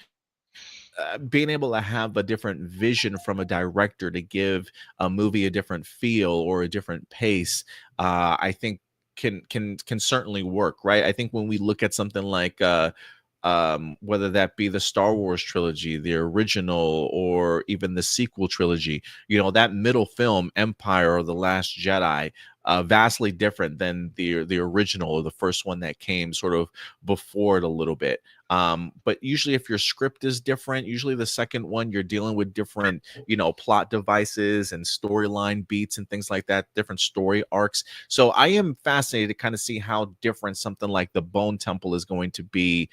being able to have a different vision from a director to give a movie a different feel or a different pace, I think can certainly work, right? I think when we look at something like whether that be the Star Wars trilogy, the original, or even the sequel trilogy, that middle film, Empire or The Last Jedi, vastly different than the original, or the first one that came sort of before it a little bit. But usually if your script is different, usually the second one, you're dealing with different, plot devices and storyline beats and things like that, different story arcs. So I am fascinated to kind of see how different something like the Bone Temple is going to be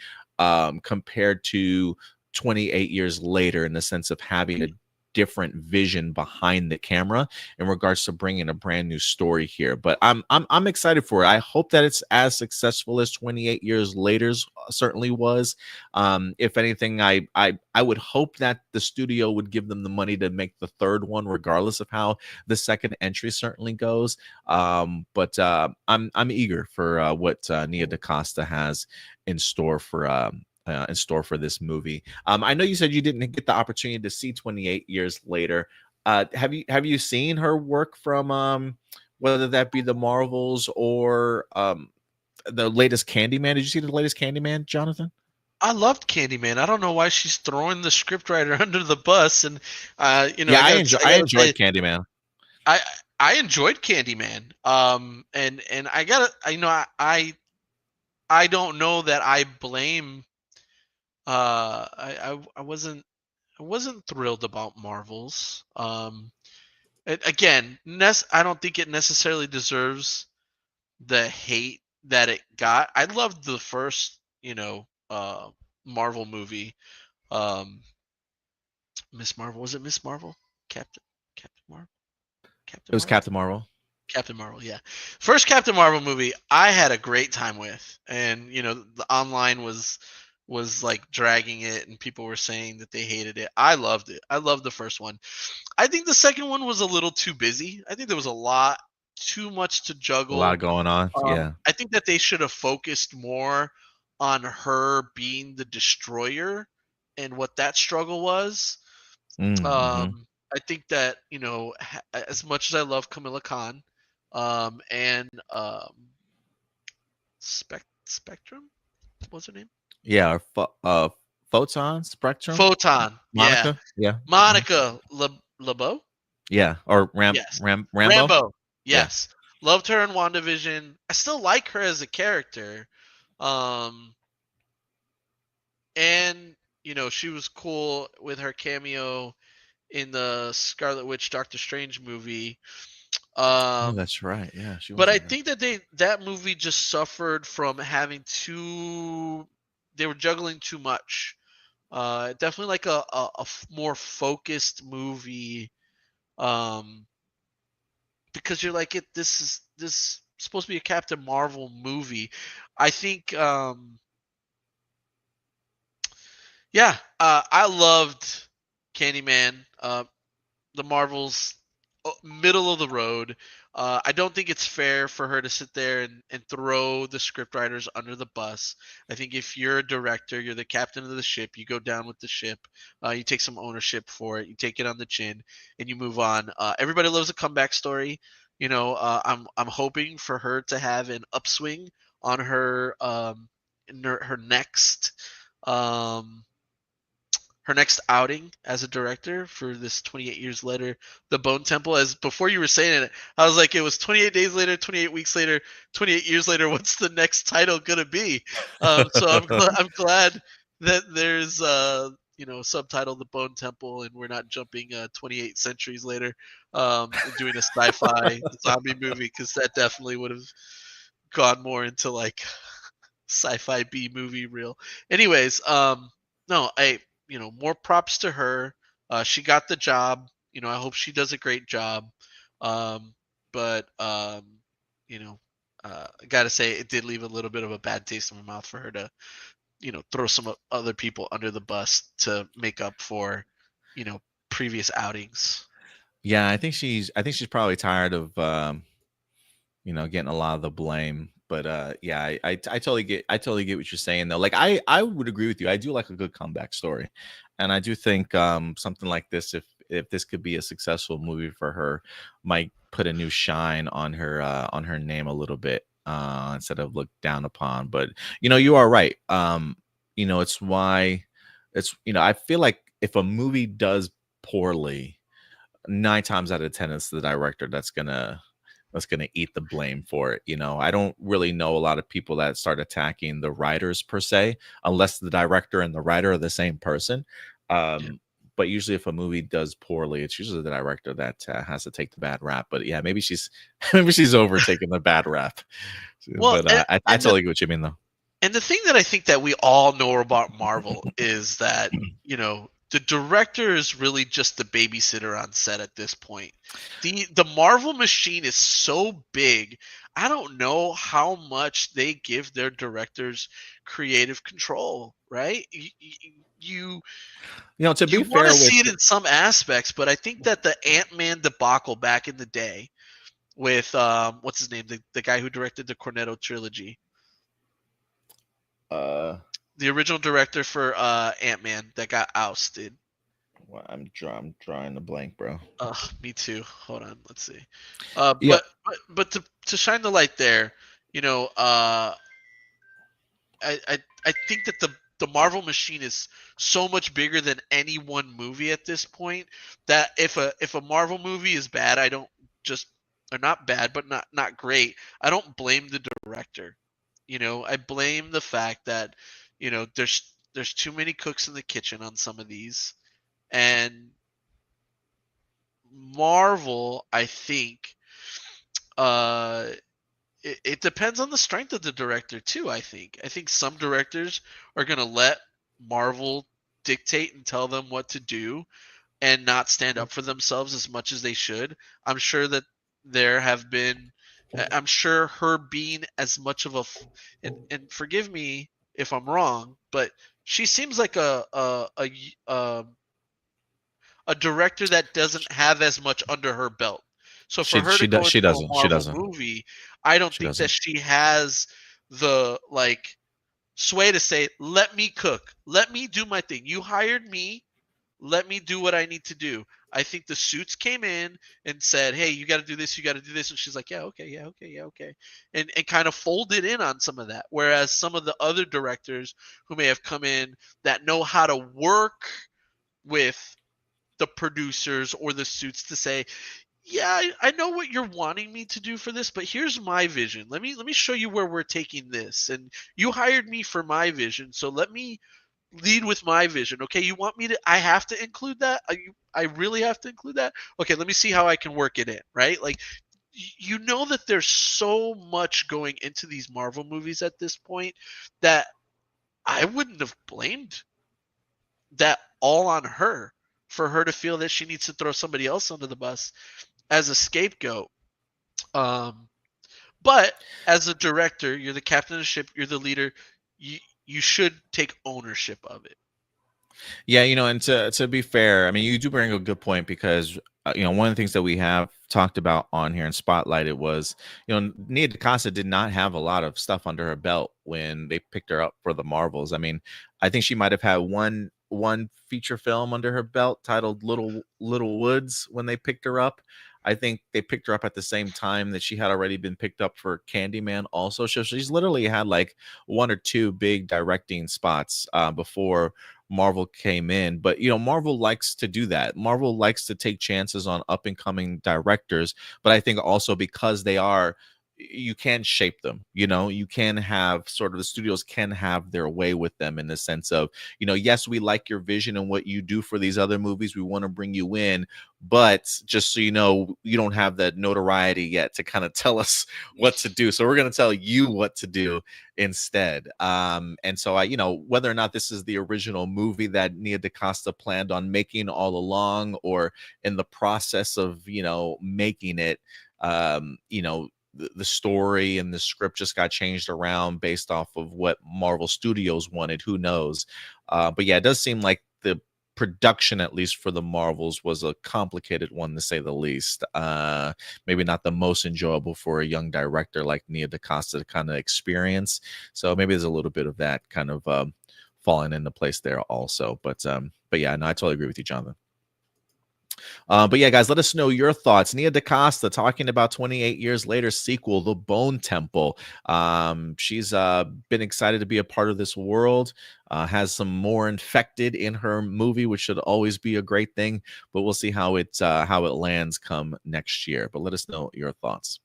compared to 28 years later, in the sense of having a different vision behind the camera in regards to bringing a brand new story here. But I'm excited for it. I hope that it's as successful as 28 years later's certainly was. If anything, I would hope that the studio would give them the money to make the third one, regardless of how the second entry certainly goes. But I'm eager for what Nia DaCosta has in store for this movie. I know you said you didn't get the opportunity to see 28 years later. Have you seen her work from whether that be the Marvels or the latest Candyman? Did you see the latest Candyman, Jonathan? I loved Candyman. I don't know why she's throwing the scriptwriter under the bus. And Yeah, I I gotta enjoyed say, Candyman. I I enjoyed Candyman. And I gotta, I don't know that I blame. I wasn't thrilled about Marvels. Again, I don't think it necessarily deserves the hate that it got. I loved the first, Marvel movie. Um, Miss Marvel, was it Miss Marvel? Captain Marvel, It Captain was Marvel, Captain Marvel. Captain Marvel. Yeah, first Captain Marvel movie I had a great time with, and the online was was like dragging it, and people were saying that they hated it. I loved it. I loved the first one. I think the second one was a little too busy. I think there was a lot too much to A lot juggle. going on. Yeah. I think that they should have focused more on her being the destroyer and what that struggle was. Mm-hmm. I think that, as much as I love Camilla Khan, and Spectrum, what's her name? Yeah. Photon Spectrum. Photon, yeah, Monica. Yeah. Mhm. Monica LeBeau, Yeah. Or yes, Rambo. Rambo, Yeah. yes, loved her in WandaVision. I still like her as a character, um, and she was cool with her cameo in the Scarlet Witch Doctor Strange movie. Oh, Um, that's right. Yeah, she But was I in there. think that that movie just suffered from having too. They were juggling too much. Definitely like a more focused movie. Um, because you're like this is supposed to be a Captain Marvel movie. I think. Yeah. I loved Candyman. The Marvels middle of the road. I don't think it's fair for her to sit there and throw the scriptwriters under the bus. I think if you're a director, you're the captain of the ship, you go down with the ship, you take some ownership for it, you take it on the chin, and you move on. Everybody loves a comeback story. I'm hoping for her to have an upswing on her next um, her next outing as a director for this 28 years later, the Bone Temple. As before you were saying it, I was like, it was 28 days later, 28 weeks later, 28 years later. What's the next title gonna be? So I'm glad that there's subtitle The Bone Temple, and we're not jumping 28 centuries later, and doing a sci-fi zombie movie, because that definitely would have gone more into like sci-fi B movie real. Anyways, no, more props to her. She got the job. I hope she does a great job. Um, but you know, I gotta say it did leave a little bit of a bad taste in my mouth for her to, throw some other people under the bus to make up for, previous outings. Yeah, I think she's probably tired of getting a lot of the blame. But yeah, I totally get what you're saying though. Like I would agree with you. I do like a good comeback story. And I do think something like this, if this could be a successful movie for her, might put a new shine on her name a little bit, instead of looked down upon. But you are right. It's why I feel like if a movie does poorly, 9 times out of 10 it's the director that's gonna eat the blame for it. I don't really know a lot of people that start attacking the writers per se, unless the director and the writer are the same person. Yeah. But usually, if a movie does poorly, it's usually the director that has to take the bad rap. But yeah, maybe she's maybe she's over taking the bad rap. Well, But and, I and the totally get what you mean, though. And the thing that I think that we all know about Marvel is that, the director is really just the babysitter on set at this point. The Marvel machine is so big. I don't know how much they give their directors creative control, right? You To you be want to fair with see it in some aspects, but I think that the Ant-Man debacle back in the day with what's his name, the guy who directed the Cornetto trilogy, uh the original director for Ant-Man that got ousted. well, I'm drawing the blank, bro. Me too. Hold on, let's see. Yeah. But to shine the light there, I think that the Marvel machine is so much bigger than any one movie at this point, that if a Marvel movie is bad, I don't just or not bad, but not great. I don't blame the director. I blame the fact that there's too many cooks in the kitchen on some of these, and Marvel, I think, uh, it depends on the strength of the director too. I think some directors are gonna let Marvel dictate and tell them what to do, and not stand up for themselves as much as they should. I'm sure that there have been, I'm sure her being as much of a, and forgive me if I'm wrong, but she seems like a director that doesn't have as much under her belt. So for her to go She into a doesn't. She Marvel doesn't. movie, I don't She think that doesn't. she has the like sway to say, "Let me cook. Let me do my thing. You hired me. Let me do what I need to do." I think the suits came in and said, "Hey, you got to do this. You got to do this," and she's like, "Yeah, okay, yeah, okay, yeah, okay," and kind of folded in on some of that. Whereas some of the other directors who may have come in that know how to work with the producers or the suits to say, yeah, I know what you're wanting me to do for this, but here's my vision. Let me show you where we're taking this. And you hired me for my vision, so let me lead with my vision. Okay, you want me to? I have to include that. I really have to include that. Okay, let me see how I can work it in. Right? Like, you know that there's so much going into these Marvel movies at this point that I wouldn't have blamed that all on her for her to feel that she needs to throw somebody else under the bus as a scapegoat. Um, but as a director, you're the captain of the ship, you're the leader. You should take ownership of it. Yeah, and to be fair, I mean, you do bring a good point because one of the things that we have talked about on here and spotlighted was Nia DaCosta did not have a lot of stuff under her belt when they picked her up for the Marvels. I mean, I think she might have had one feature film under her belt titled Little Woods when they picked her up. I think they picked her up at the same time that she had already been picked up for Candyman also. So she's literally had like one or two big directing spots before Marvel came in. But Marvel likes to do that. Marvel likes to take chances on up and coming directors, but I think also because they are, you can shape them. You can have sort of, the studios can have their way with them in the sense of, yes, we like your vision and what you do for these other movies, we want to bring you in, but just so you don't have that notoriety yet to kind of tell us what to do, so we're going to tell you what to do instead. And so whether or not this is the original movie that Nia DaCosta planned on making all along, or in the process of making it, the story and the script just got changed around based off of what Marvel Studios wanted. Who knows? But yeah, it does seem like the production, at least for the Marvels, was a complicated one to say the least. Maybe not the most enjoyable for a young director like Nia DaCosta to kind of experience. So maybe there's a little bit of that kind of falling into place there also. But yeah, no, I totally agree with you, Jonathan. But yeah, guys, let us know your thoughts. Nia DaCosta talking about 28 years later sequel, The Bone Temple. She's been excited to be a part of this world. Has some more infected in her movie, which should always be a great thing. But we'll see how it lands come next year. But let us know your thoughts.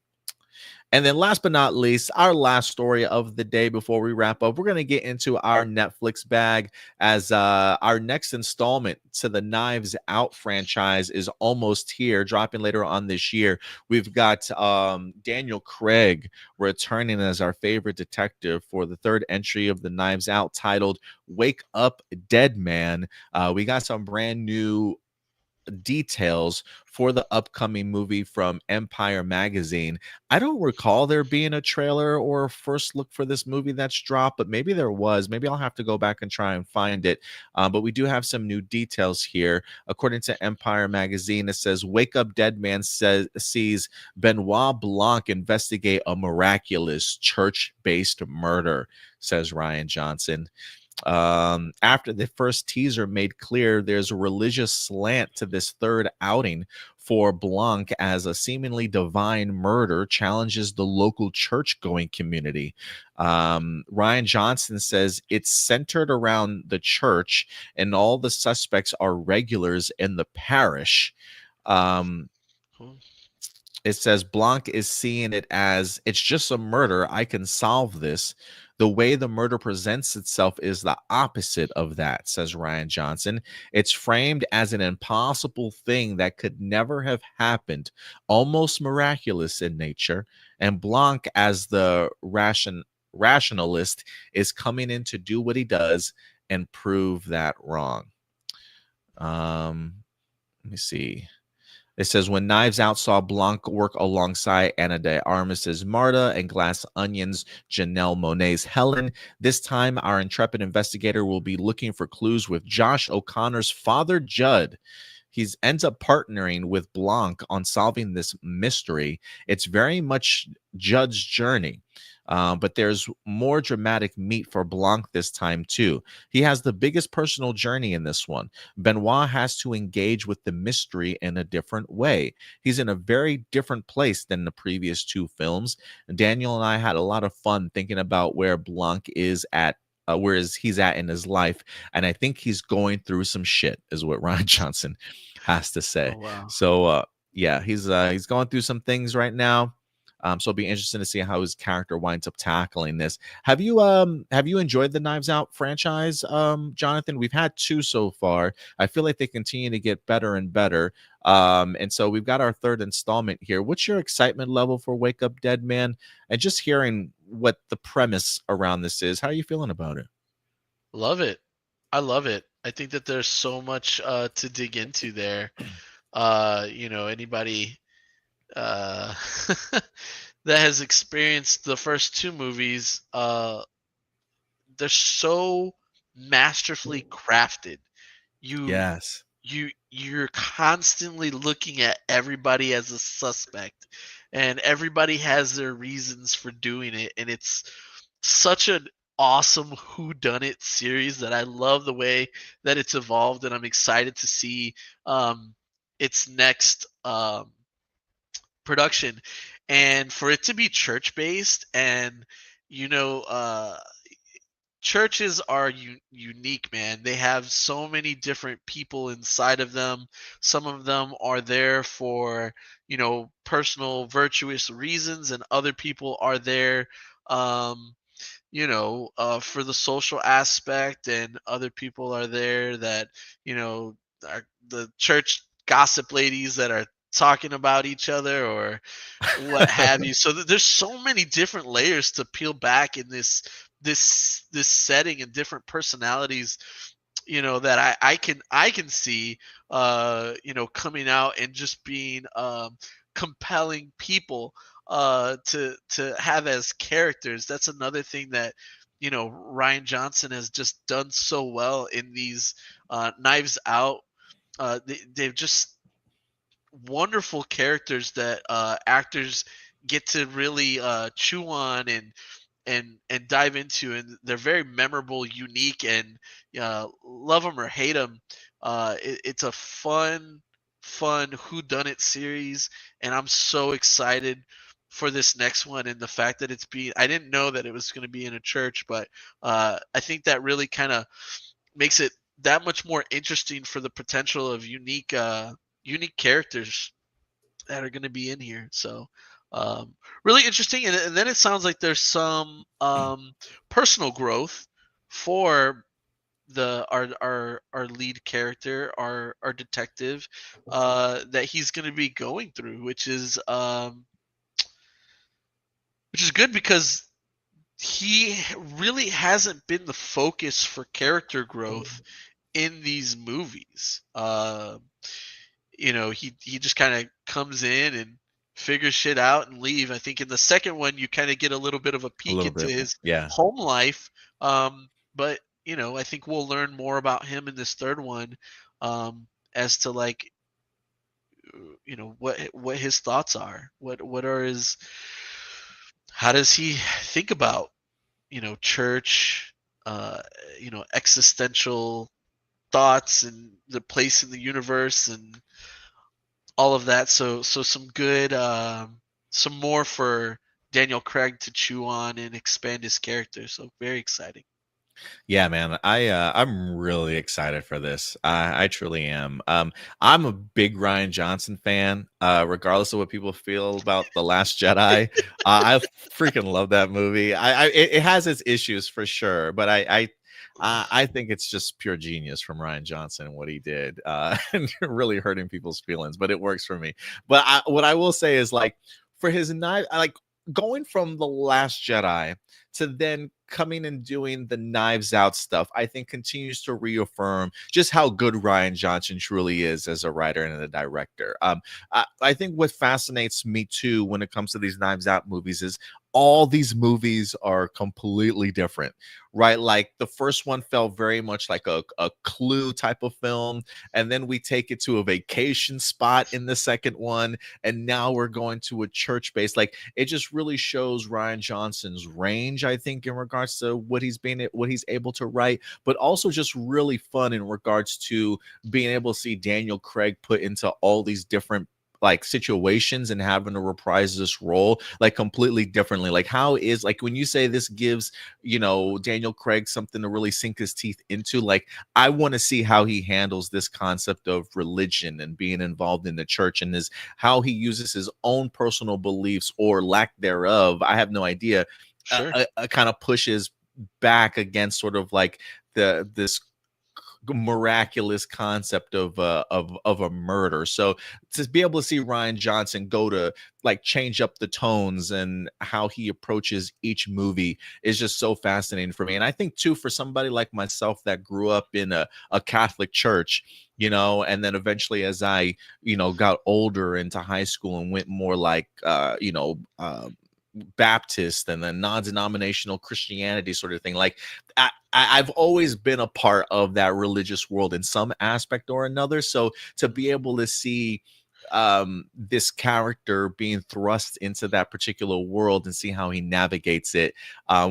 And then last but not least, our last story of the day before we wrap up, we're going to get into our Netflix bag as our next installment to the Knives Out franchise is almost here, dropping later on this year. We've got Daniel Craig returning as our favorite detective for the third entry of the Knives Out, titled Wake Up Dead Man. We got some brand new details for the upcoming movie from Empire Magazine. I don't recall there being a trailer or a first look for this movie that's dropped, but maybe there was. Maybe I'll have to go back and try and find it. But we do have some new details here. According to Empire Magazine, it says Wake Up Dead Man sees Benoit Blanc investigate a miraculous church-based murder, says Ryan Johnson. After the first teaser made clear there's a religious slant to this third outing for Blanc, as a seemingly divine murder challenges the local church-going community. Ryan Johnson says it's centered around the church and all the suspects are regulars in the parish. It says Blanc is seeing it as, it's just a murder. I can solve this. The way the murder presents itself is the opposite of that, says Ryan Johnson. It's framed as an impossible thing that could never have happened, almost miraculous in nature. And Blanc, as the rationalist, is coming in to do what he does and prove that wrong. Let me see. It says when Knives Out saw Blanc work alongside Anna de Armas's Marta and Glass Onion's Janelle Monáe's Helen, this time our intrepid investigator will be looking for clues with Josh O'Connor's father, Judd. He ends up partnering with Blanc on solving this mystery. It's very much Judd's journey. But there's more dramatic meat for Blanc this time, too. He has the biggest personal journey in this one. Benoit has to engage with the mystery in a different way. He's in a very different place than the previous two films. Daniel and I had a lot of fun thinking about where Blanc is at. Whereas he's at in his life, and I think he's going through some shit, is what Ryan Johnson has to say. Oh wow. So, yeah, he's going through some things right now. So it'll be interesting to see how his character winds up tackling this. Have you enjoyed the Knives Out franchise, Jonathan? We've had two so far. I feel like they continue to get better and better. And so we've got our third installment here. What's your excitement level for Wake Up Dead Man? And just hearing what the premise around this is, how are you feeling about it? Love it. I love it. I think that there's so much to dig into there. Anybody uh, that has experienced the first two movies, they're so masterfully crafted. You Yes. you're constantly looking at everybody as a suspect, and everybody has their reasons for doing it, and it's such an awesome whodunit series that I love the way that it's evolved, and I'm excited to see its next production, and for it to be church based. And you know churches are unique, man. They have so many different people inside of them. Some of them are there for personal virtuous reasons, and other people are there um for the social aspect, and other people are there that are the church gossip ladies that are talking about each other or what have you. So there's so many different layers to peel back in this setting, and different personalities that I can see coming out and just being compelling people to have as characters. That's another thing that Ryan Johnson has just done so well in these Knives Out. They've just wonderful characters that actors get to really chew on and dive into, and they're very memorable, unique, and love them or hate them. It's a fun whodunit series, and I'm so excited for this next one. And the fact that I didn't know that it was going to be in a church, but I think that really kind of makes it that much more interesting for the potential of unique characters that are going to be in here. So really interesting. And then it sounds like there's some personal growth for our lead character, our detective, that he's going to be going through, which is good, because he really hasn't been the focus for character growth in these movies. He just kind of comes in and figures shit out and leave. I think in the second one you kind of get a little bit of a A peek little into bit. his Yeah. home life. But I think we'll learn more about him in this third one, as to like what his thoughts are. What are his How does he think about church, existential thoughts, and the place in the universe, and all of that. So some more for Daniel Craig to chew on and expand his character. So very exciting. Yeah, man. I'm really excited for this. I truly am. I'm a big Ryan Johnson fan. Regardless of what people feel about The Last Jedi, I freaking love that movie. It has its issues for sure, but I think it's just pure genius from Ryan Johnson and what he did, and really hurting people's feelings. But it works for me. But what I will say is, like, for his knife, like, going from The Last Jedi to then coming and doing the Knives Out stuff, I think continues to reaffirm just how good Rian Johnson truly is as a writer and a director. I think what fascinates me too when it comes to these Knives Out movies is all these movies are completely different, right? Like the first one felt very much like a Clue type of film, and then we take it to a vacation spot in the second one, and now we're going to a church base. Like it just really shows Rian Johnson's range, I think, in regards to what he's able to write, but also just really fun in regards to being able to see Daniel Craig put into all these different like situations and having to reprise this role like completely differently. Like how is, like, when you say this gives, Daniel Craig something to really sink his teeth into, like I want to see how he handles this concept of religion and being involved in the church, and is how he uses his own personal beliefs or lack thereof, I have no idea, Sure. kind of pushes back against sort of like this miraculous concept of a murder. So to be able to see Rian Johnson go to like change up the tones and how he approaches each movie is just so fascinating for me. And I think too, for somebody like myself that grew up in a Catholic church, and then eventually as I, got older into high school and went more like Baptist and then non-denominational Christianity sort of thing. Like I've always been a part of that religious world in some aspect or another. So to be able to see this character being thrust into that particular world and see how he navigates it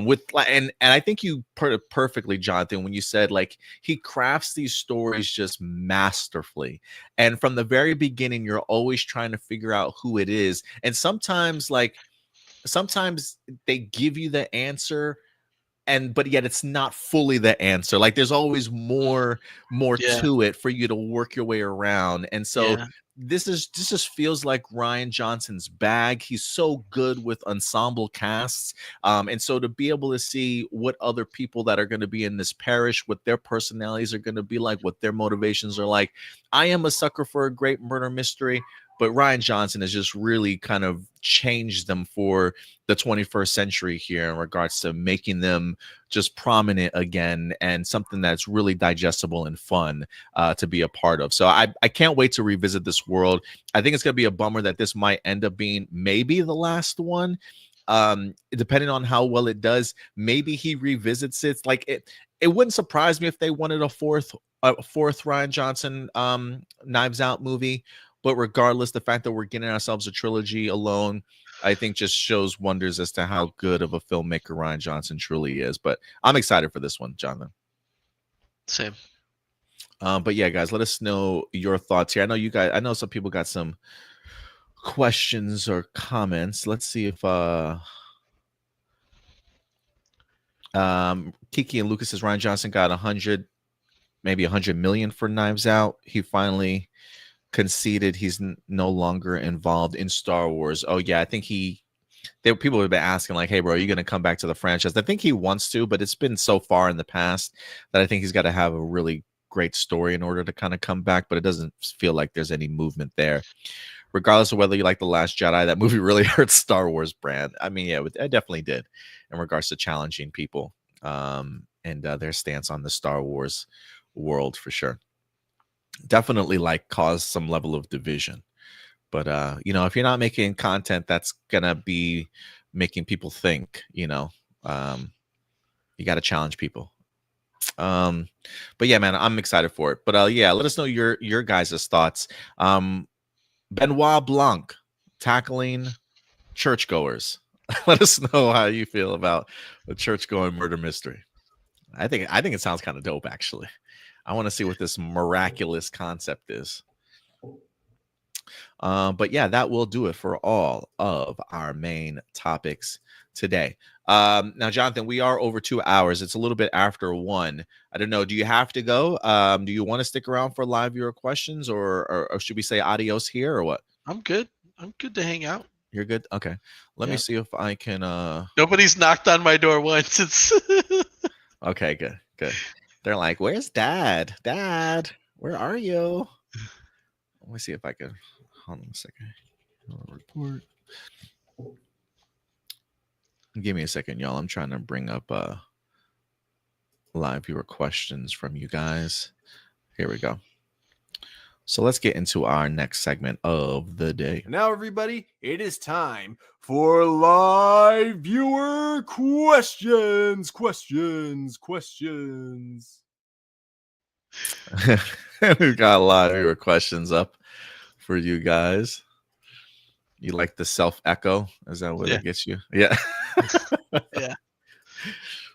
with and I think you put it perfectly, Jonathan, when you said like he crafts these stories just masterfully, and from the very beginning you're always trying to figure out who it is, and sometimes they give you the answer, but yet it's not fully the answer. Like there's always more Yeah. to it for you to work your way around. And so Yeah. this just feels like Rian Johnson's bag. He's so good with ensemble casts. And so to be able to see what other people that are going to be in this parish, what their personalities are going to be like, what their motivations are like. I am a sucker for a great murder mystery, but Rian Johnson has just really kind of changed them for the 21st century here in regards to making them just prominent again and something that's really digestible and fun to be a part of. So I can't wait to revisit this world. I think it's going to be a bummer that this might end up being maybe the last one. Depending on how well it does, maybe he revisits it. Like it wouldn't surprise me if they wanted a fourth Rian Johnson Knives Out movie. But regardless, the fact that we're getting ourselves a trilogy alone, I think just shows wonders as to how good of a filmmaker Rian Johnson truly is. But I'm excited for this one, Jonathan. Same. But yeah, guys, let us know your thoughts here. I know some people got some questions or comments. Let's see if Kiki and Lucas says Rian Johnson got 100 million for Knives Out. He finally conceded he's no longer involved in Star Wars. Oh yeah, I think people have been asking like, hey bro, are you gonna come back to the franchise? I think he wants to, but it's been so far in the past that I think he's got to have a really great story in order to kind of come back, but it doesn't feel like there's any movement there. Regardless of whether you like The Last Jedi, that movie really hurt Star Wars brand. I mean, yeah, it definitely did in regards to challenging people and their stance on the Star Wars world for sure. Definitely like cause some level of division. But if you're not making content that's gonna be making people think, you got to challenge people. But yeah, man, I'm excited for it. But yeah, let us know your guys' thoughts. Benoit Blanc tackling churchgoers. Let us know how you feel about the church-going murder mystery. I think it sounds kind of dope, actually. I want to see what this miraculous concept is. But yeah, that will do it for all of our main topics today. Now, Jonathan, we are over 2 hours. It's a little bit after 1. I don't know. Do you have to go? Do you want to stick around for live viewer questions, or should we say adios here, or what? I'm good. I'm good to hang out. You're good? Okay. Let me see if I can Nobody's knocked on my door once. It's okay, good. They're like, where's Dad? Dad, where are you? Let me see if I can. Hold on a second. Report. Give me a second, y'all. I'm trying to bring up live viewer questions from you guys. Here we go. So let's get into our next segment of the day. Now, everybody, it is time for live viewer questions. We've got a lot of viewer questions up for you guys. You like the self echo? Is that what it gets you? Yeah. Yeah.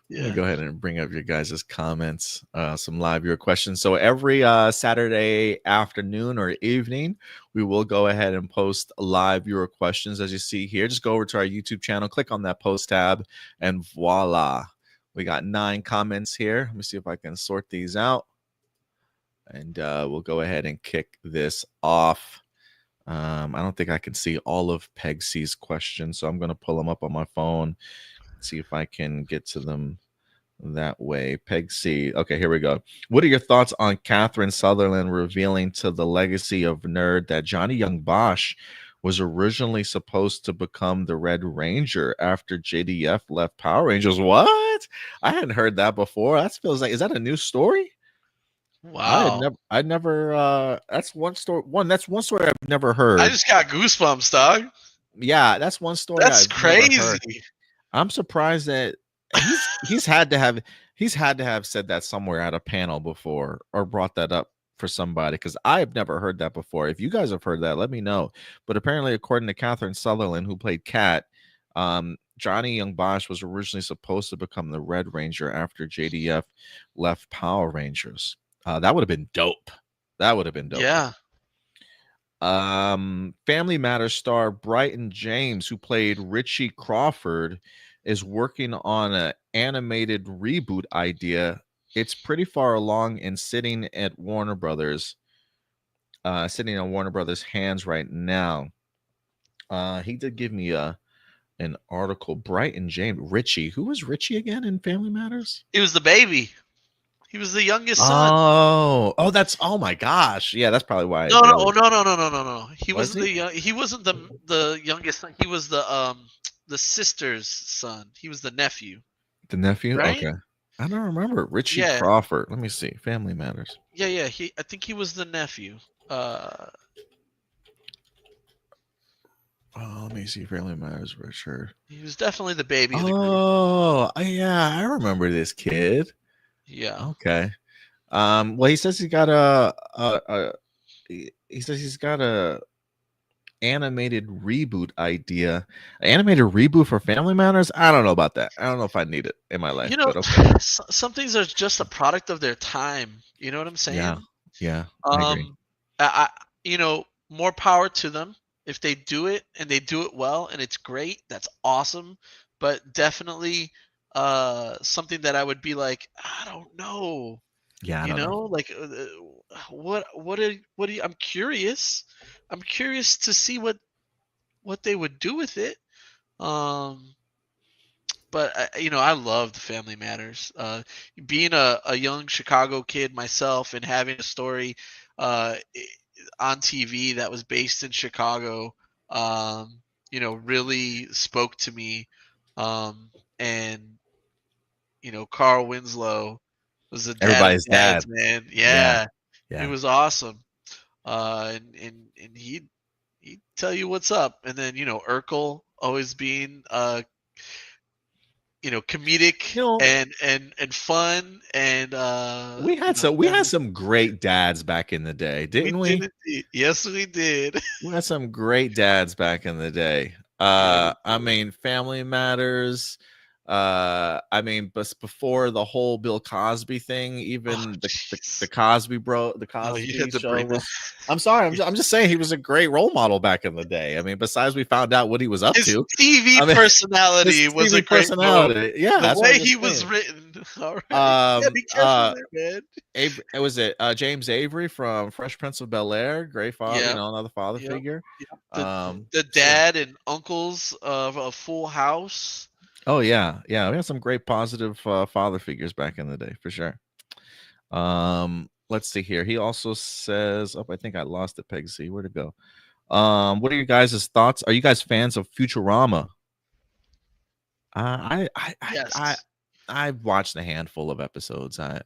Let me go ahead and bring up your guys' comments, some live viewer questions. So every Saturday afternoon or evening, we will go ahead and post live viewer questions. As you see here, just go over to our YouTube channel, click on that post tab, and voila. We got 9 comments here. Let me see if I can sort these out. And we'll go ahead and kick this off. I don't think I can see all of Peg C's questions, so I'm going to pull them up on my phone, see if I can get to them that way. Peg C. Okay, here we go. What are your thoughts on Catherine Sutherland revealing to the legacy of Nerd that Johnny Young Bosch was originally supposed to become the Red Ranger after JDF left Power Rangers? What? I hadn't heard that before. That feels like, is that a new story? Wow. I'd never that's one story. That's one story I've never heard. I just got goosebumps, dog. Yeah, that's one story That's I've crazy. never heard. I'm surprised that he's had to have said that somewhere at a panel before or brought that up for somebody, because I've never heard that before. If you guys have heard that, let me know. But apparently, according to Catherine Sutherland, who played Kat, Johnny Young Bosch was originally supposed to become the Red Ranger after JDF left Power Rangers. That would have been dope. That would have been dope. Yeah. Family Matters star Brighton James, who played Richie Crawford, is working on an animated reboot idea. It's pretty far along and sitting on Warner Brothers' hands right now. He did give me an article. Brighton James, Richie. Who was Richie again in Family Matters? He was the baby. He was the youngest son. Oh my gosh. Yeah, that's probably why. No. He Was wasn't he? he wasn't the youngest son. He was the sister's son. He was the nephew. The nephew? Right? Okay. I don't remember. Richie Yeah. Crawford. Let me see. Family Matters. Yeah. I think he was the nephew. Let me see. Family Matters, Richard. He was definitely the baby of the group. Oh, yeah, I remember this kid. Yeah. Okay. Well, he says he got a animated reboot idea. Animated reboot for Family Matters? I don't know about that. I don't know if I need it in my life. You know, but okay. some things are just a product of their time. You know what I'm saying? Yeah. I agree. More power to them. If they do it and they do it well and it's great, that's awesome. But definitely something that I would be like, I don't know. Yeah, I don't know. Like what are you, I'm curious. I'm curious to see what they would do with it. But I love the Family Matters. Being a young Chicago kid myself and having a story on TV that was based in Chicago, really spoke to me. And Carl Winslow was the Everybody's dad, man. Yeah. Yeah. It was awesome. And he'd tell you what's up. And then, Urkel always being comedic and fun, and we had some great dads back in the day, didn't we? Yes, we did. We had some great dads back in the day. I mean, Family Matters. But before the whole Bill Cosby thing, even the Cosby show was. I'm sorry, I'm just saying he was a great role model back in the day. I mean, besides we found out what he was up to, TV personality was a great personality. Yeah, the way he was written. All right, be careful there, man. It was James Avery from Fresh Prince of Bel-Air, great father, another father figure. The dad and uncles of a Full House. Oh yeah, we had some great positive father figures back in the day for sure. Let's see here. He also says, I think I lost it, Peg C. Where'd it go? What are your guys' thoughts? Are you guys fans of Futurama? Yes. I watched a handful of episodes. I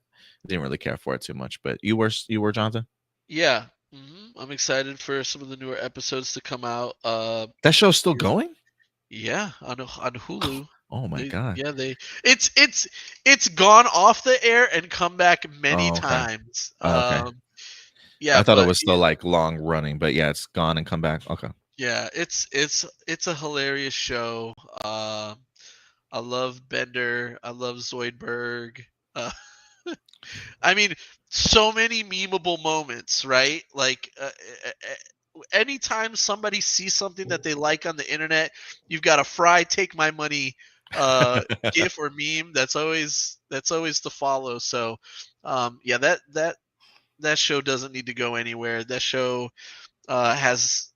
didn't really care for it too much, but you were Jonathan? Yeah. I'm excited for some of the newer episodes to come out. That show's still going? Yeah, on Hulu. Oh my god. It's gone off the air and come back many Oh, okay. times. Okay. Yeah, I thought it but was still like long running, but yeah, it's gone and come back. Okay. yeah, it's a hilarious show. I love Bender. I love Zoidberg. Uh, I mean, so many memeable moments, right? Like, anytime somebody sees something that they like on the internet, you've got a fry, take my money, gif or meme. That's always to follow. So, yeah, that show doesn't need to go anywhere. That show has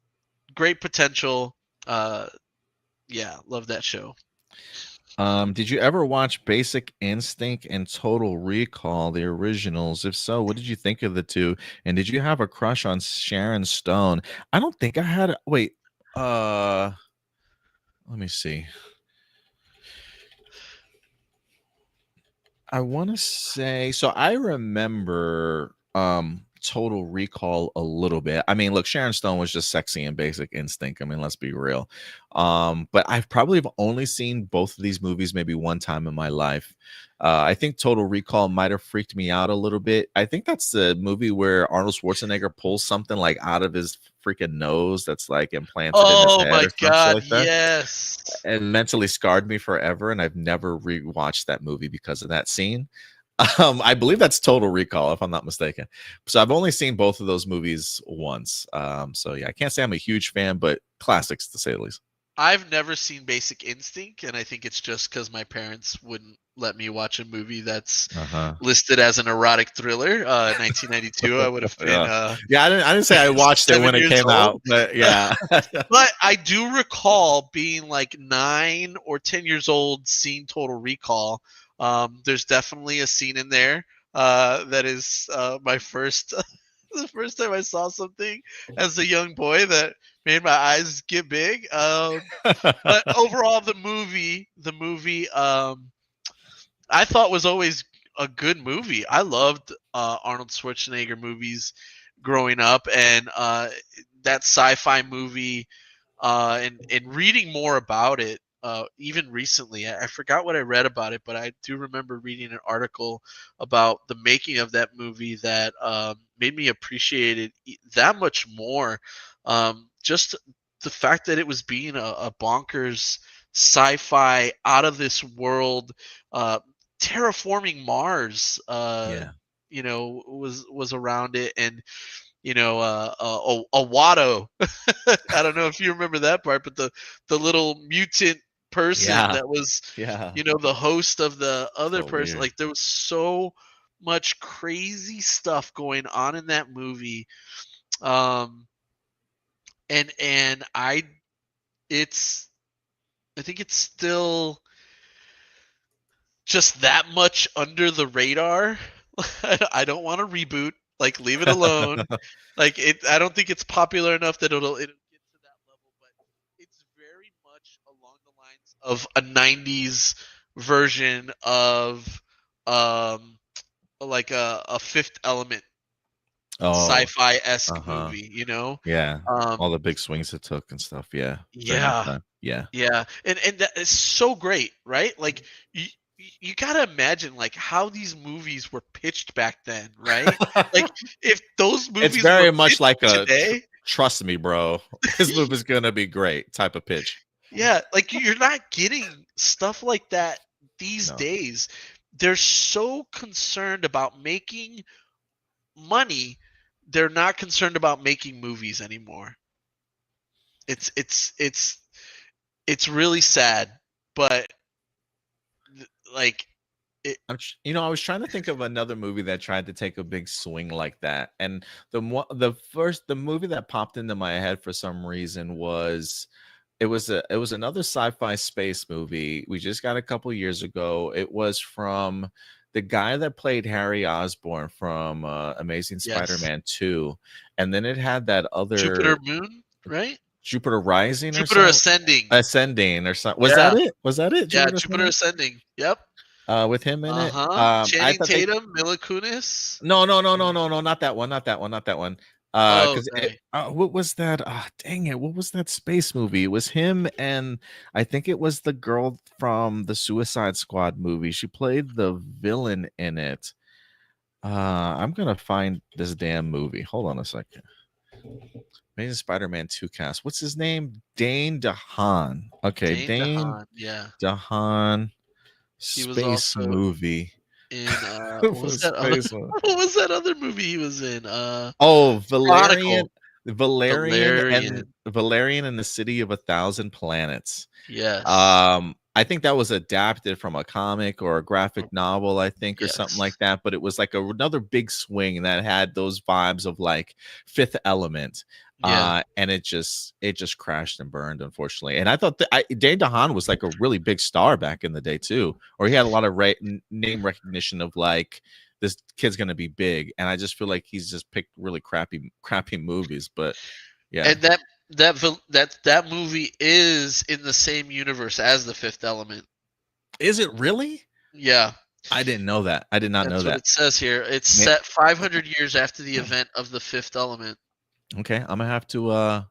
great potential. Yeah, love that show. Did you ever watch Basic Instinct and Total Recall, the originals? If so, what did you think of the two? And did you have a crush on Sharon Stone? I don't think I had. Wait, let me see. I want to say so. I remember Total Recall a little bit. I mean, look, Sharon Stone was just sexy in Basic Instinct. I mean, let's be real. But I've probably have only seen both of these movies maybe one time in my life. I think Total Recall might have freaked me out a little bit. I think that's the movie where Arnold Schwarzenegger pulls something like out of his freaking nose that's like implanted in his Oh head my or something god, like that. yes. And mentally scarred me forever, and I've never rewatched that movie because of that scene. I believe that's Total Recall, if I'm not mistaken. So I've only seen both of those movies once. So yeah, I can't say I'm a huge fan, but classics to say the least. I've never seen Basic Instinct, and I think it's just because my parents wouldn't let me watch a movie that's listed as an erotic thriller. 1992, I would have been. Yeah, I didn't say I watched it when it came out, but yeah. But I do recall being like 9 or 10 years old, seeing Total Recall. There's definitely a scene in there that is my first. The first time I saw something as a young boy that made my eyes get big. But overall, the movie, I thought was always a good movie. I loved Arnold Schwarzenegger movies growing up, and that sci-fi movie, and reading more about it. Even recently, I forgot what I read about it, but I do remember reading an article about the making of that movie that made me appreciate it that much more. Just the fact that it was being a bonkers sci-fi, out of this world, terraforming Mars. You know, was around it, and you know, a Watto. I don't know if you remember that part, but the little mutant person that was, you know, the host of the other person. Weird. Like, there was so much crazy stuff going on in that movie. And I think it's still just that much under the radar. I don't want to reboot. Like, leave it alone. Like, I don't think it's popular enough that it'll get to that level, but it's very much along the lines of a 90s version of like a Fifth Element sci-fi-esque movie, you know? Yeah. All the big swings it took and stuff. Yeah. Yeah. And that is so great, right? Like, you gotta imagine like how these movies were pitched back then, right? Like, if those movies, it's very much like today, trust me, bro, this movie's gonna be great type of pitch. Yeah, like, you're not getting stuff like that these days. They're so concerned about making money, they're not concerned about making movies anymore. It's really sad, but like, I was trying to think of another movie that tried to take a big swing like that, and the movie that popped into my head for some reason was another sci-fi space movie we just got a couple years ago. It was from the guy that played Harry Osborn from Amazing Spider-Man 2, and then it had that other Jupiter Moon, right? Jupiter Rising, Jupiter or Ascending. Ascending or something. Was that it? Yeah, Jupiter Ascending. Yep. with him in it. I Channing thought they Tatum, Mila Kunis. no, not that one, not that one, not that one. Oh, Because okay. what was that? Dang it, what was that space movie? It was him and I think it was the girl from the Suicide Squad movie. She played the villain in it. I'm gonna find this damn movie. Hold on a second. Amazing Spider-Man 2 cast. What's his name? Dane DeHaan. Okay, Dane Dane DeHaan. Yeah, DeHaan he was space also movie. in what was that other Space one. what was that other movie he was in? Oh, Chronicle. Valerian Valerian. and the City of a Thousand Planets. Yes. I think that was adapted from a comic or a graphic novel, I think, or something like Yes. that. But it was like another big swing that had those vibes of like Fifth Element. Yeah. And it just crashed and burned, unfortunately. And I thought that Dane DeHaan was like a really big star back in the day too, or he had a lot of name recognition of like this kid's gonna be big. And I just feel like he's just picked really crappy movies. But yeah, And that movie is in the same universe as The Fifth Element. is it really? Yeah. I didn't know that. I did not know That's what that. it says here. It's set 500 years after the event of The Fifth Element. Okay, I'm gonna have to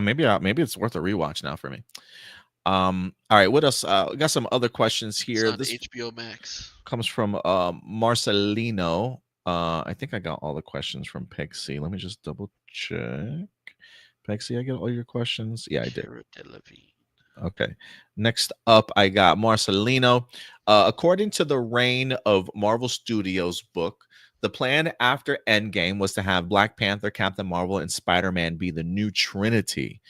maybe it's worth a rewatch now for me. All right, what else? We got some other questions It's here. on This HBO Max. comes from Marcelino. I think I got all the questions from Pexi. Let me just double check. Pexi, I get all your questions. Yeah, I did. Cara Delevingne. Okay. Next up, I got Marcelino. According to the Reign of Marvel Studios book, the plan after Endgame was to have Black Panther, Captain Marvel, and Spider-Man be the new Trinity,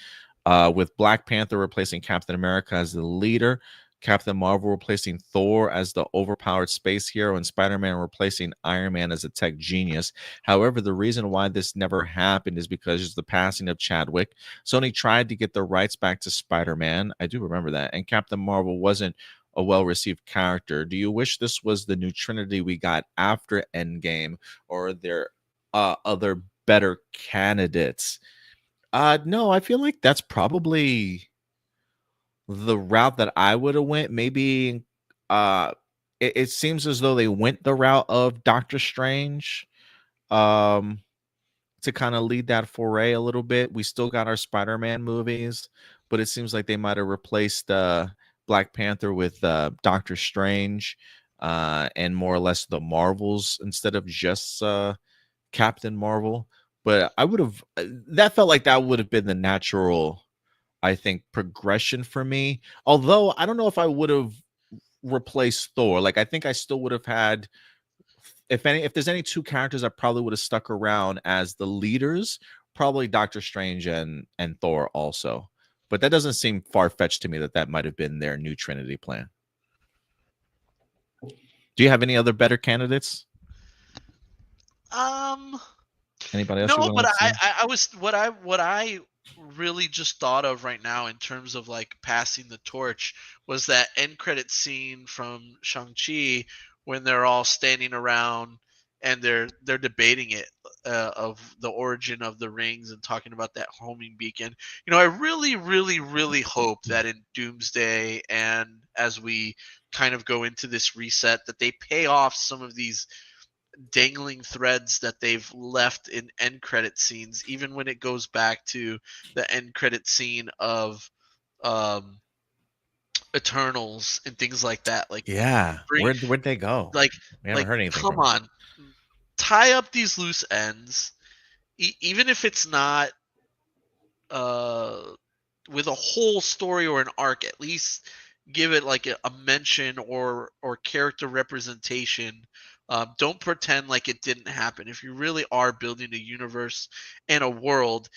with Black Panther replacing Captain America as the leader, Captain Marvel replacing Thor as the overpowered space hero, and Spider-Man replacing Iron Man as a tech genius. However, the reason why this never happened is because of the passing of Chadwick. Sony tried to get the rights back to Spider-Man. I do remember that. And Captain Marvel wasn't a well-received character. Do you wish this was the new Trinity we got after Endgame, or are there other better candidates? No, I feel like that's probably the route that I would have went. Maybe it seems as though they went the route of Doctor Strange um to kind of lead that foray a little bit. We still got our Spider-Man movies, but it seems like they might have replaced Black Panther with Doctor Strange and more or less the Marvels instead of just Captain Marvel. But I would have that felt like that would have been the natural, I think, progression for me. Although I don't know if I would have replaced Thor. Like I think I still would have had, if there's any two characters I probably would have stuck around as the leaders, probably Doctor Strange and Thor also. But that doesn't seem far-fetched to me that might have been their new Trinity plan. Do you have any other better candidates? Anybody else? No, you but want to see? I was what I really just thought of right now in terms of like passing the torch was that end credit scene from Shang-Chi when they're all standing around and they're debating it, of the origin of the rings and talking about that homing beacon. You know, I really, really, really hope that in Doomsday and as we kind of go into this reset that they pay off some of these dangling threads that they've left in end credit scenes, even when it goes back to the end credit scene of um Eternals and things like that. Like Yeah. bring Where'd they go? like We haven't like heard anything come from them. on, tie up these loose ends, even if it's not uh with a whole story or an arc. At least give it like a mention or character representation. Don't pretend like it didn't happen. If you really are building a universe and a world,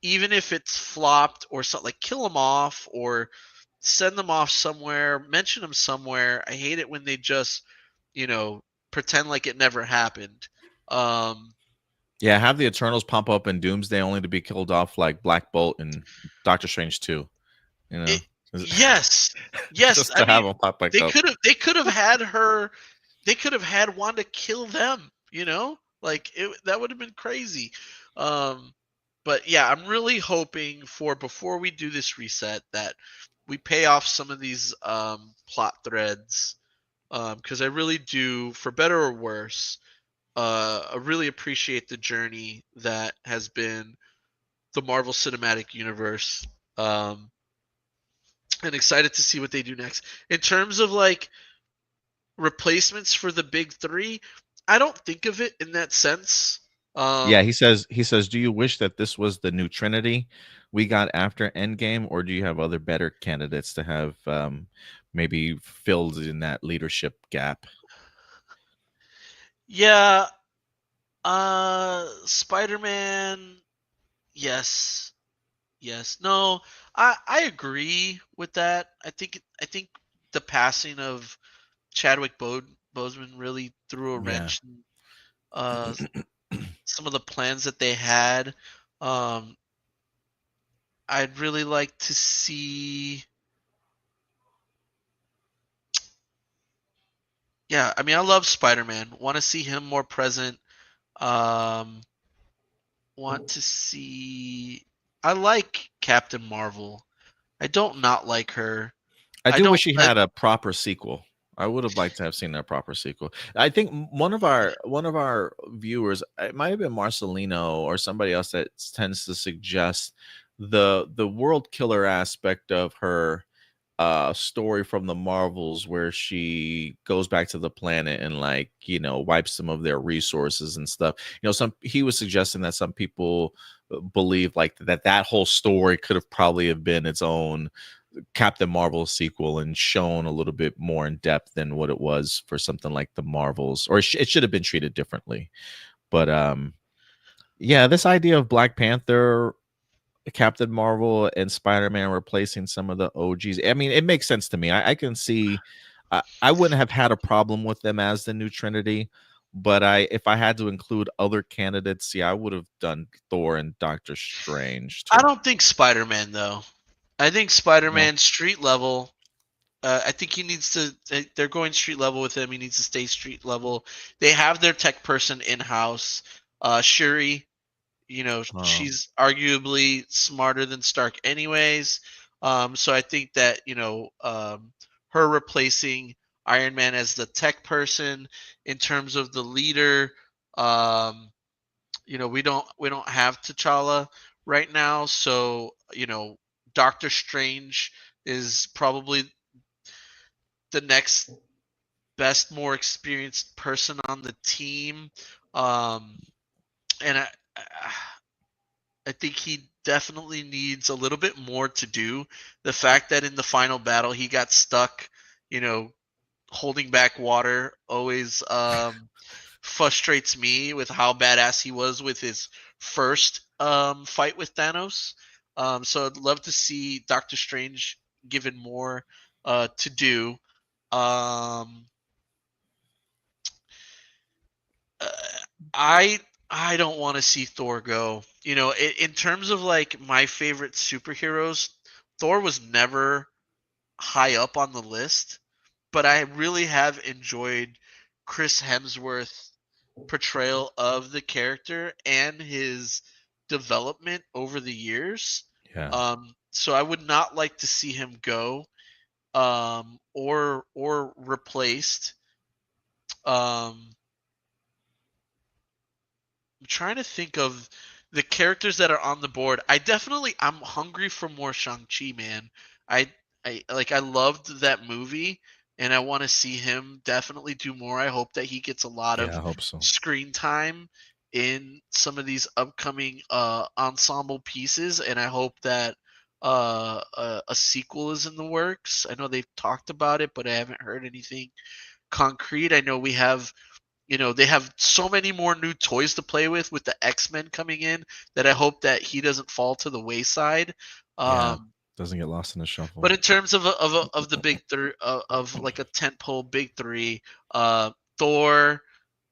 even if it's flopped or something, like kill them off or send them off somewhere, mention them somewhere. I hate it when they just, you know, pretend like it never happened. Um, Yeah, have the Eternals pump up in Doomsday only to be killed off like Black Bolt and Doctor Strange 2. You know, it, yes, yes. just I to have mean, them pop back they up. could have had her. They could have had Wanda kill them. You know, like that would have been crazy. But yeah, I'm really hoping for before we do this reset that we pay off some of these plot threads because I really do, for better or worse, I really appreciate the journey that has been the Marvel Cinematic Universe. Um, and excited to see what they do next. In terms of like replacements for the big three, I don't think of it in that sense. Yeah, he says, "Do you wish that this was the new Trinity we got after Endgame, or do you have other better candidates to have maybe filled in that leadership gap?" Yeah, Spider-Man, yes. Yes. No, I agree with that. I think the passing of Chadwick Boseman really threw a Yeah. wrench in uh some of the plans that they had. Um I'd really like to see, yeah, I mean I love Spider-Man. Want to see him more present. Um want to see, I like Captain Marvel. I don't not like her. I I do don't wish he had a proper sequel. I would have liked to have seen that proper sequel. I think one of our viewers, it might have been Marcelino or somebody else, that tends to suggest the world killer aspect of her story from the Marvels, where she goes back to the planet and, like, wipes some of their resources and stuff. Some he was suggesting that some people believe like that whole story could have probably have been its own Captain Marvel sequel and shown a little bit more in depth than what it was for something like the Marvels, or it should have been treated differently. But yeah, this idea of Black Panther, Captain Marvel, and Spider-Man replacing some of the OGs, I mean, it makes sense to me. I can see, I wouldn't have had a problem with them as the new Trinity, but if I had to include other candidates, yeah, I would have done Thor and Doctor Strange I too. don't think Spider-Man though. I think No, Spider-Man street level. I think he needs to. They're going street level with him. He needs to stay street level. They have their tech person in house. Shuri, oh, she's arguably smarter than Stark, anyways. So I think that her replacing Iron Man as the tech person in terms of the leader. Um, we don't have T'Challa right now, so Doctor Strange is probably the next best, more experienced person on the team. Um, and I think he definitely needs a little bit more to do. The fact that in the final battle he got stuck, you know, holding back water always frustrates me with how badass he was with his first fight with Thanos. So I'd love to see Doctor Strange given more to do. Um, uh, I I don't want to see Thor go. In terms of like my favorite superheroes, Thor was never high up on the list, but I really have enjoyed Chris Hemsworth portrayal of the character and his development over the years. yeah. So I would not like to see him go, or replaced. Um, I'm trying to think of the characters that are on the board. I'm hungry for more Shang-Chi, man. I I loved that movie and I want to see him definitely do more. I hope that he gets a lot Yeah, of I hope so. screen time in some of these upcoming ensemble pieces, and I hope that a sequel is in the works. I know they've talked about it, but I haven't heard anything concrete. I know they have so many more new toys to play with the X-Men coming in, that I hope that he doesn't fall to the wayside. Yeah, Um, doesn't get lost in the but shuffle. in terms of the big three, of like a tentpole big three, Thor,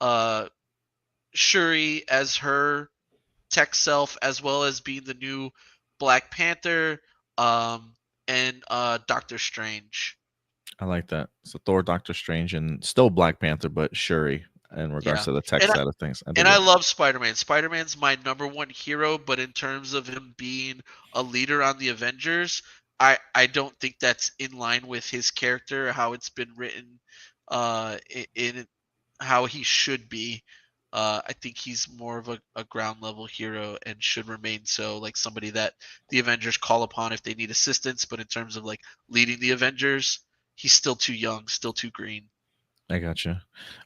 uh, Shuri as her tech self, as well as being the new Black Panther, and Doctor Strange. I like that. So Thor, Doctor Strange, and still Black Panther, but Shuri in regards Yeah, to the tech and side of things. I And dig I it. love Spider-Man. Spider-Man's my number one hero, but in terms of him being a leader on the Avengers, I don't think that's in line with his character, how it's been written in how he should be. I think he's more of a ground level hero and should remain so, like somebody that the Avengers call upon if they need assistance. But in terms of like leading the Avengers, he's still too young, still too green. I gotcha.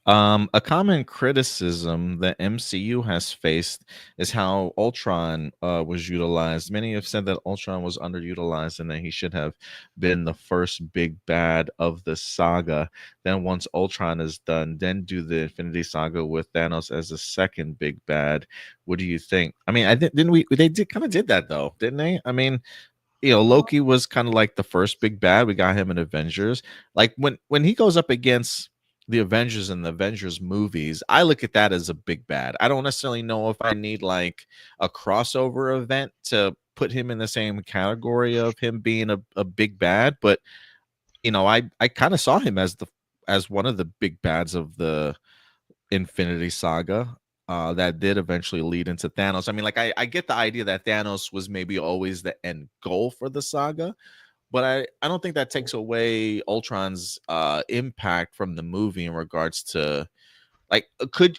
A common criticism that MCU has faced is how Ultron was utilized. Many have said that Ultron was underutilized and that he should have been the first big bad of the saga. Then once Ultron is done, then do the Infinity Saga with Thanos as the second big bad. What do you think? I mean, didn't we? They did kind of did that though, didn't they? I mean, Loki was kind of like the first big bad. We got him in Avengers. Like when he goes up against the Avengers in the Avengers movies, I look at that as a big bad. I don't necessarily know if I need like a crossover event to put him in the same category of him being a big bad, but I kind of saw him as one of the big bads of the Infinity Saga. That did eventually lead into Thanos. I mean, like I get the idea that Thanos was maybe always the end goal for the saga, but I don't think that takes away Ultron's impact from the movie in regards to like could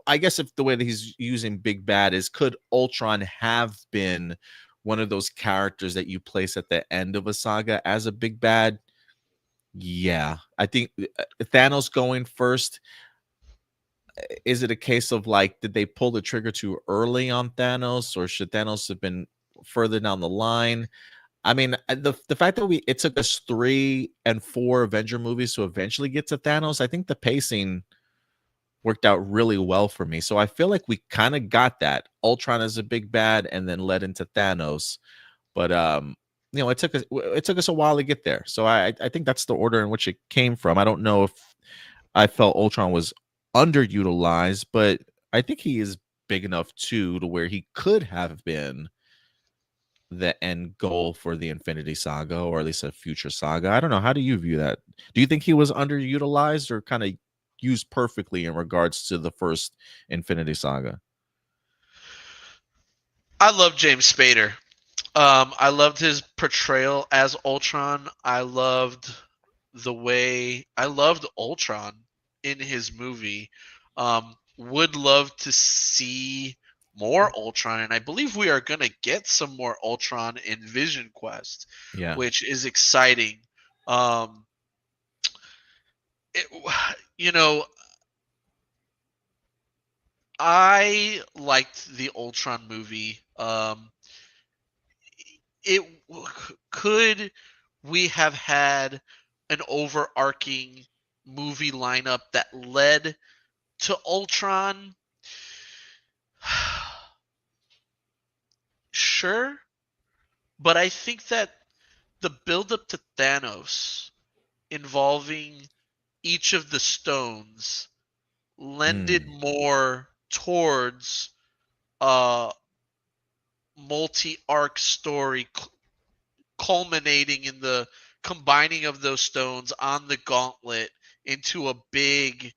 I guess if the way that he's using big bad is, could Ultron have been one of those characters that you place at the end of a saga as a big bad? Yeah, I think Thanos going first. Is it a case of like, did they pull the trigger too early on Thanos, or should Thanos have been further down the line? I mean, the fact that it took us 3 and 4 Avenger movies to eventually get to Thanos, I think the pacing worked out really well for me. So I feel like we kind of got that Ultron as a big bad and then led into Thanos. But it took us a while to get there. So I think that's the order in which it came from. I don't know if I felt Ultron was underutilized, but I think he is big enough too to where he could have been the end goal for the Infinity Saga, or at least a future saga. I don't know. How do you view that? Do you think he was underutilized or kind of used perfectly in regards to the first Infinity Saga? I love James Spader. I loved his portrayal as Ultron. I loved Ultron in his movie. Would love to see more Ultron, and I believe we are going to get some more Ultron in Vision Quest, Yeah. which is exciting. It, I liked the Ultron movie. Could we have had an overarching movie lineup that led to Ultron? Sure, but I think that the build-up to Thanos involving each of the stones lended more towards a multi-arc story culminating in the combining of those stones on the gauntlet into a big,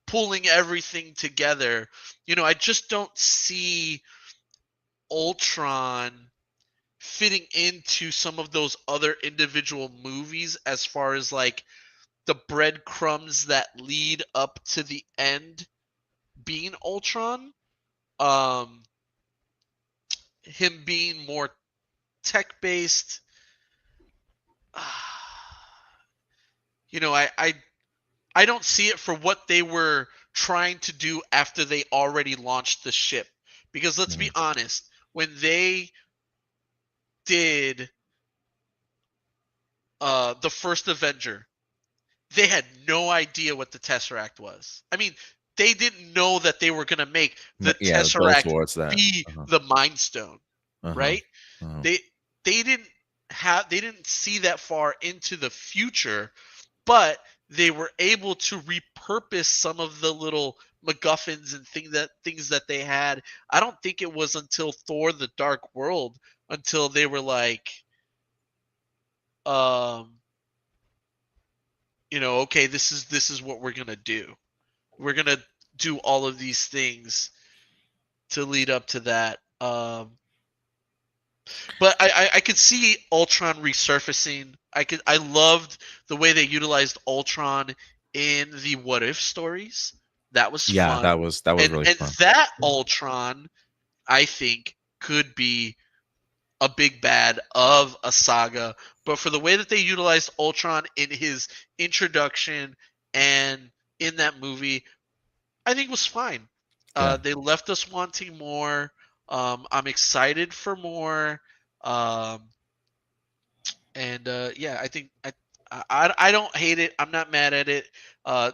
pulling everything together. I just don't see Ultron fitting into some of those other individual movies as far as like the breadcrumbs that lead up to the end being Ultron. Him being more tech based. I don't see it for what they were trying to do after they already launched the ship. Because let's be honest, when they did the first Avenger, they had no idea what the Tesseract was. I mean, they didn't know that they were going to make the Tesseract be the Mind Stone, right? They didn't see that far into the future, but they were able to repurpose some of the little MacGuffins and things that they had. I don't think it was until Thor: The Dark World until they were like, okay, this is what we're gonna do. We're gonna do all of these things to lead up to that. But I could see Ultron resurfacing. I loved the way they utilized Ultron in the What If stories. That was Yeah, fun. that was And really and fun. that Ultron, I think, could be a big bad of a saga. But for the way that they utilized Ultron in his introduction and in that movie, I think was fine. Yeah. They left us wanting more. I'm excited for more. Um, and yeah, I think I don't hate it. I'm not mad at it.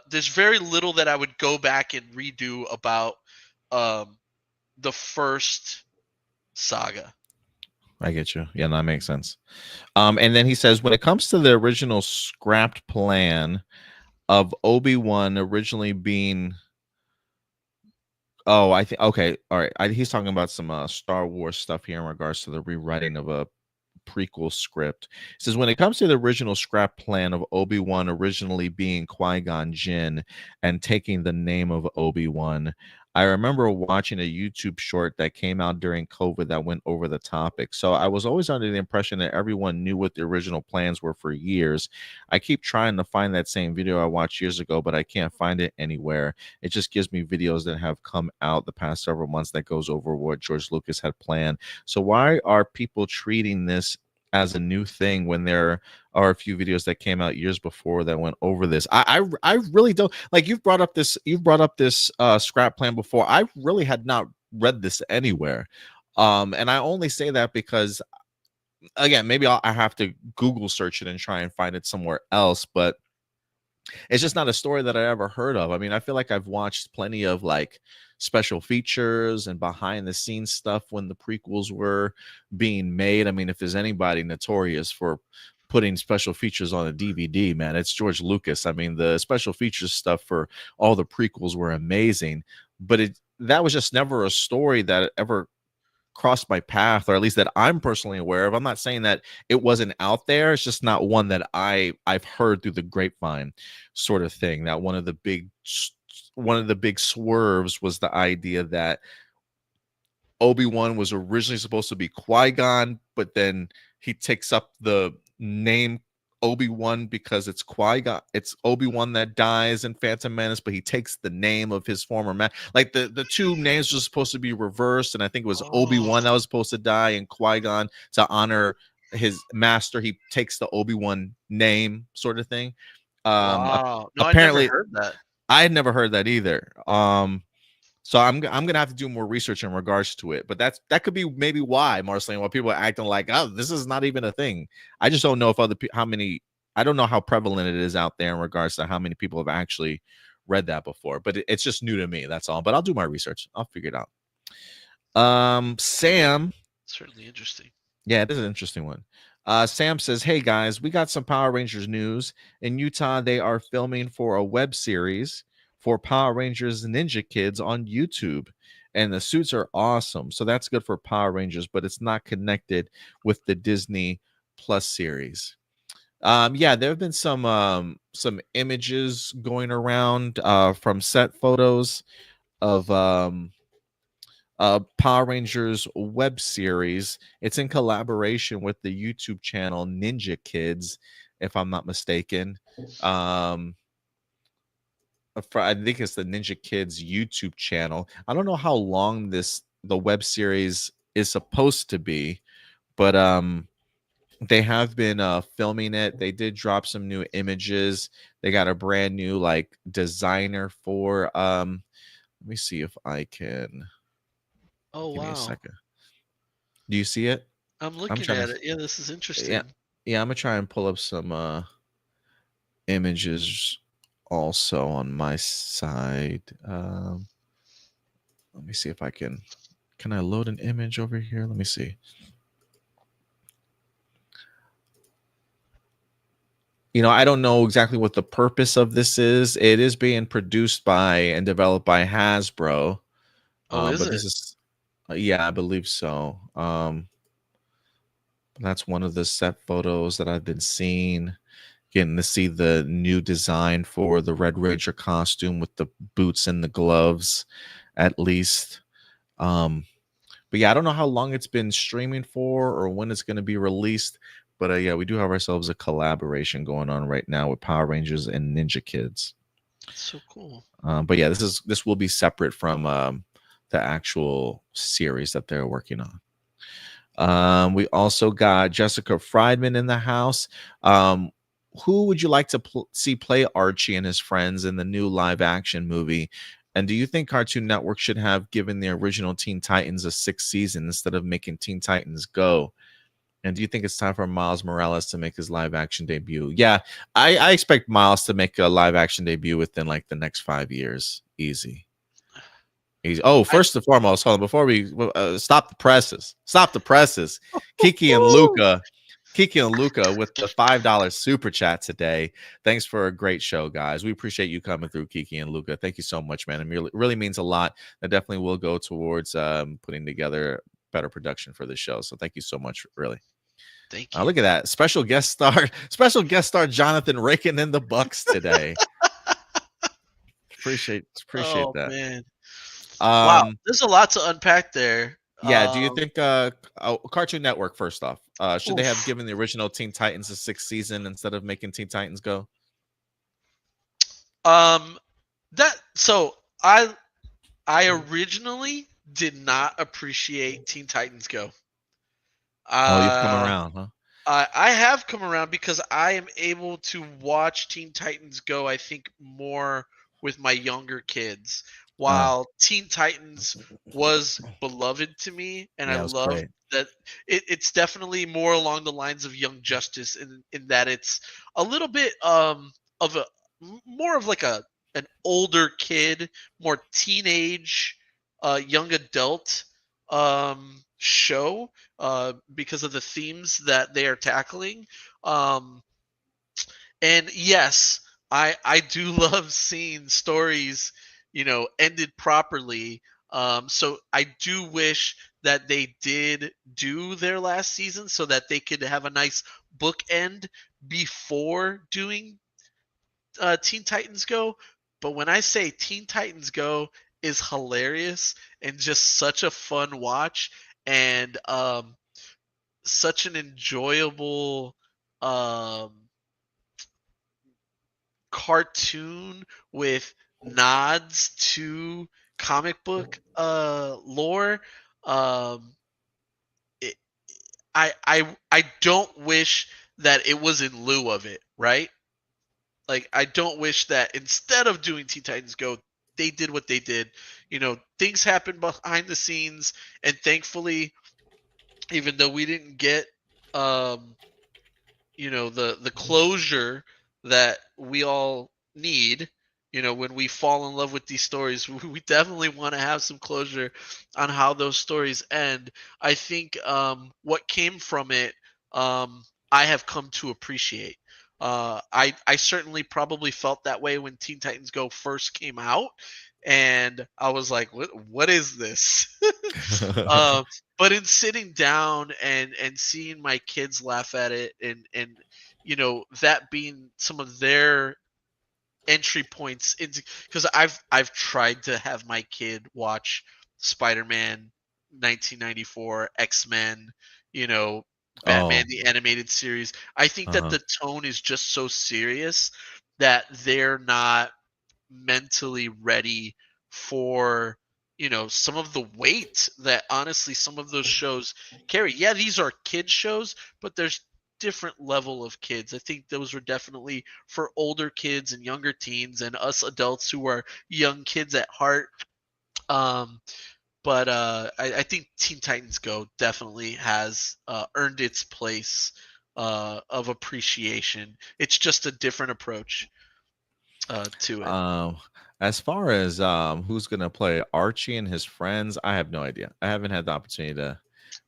There's very little that I would go back and redo about um, the first saga. I get you. Yeah, that makes sense. And then he says, when it comes to the original scrapped plan of Obi-Wan originally being, oh, I think, okay, all right. He's talking about some Star Wars stuff here in regards to the rewriting of a prequel script. It says, when it comes to the original scrap plan of Obi-Wan originally being Qui-Gon Jinn and taking the name of Obi-Wan, I remember watching a YouTube short that came out during COVID that went over the topic. So I was always under the impression that everyone knew what the original plans were for years. I keep trying to find that same video I watched years ago, but I can't find it anywhere. It just gives me videos that have come out the past several months that goes over what George Lucas had planned. So why are people treating this as a new thing when there are a few videos that came out years before that went over this? I really don't like. You've brought up this scrap plan before. I really had not read this anywhere. And I only say that because, again, maybe I have to Google search it and try and find it somewhere else, but it's just not a story that I ever heard of. I mean, I feel like I've watched plenty of like special features and behind the scenes stuff when the prequels were being made. I mean, if there's anybody notorious for putting special features on a DVD, man, it's George Lucas. I mean, the special features stuff for all the prequels were amazing, but that was just never a story that ever crossed my path, or at least that I'm personally aware of. I'm not saying that it wasn't out there. It's just not one that I've heard through the grapevine, sort of thing. That one of the big swerves was the idea that Obi-Wan was originally supposed to be Qui-Gon, but then he takes up the name Obi-Wan because it's Qui-Gon, it's Obi-Wan that dies in Phantom Menace, but he takes the name of his former man. Like the two names were supposed to be reversed, and I think it was Obi-Wan that was supposed to die, and Qui-Gon, to honor his master, he takes the Obi-Wan name, sort of thing. Wow. No, I never Apparently, heard that. I had never heard that either. So I'm gonna have to do more research in regards to it, but that could be maybe why, Marceline, why people are acting like, oh, this is not even a thing. I just don't know if how many. I don't know how prevalent it is out there in regards to how many people have actually read that before, but it's just new to me. That's all. But I'll do my research. I'll figure it out. Sam. Certainly interesting. Yeah, it is an interesting one. Sam says, hey guys, we got some Power Rangers news. In Utah, they are filming for a web series for Power Rangers Ninja Kids on YouTube. And the suits are awesome. So that's good for Power Rangers, but it's not connected with the Disney Plus series. Yeah, there have been some images going around from set photos of Power Rangers web series. It's in collaboration with the YouTube channel Ninja Kids, if I'm not mistaken. I think it's the Ninja Kids YouTube channel. I don't know how long the web series is supposed to be, but they have been filming it. They did drop some new images. They got a brand new like designer for let me see if I can. Oh, Give me a wow. second. Do you see it? I'm looking at it. Yeah, this is interesting. Yeah, I'm gonna try and pull up some images also on my side. Let me see if I can I load an image over here? Let me see. I don't know exactly what the purpose of this is. It is being produced by and developed by Hasbro. Oh, is but it? this is yeah, I believe so. That's one of the set photos that I've been seeing. Getting to see the new design for the Red Ranger costume with the boots and the gloves, at least. But yeah, I don't know how long it's been streaming for or when it's going to be released. But yeah, we do have ourselves a collaboration going on right now with Power Rangers and Ninja Kids. So cool. But yeah, this will be separate from the actual series that they're working on. We also got Jessica Friedman in the house. Who would you like to see play Archie and his friends in the new live action movie? And do you think Cartoon Network should have given the original Teen Titans a 6th season instead of making Teen Titans Go? And do you think it's time for Miles Morales to make his live action debut? Yeah, I expect Miles to make a live action debut within like the next 5 years. Easy. Oh, first and foremost, hold on, before we stop the presses. Kiki and Luca with the $5 super chat today. Thanks for a great show, guys. We appreciate you coming through, Kiki and Luca. Thank you so much, man. It really means a lot. That definitely will go towards putting together better production for the show. So thank you so much, really. Thank you. Look at that special guest star Jonathan raking in the bucks today. appreciate that. Man. Wow, there's a lot to unpack there. Yeah, do you think Cartoon Network, first off, should they have given the original Teen Titans a 6th season instead of making Teen Titans Go? I originally did not appreciate Teen Titans Go. You've come around, huh? I have come around because I am able to watch Teen Titans Go, I think, more with my younger kids. While Teen Titans was beloved to me, and I love that it's definitely more along the lines of Young Justice in that it's a little bit of a more of like an older kid, more teenage, young adult show because of the themes that they are tackling. And yes, I do love seeing stories ended properly. So I do wish that they did do their last season so that they could have a nice bookend before doing Teen Titans Go. But when I say Teen Titans Go is hilarious and just such a fun watch and such an enjoyable cartoon with nods to comic book lore. I don't wish that it was in lieu of it, right? Like I don't wish that instead of doing Teen Titans Go, they did what they did. Things happen behind the scenes, and thankfully, even though we didn't get the closure that we all need, when we fall in love with these stories, we definitely want to have some closure on how those stories end. I think what came from it, I have come to appreciate. I certainly probably felt that way when Teen Titans Go first came out, and I was like, what is this? But in sitting down and seeing my kids laugh at it and that being some of their entry points into, because I've tried to have my kid watch Spider-Man 1994, X-Men, Batman the animated series. I think that the tone is just so serious that they're not mentally ready for some of the weight that honestly some of those shows carry. Yeah, these are kid shows, but there's different level of kids. I think those are definitely for older kids and younger teens and us adults who are young kids at heart. But I think Teen Titans Go definitely has earned its place of appreciation. It's just a different approach to it. As far as who's gonna play Archie and his friends, I have no idea. I haven't had the opportunity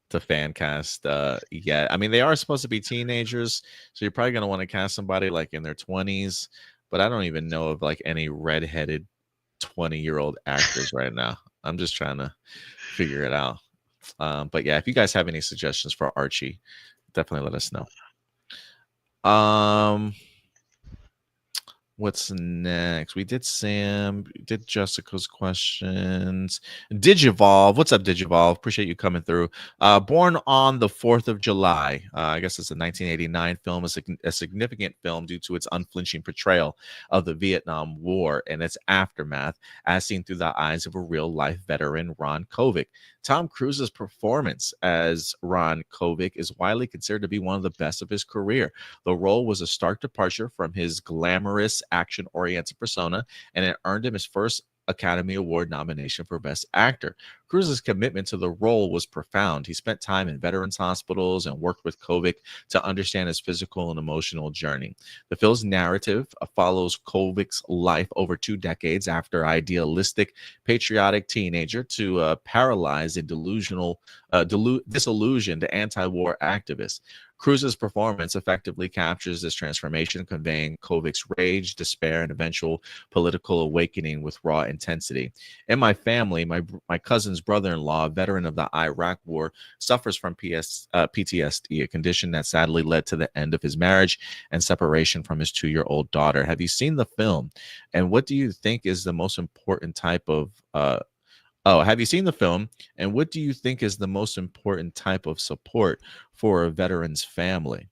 to fan cast yet. I mean, they are supposed to be teenagers, so you're probably gonna want to cast somebody like in their 20s, but I don't even know of like any redheaded 20-year-old actors right now. I'm just trying to figure it out. But yeah, if you guys have any suggestions for Archie, definitely let us know. What's next? We did Sam, did Jessica's questions. Digivolve. What's up, Digivolve? Appreciate you coming through. Born on the 4th of July. I guess it's a 1989 film, a significant film due to its unflinching portrayal of the Vietnam War and its aftermath, as seen through the eyes of a real-life veteran, Ron Kovic. Tom Cruise's performance as Ron Kovic is widely considered to be one of the best of his career. The role was a stark departure from his glamorous, action-oriented persona, and it earned him his first Academy Award nomination for Best Actor. Cruise's commitment to the role was profound. He spent time in veterans hospitals and worked with Kovic to understand his physical and emotional journey. The film's narrative follows Kovic's life over 2 decades after idealistic, patriotic teenager to paralyzed and disillusioned anti-war activist. Cruise's performance effectively captures this transformation, conveying Kovic's rage, despair, and eventual political awakening with raw intensity. In my family, my cousin's brother-in-law, a veteran of the Iraq War, suffers from PTSD, a condition that sadly led to the end of his marriage and separation from his 2-year-old daughter. Have you seen the film? And what do you think is the most important type of have you seen the film? And what do you think is the most important type of support for a veteran's family?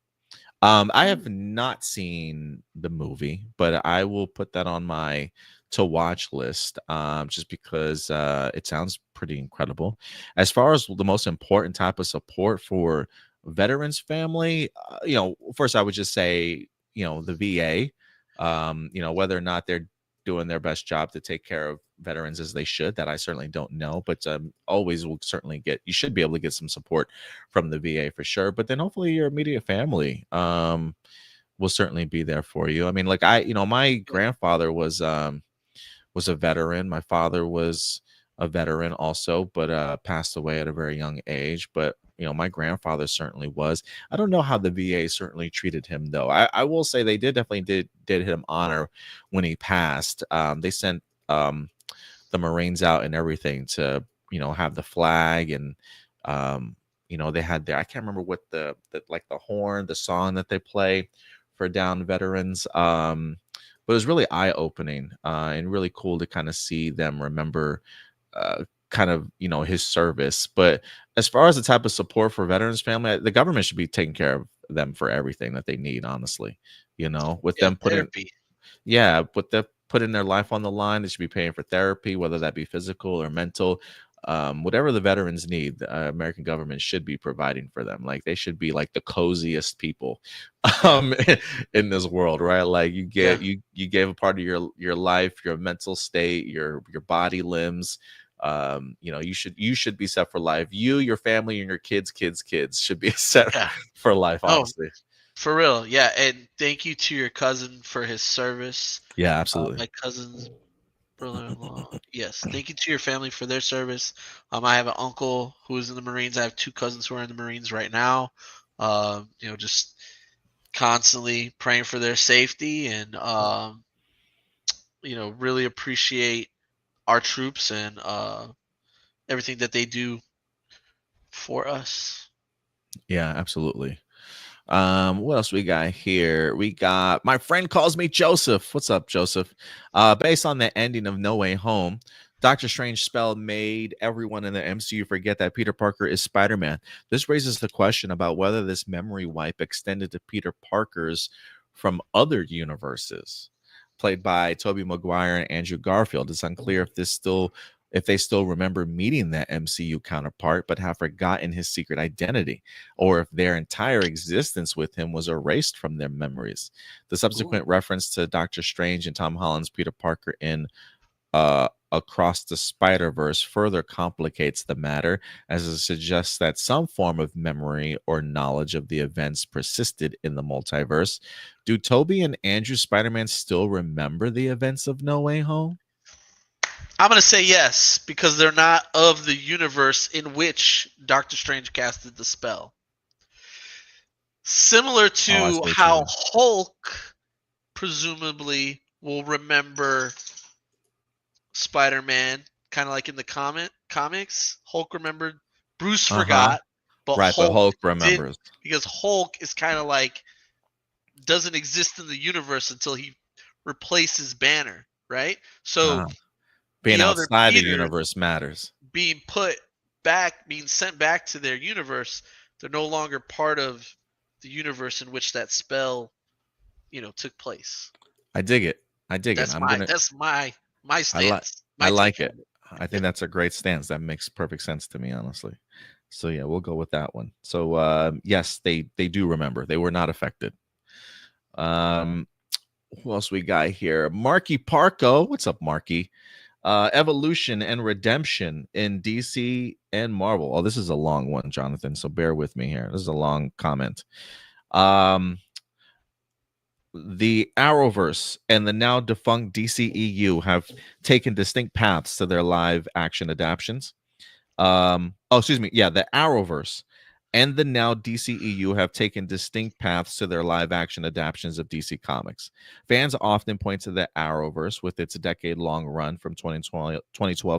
I have not seen the movie, but I will put that on my to watch list just because it sounds pretty incredible. As far as the most important type of support for veterans family, first I would just say, the VA, whether or not they're doing their best job to take care of veterans as they should, that I certainly don't know, but always will certainly you should be able to get some support from the VA for sure. But then hopefully your immediate family will certainly be there for you. I mean, like my grandfather was a veteran. My father was a veteran also, but passed away at a very young age. But my grandfather certainly was. I don't know how the VA certainly treated him, though. I will say they definitely did him honor when he passed. They sent the Marines out and everything to have the flag, and they had I can't remember what the horn, the song that they play for downed veterans. But it was really eye-opening and really cool to kind of see them remember his service. But as far as the type of support for veterans family, the government should be taking care of them for everything that they need, honestly. With them putting their life on the line, they should be paying for therapy, whether that be physical or mental. Whatever the veterans need, the American government should be providing for them. Like, they should be like the coziest people in this world, right? Like, you gave a part of your life, your mental state, your body limbs. You should be set for life. You, your family, and your kids should be set for life, honestly. For real, yeah. And thank you to your cousin for his service. Yeah, absolutely. My cousin's brother-in-law. Yes, thank you to your family for their service. I have an uncle who is in the Marines. I have 2 cousins who are in the Marines right now. Just constantly praying for their safety, and really appreciate our troops and everything that they do for us. Yeah, absolutely. What else we got here? We got My Friend Calls Me Joseph. What's up, Joseph? Based on the ending of No Way Home, Doctor Strange spell made everyone in the MCU forget that Peter Parker is Spider-Man. This raises the question about whether this memory wipe extended to Peter Parker's from other universes, played by Tobey Maguire and Andrew Garfield. It's unclear if they still remember meeting that MCU counterpart but have forgotten his secret identity, or if their entire existence with him was erased from their memories. The subsequent reference to Doctor Strange and Tom Holland's Peter Parker in Across the Spider-Verse further complicates the matter, as it suggests that some form of memory or knowledge of the events persisted in the multiverse. Do Tobey and Andrew Spider-Man still remember the events of No Way Home? I'm going to say yes, because they're not of the universe in which Doctor Strange casted the spell. Similar to how Hulk presumably will remember Spider-Man, kind of like in the comics. Hulk remembered, Bruce forgot, but Hulk remembers. Because Hulk is kind of like, doesn't exist in the universe until he replaces Banner, right? So being the other outside the Peters universe matters. being sent back to their universe, they're no longer part of the universe in which that spell, took place. I dig it. That's I'm my gonna. that's my my I like. stance. I My take like it. on it. I think that's a great stance. That makes perfect sense to me, honestly. So yeah, we'll go with that one. So yes, they do remember. They were not affected. Um, who else we got here? Marky Parko. What's up, Marky? Evolution and redemption in DC and Marvel. Oh, this is a long one, Jonathan. So bear with me here. This is a long comment. The Arrowverse and the now defunct DCEU have taken distinct paths to their live action adaptations. Excuse me. Yeah, the Arrowverse and the now DCEU have taken distinct paths to their live action adaptations of DC Comics. Fans often point to the Arrowverse with its decade-long run from 2012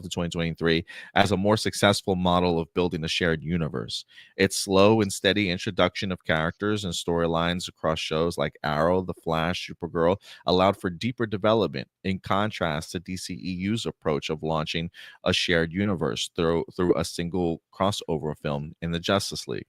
to 2023 as a more successful model of building a shared universe. Its slow and steady introduction of characters and storylines across shows like Arrow, The Flash, Supergirl allowed for deeper development, in contrast to DCEU's approach of launching a shared universe through a single crossover film in the Justice League.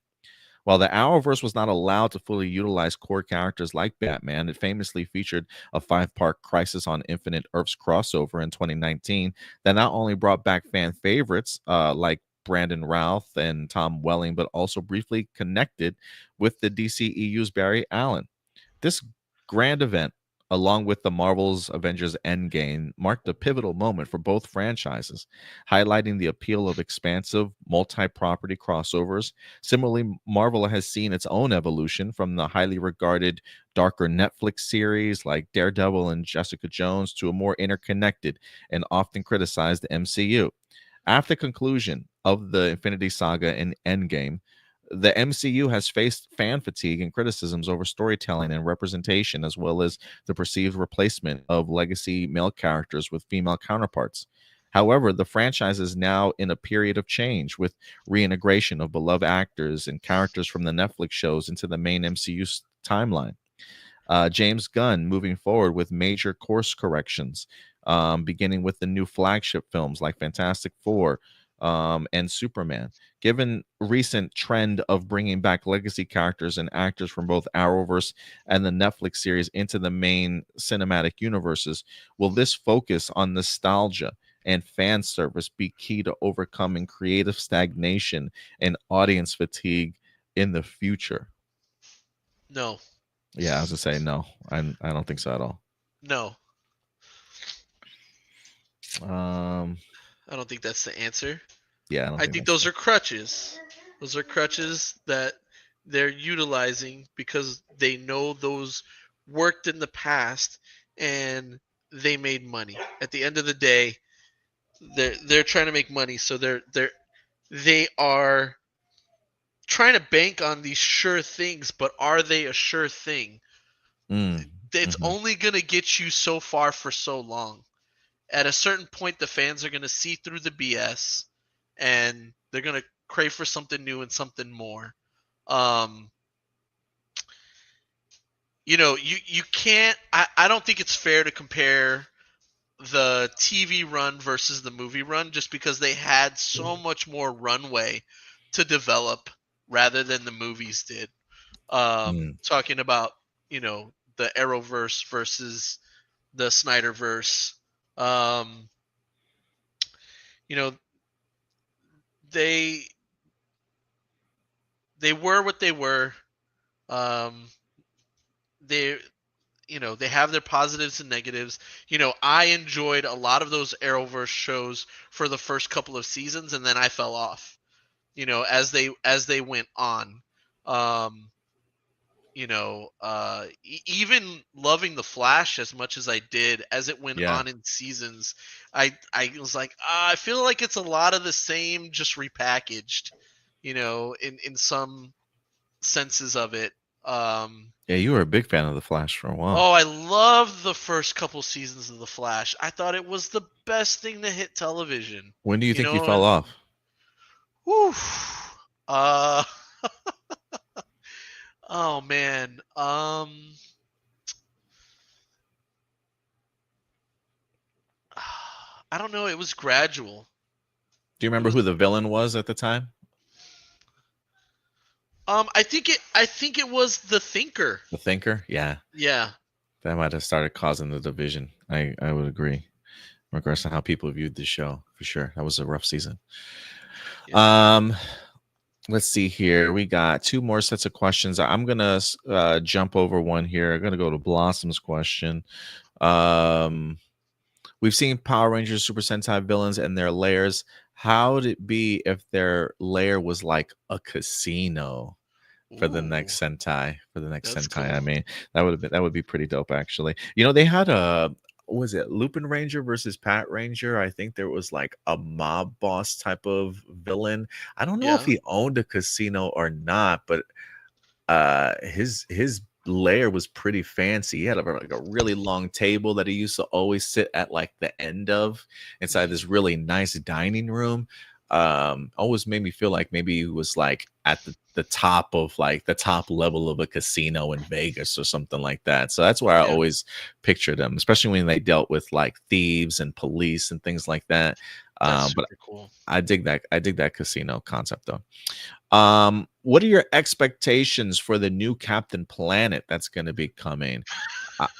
While the Arrowverse was not allowed to fully utilize core characters like Batman, it famously featured a 5-part Crisis on Infinite Earths crossover in 2019 that not only brought back fan favorites like Brandon Routh and Tom Welling, but also briefly connected with the DCEU's Barry Allen. This grand event, along with the Marvel's Avengers Endgame, marked a pivotal moment for both franchises, highlighting the appeal of expansive, multi-property crossovers. Similarly, Marvel has seen its own evolution from the highly regarded, darker Netflix series like Daredevil and Jessica Jones to a more interconnected and often criticized MCU. After conclusion of the Infinity Saga and Endgame, the MCU has faced fan fatigue and criticisms over storytelling and representation, as well as the perceived replacement of legacy male characters with female counterparts. However, the franchise is now in a period of change with reintegration of beloved actors and characters from the Netflix shows into the main MCU timeline. James Gunn moving forward with major course corrections, beginning with the new flagship films like Fantastic Four and Superman. Given recent trend of bringing back legacy characters and actors from both Arrowverse and the Netflix series into the main cinematic universes, will this focus on nostalgia and fan service be key to overcoming creative stagnation and audience fatigue in the future? No. Yeah, I was gonna say no. I don't think so at all. No. Um, I don't think that's the answer. yeah, I don't I think think that's those are crutches. Those are crutches that they're utilizing because they know those worked in the past and they made money. At the end of the day, they're trying to make money, so they are trying to bank on these sure things, but are they a sure thing? It's mhm. only going to get you so far for so long. At a certain point, the fans are going to see through the BS and they're going to crave for something new and something more. Um, you can't, I don't think it's fair to compare the TV run versus the movie run just because they had so much more runway to develop rather than the movies did. Talking about, the Arrowverse versus the Snyderverse. Um, you know, they they were what they were. Um, they they have their positives and negatives. I enjoyed a lot of those Arrowverse shows for the first couple of seasons, and then I fell off. As they went on. Um, even loving the Flash as much as I did as it went Yeah. on in seasons, I was like, I feel like it's a lot of the same, just repackaged, in some senses of it. Yeah, you were a big fan of the Flash for a while. Oh, I loved the first couple seasons of the Flash. I thought it was the best thing to hit television. When do you think you fell And off? whew, uh, oh man, I don't know. It was gradual. Do you remember who the villain was at the time? I think it was the Thinker. The Thinker? Yeah. Yeah. That might have started causing the division. I would agree. In regards to how people viewed the show, for sure. That was a rough season. Yeah. Let's see here. We got 2 more sets of questions. I'm gonna jump over one here. I'm gonna go to Blossom's question. We've seen Power Rangers Super Sentai villains and their lairs. How would it be if their lair was like a casino for the next Sentai? That's Sentai, cool. I mean, that would be pretty dope, actually. You know, they had a what was it, Lupin Ranger versus Pat Ranger? I think there was like a mob boss type of villain. I don't know if Yeah. he owned a casino or not, but his lair was pretty fancy. He had like a really long table that he used to always sit at like the end of inside this really nice dining room. Always made me feel like maybe he was like at the top of like the top level of a casino in Vegas or something like that. So that's where I always pictured him, especially when they dealt with like thieves and police and things like that. That's But super cool. I dig that casino concept though. What are your expectations for the new Captain Planet that's going to be coming?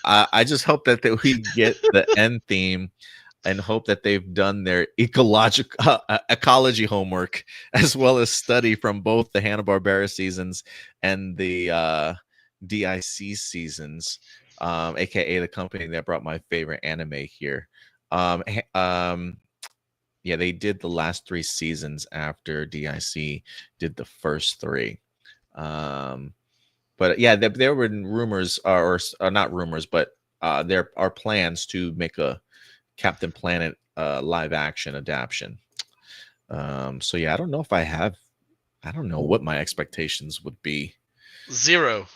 I just hope that we get the end theme and hope that they've done their ecology homework as well as study from both the Hanna-Barbera seasons and the DIC seasons, aka the company that brought my favorite anime here. Yeah, they did the last 3 seasons after DIC did the first 3. But yeah, there were rumors, or not rumors, but there are plans to make a Captain Planet live action adaptation. So yeah, I don't know what my expectations would be. 0.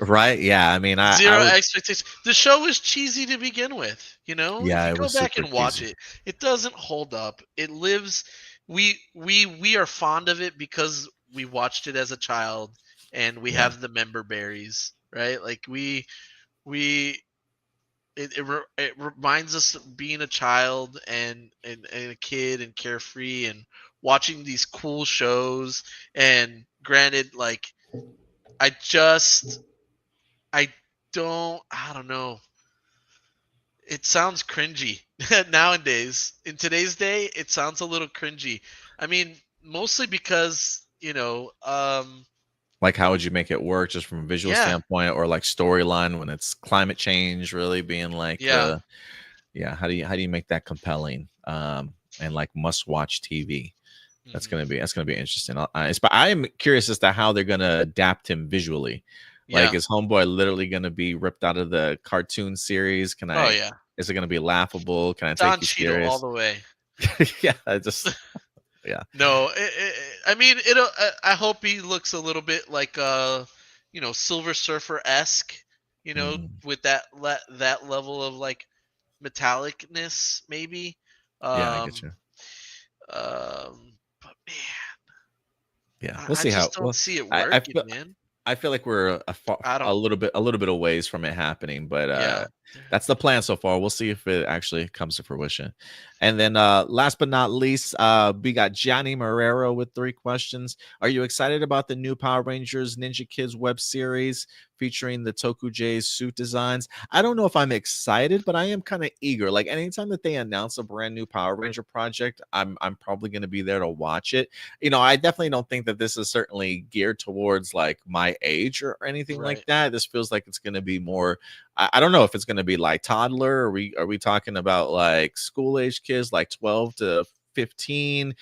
Right? Yeah, I mean, Zero I would, expectations. The show was cheesy to begin with. yeah, If you it go was back super and watch cheesy. it doesn't hold up. It lives. We are fond of it because we watched it as a child, and we Yeah. have the member berries, right? Like we it reminds us of being a child and a kid and carefree and watching these cool shows. And granted, like I just I I don't know. It sounds cringy nowadays. In today's day, it sounds a little cringy. I mean, mostly because, Like, how would you make it work just from a visual yeah, standpoint, or like storyline when it's climate change really being like yeah. yeah, how do you make that compelling and like must watch TV? That's Mhm. gonna be interesting. I am curious as to how they're gonna adapt him visually. Like, Yeah. is Homeboy literally gonna be ripped out of the cartoon series? Oh yeah. Is it gonna be laughable? Can I Don take you Cheadle all serious? the way. Yeah, I just yeah. No, I mean, I hope he looks a little bit like Silver Surfer esque, Mm, with that level of like metallicness, maybe. yeah, I get Um, you. but man, Yeah, we'll I see how. just don't Well, see it I working, feel man. I feel like we're I don't. a little bit ways from it happening, but Yeah. that's the plan so far. We'll see if it actually comes to fruition. And then last but not least, we got Johnny Marrero with 3 questions. Are you excited about the new Power Rangers Ninja Kids web series featuring the Tokujay's suit designs? I don't know if I'm excited, but I am kind of eager. Like, anytime that they announce a brand new Power Ranger project, I'm probably going to be there to watch it. You know, I definitely don't think that this is certainly geared towards like my age or anything like Right. that. This feels like it's going to be more. I don't know if it's going to be like toddler. Are we talking about like school age kids, like 12 to 15,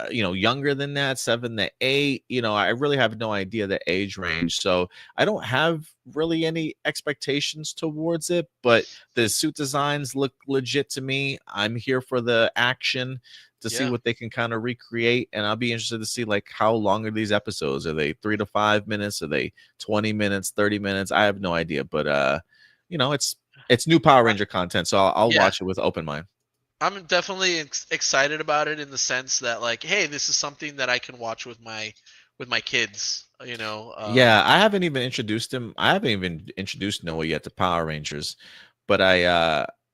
younger than that, 7 to 8? I really have no idea the age range, so I don't have really any expectations towards it. But the suit designs look legit to me. I'm here for the action to see Yeah. what they can kind of recreate, and I'll be interested to see like how long are these episodes? Are they 3 to 5 minutes? Are they 20 minutes, 30 minutes? I have no idea, but it's new Power Ranger content, so I'll Yeah. watch it with open mind. I'm definitely excited about it in the sense that, like, hey, this is something that I can watch with my kids. Yeah, I haven't even introduced him. I haven't even introduced Noah yet to Power Rangers, but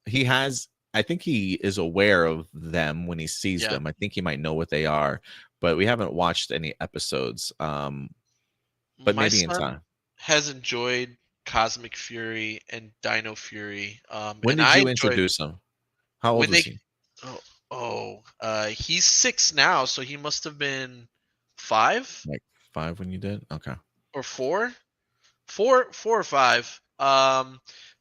he has I think he is aware of them when he sees Yeah. them. I think he might know what they are, but we haven't watched any episodes. But My maybe in son time. has enjoyed Cosmic Fury and Dino Fury, When and did I you enjoyed introduce him? How old when was they. he? He's 6 now, so he must have been 5 Like 5 when you did? Okay. or 4, 4 or 5.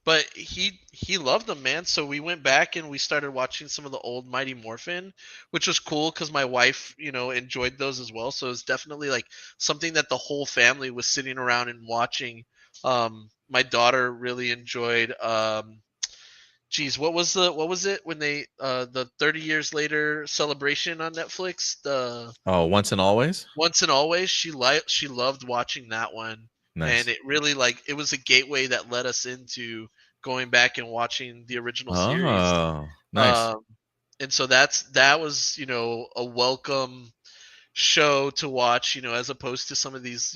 But he loved them, man. So we went back and we started watching some of the old Mighty Morphin, which was cool because my wife, enjoyed those as well. So it's definitely like something that the whole family was sitting around and watching. My daughter really enjoyed. Geez, what was it when they the 30 years later celebration on Netflix? The Oh, Once and Always? Once and Always. She loved watching that one, and Nice. it really it was a gateway that led us into going back and watching the original series. Oh, nice. Um, and so that was a welcome show to watch, as opposed to some of these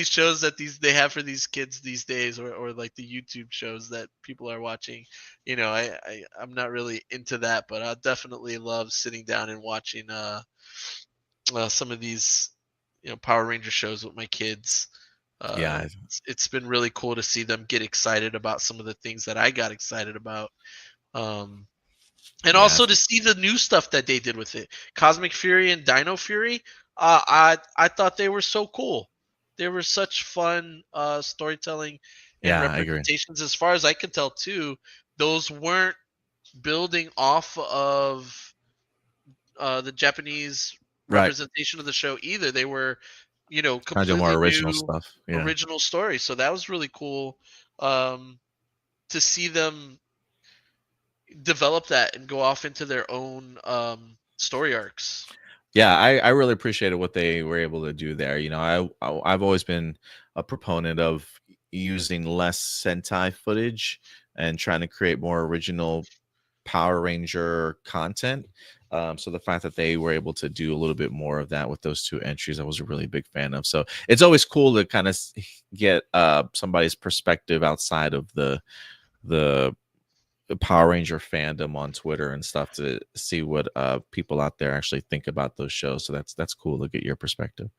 shows that they have for these kids these days, or like the YouTube shows that people are watching. I'm not really into that, but I definitely love sitting down and watching some of these Power Ranger shows with my kids. Yeah. It's been really cool to see them get excited about some of the things that I got excited about. Um, and Yeah. also to see the new stuff that they did with it, Cosmic Fury and Dino Fury. I thought they were so cool. They were such fun storytelling and Yeah, I agree. representations. As far as I can tell, too, those weren't building off of the Japanese Right. representation of the show either. They were, Trying to do more completely original new, stuff. Yeah. original stories. So that was really cool to see them develop that and go off into their own story arcs. Yeah, I really appreciated what they were able to do there. I've always been a proponent of using less Sentai footage and trying to create more original Power Ranger content. So the fact that they were able to do a little bit more of that with those 2 entries, I was a really big fan of. So it's always cool to kind of get somebody's perspective outside of the Power Ranger fandom on Twitter and stuff to see what people out there actually think about those shows. So that's cool to get your perspective.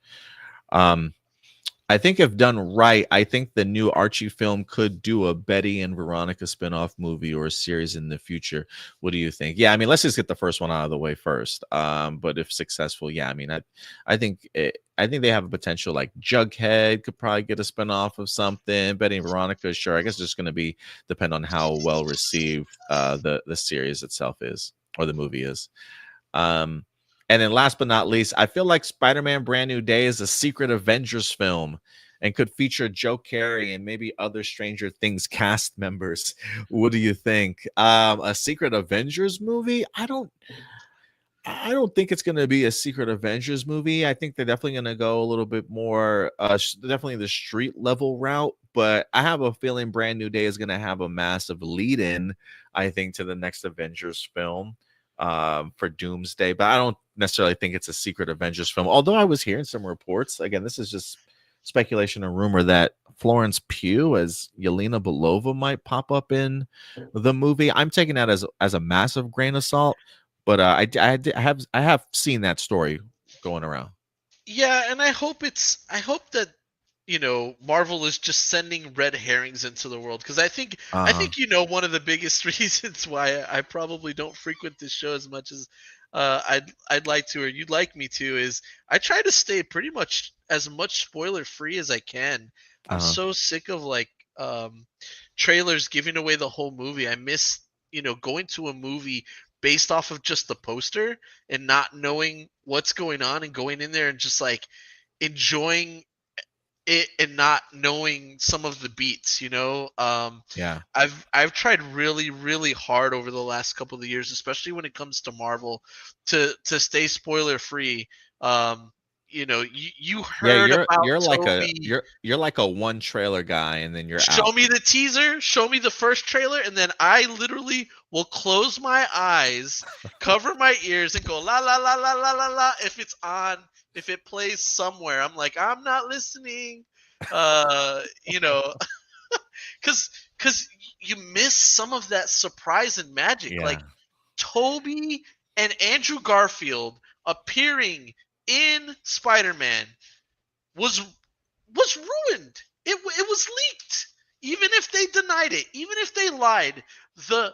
I think if done right, I think the new Archie film could do a Betty and Veronica spinoff movie or a series in the future. What do you think? Yeah, I mean, let's just get the first one out of the way first. But if successful, yeah, I mean, I think I think they have a potential. Like Jughead could probably get a spinoff of something. Betty and Veronica, sure. I guess it's just going to depend on how well received the series itself is or the movie is. And then last but not least, I feel like Spider-Man Brand New Day is a secret Avengers film and could feature Joe Carey and maybe other Stranger Things cast members. What do you think? A secret Avengers movie? I don't think it's going to be a secret Avengers movie. I think they're definitely going to go a little bit more definitely the street level route, but I have a feeling Brand New Day is going to have a massive lead in, I think, to the next Avengers film for Doomsday, but I don't necessarily think it's a secret Avengers film. Although I was hearing some reports, again, this is just speculation and rumor, that Florence Pugh as Yelena Belova might pop up in the movie. I'm taking that as a massive grain of salt, but I have seen that story going around. Yeah, and I hope that Marvel is just sending red herrings into the world, because I Uh-huh. think one of the biggest reasons why I probably don't frequent this show as much as I'd like to, or you'd like me to, is I try to stay pretty much as much spoiler free as I can. I'm Uh-huh. so sick of um trailers giving away the whole movie. I miss going to a movie based off of just the poster and not knowing what's going on, and going in there and just like enjoying it and not knowing some of the beats. Yeah. I've tried really really hard over the last couple of years, especially when it comes to Marvel, to stay spoiler free. You Yeah, heard about Toby. you're like a one trailer guy and then you're Show out. me the teaser, show me the first trailer, and then I literally will close my eyes, cover my ears, and go la la la la la la la. If it's on, if it plays somewhere, I'm like, I'm not listening. Uh, you know, because you miss some of that surprise and magic. Yeah. Like Toby and Andrew Garfield appearing in Spider-Man was ruined. It was leaked. Even if they denied it, even if they lied, the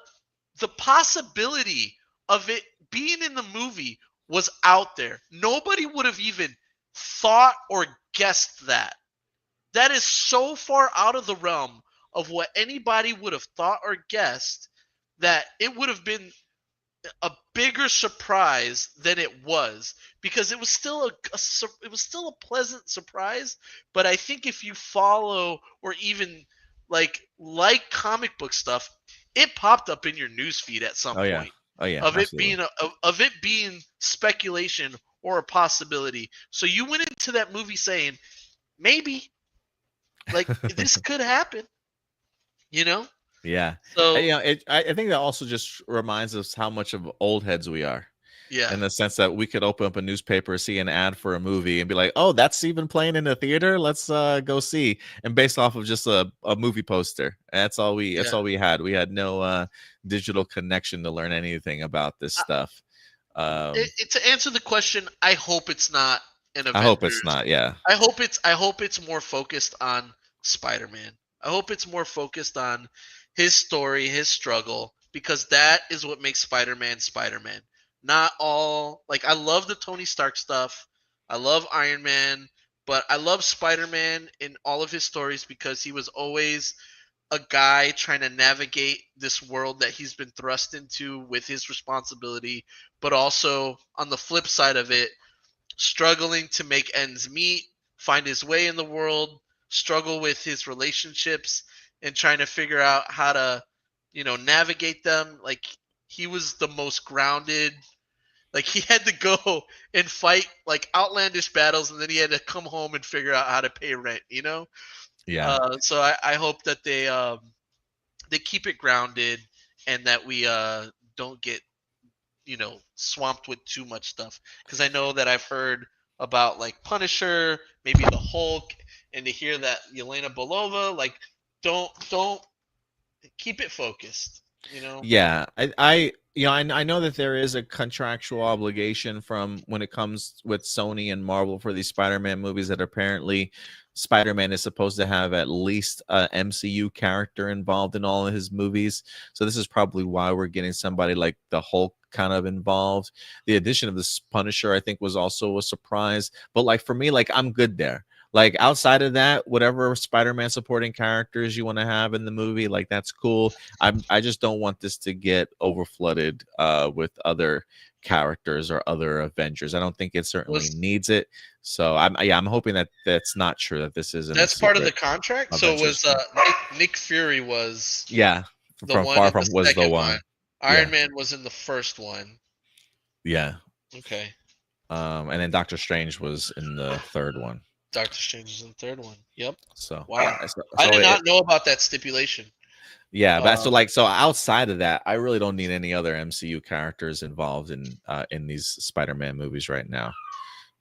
possibility of it being in the movie was out there. Nobody would have even thought or guessed that. That is so far out of the realm of what anybody would have thought or guessed that it would have been a bigger surprise than it was, because it was still it was still a pleasant surprise. But I think if you follow or even like comic book stuff, it popped up in your newsfeed at some point of it absolutely. being of it being speculation or a possibility. So you went into that movie saying maybe like this could happen, you know? Yeah. So I think that also just reminds us how much of old heads we are. yeah. In the sense that we could open up a newspaper, see an ad for a movie, and be like, "Oh, that's even playing in the theater. Let's go see." And based off of just a movie poster, that's all we had. We had no digital connection to learn anything about this stuff. To answer the question, I hope it's not an Avengers. I hope it's not. Yeah. I hope it's more focused on Spider-Man. I hope it's more focused on his story, his struggle, because that is what makes Spider-Man Spider-Man. Not all, like, I love the Tony Stark stuff. I love Iron Man, but I love Spider-Man in all of his stories because he was always a guy trying to navigate this world that he's been thrust into with his responsibility, but also on the flip side of it, struggling to make ends meet, find his way in the world, struggle with his relationships, and trying to figure out how to, navigate them. Like, he was the most grounded. Like, he had to go and fight like outlandish battles, and then he had to come home and figure out how to pay rent. Yeah. So I hope that they keep it grounded, and that we don't get swamped with too much stuff, because I know that I've heard about like Punisher, maybe the Hulk, and to hear that Yelena Belova, like, don't keep it focused. Yeah, I know that there is a contractual obligation from when it comes with Sony and Marvel for these Spider-Man movies, that apparently Spider-Man is supposed to have at least a MCU character involved in all of his movies. So this is probably why we're getting somebody like the Hulk kind of involved. The addition of this Punisher, I think, was also a surprise. But like for me, like I'm good there. Like outside of that, whatever Spider-Man supporting characters you want to have in the movie, like that's cool. I just don't want this to get overflooded with other characters or other Avengers. I don't think it certainly needs it. So I'm hoping that that's not true. That this isn't. That's part of the contract. Avengers. So it was Nick Fury was from Far From was the one. Iron Man was in the first one. Yeah. Okay. And then Doctor Strange was in the third one. Doctor Strange is in the third one. Yep. So wow, I did not know about that stipulation. Yeah, but so outside of that, I really don't need any other MCU characters involved in these Spider-Man movies right now.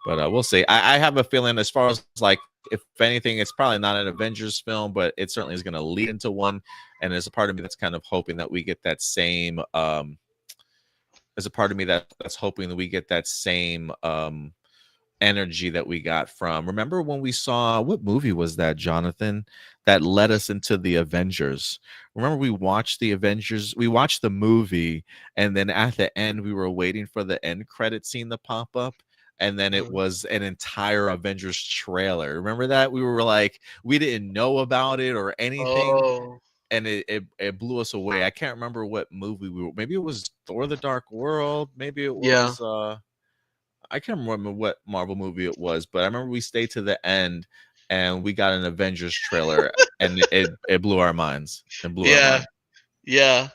But we'll see. I have a feeling, as far as like, if anything, it's probably not an Avengers film, but it certainly is going to lead into one. And there's a part of me that's kind of hoping that we get that same. There's a part of me that's hoping that we get that same energy that we got from. Remember when we saw, what movie was that, Jonathan, that led us into the Avengers? Remember we watched the Avengers, we watched the movie, and then at the end we were waiting for the end credit scene to pop up, and then it was an entire Avengers trailer. Remember that? We were like, we didn't know about it or anything. And it blew us away. I can't remember what movie we were. Maybe it was Thor: The Dark World. Maybe it was I can't remember what Marvel movie it was, but I remember we stayed to the end and we got an Avengers trailer, and it blew our minds. It blew our mind. Yeah.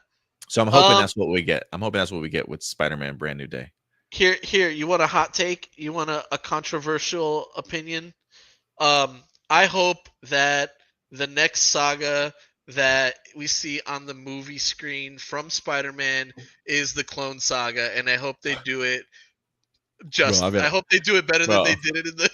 So I'm hoping that's what we get. I'm hoping that's what we get with Spider-Man Brand New Day. Here, you want a hot take? You want a controversial opinion? I hope that the next saga that we see on the movie screen from Spider-Man is the Clone Saga, and I hope they do it I hope they do it better than they did it in the.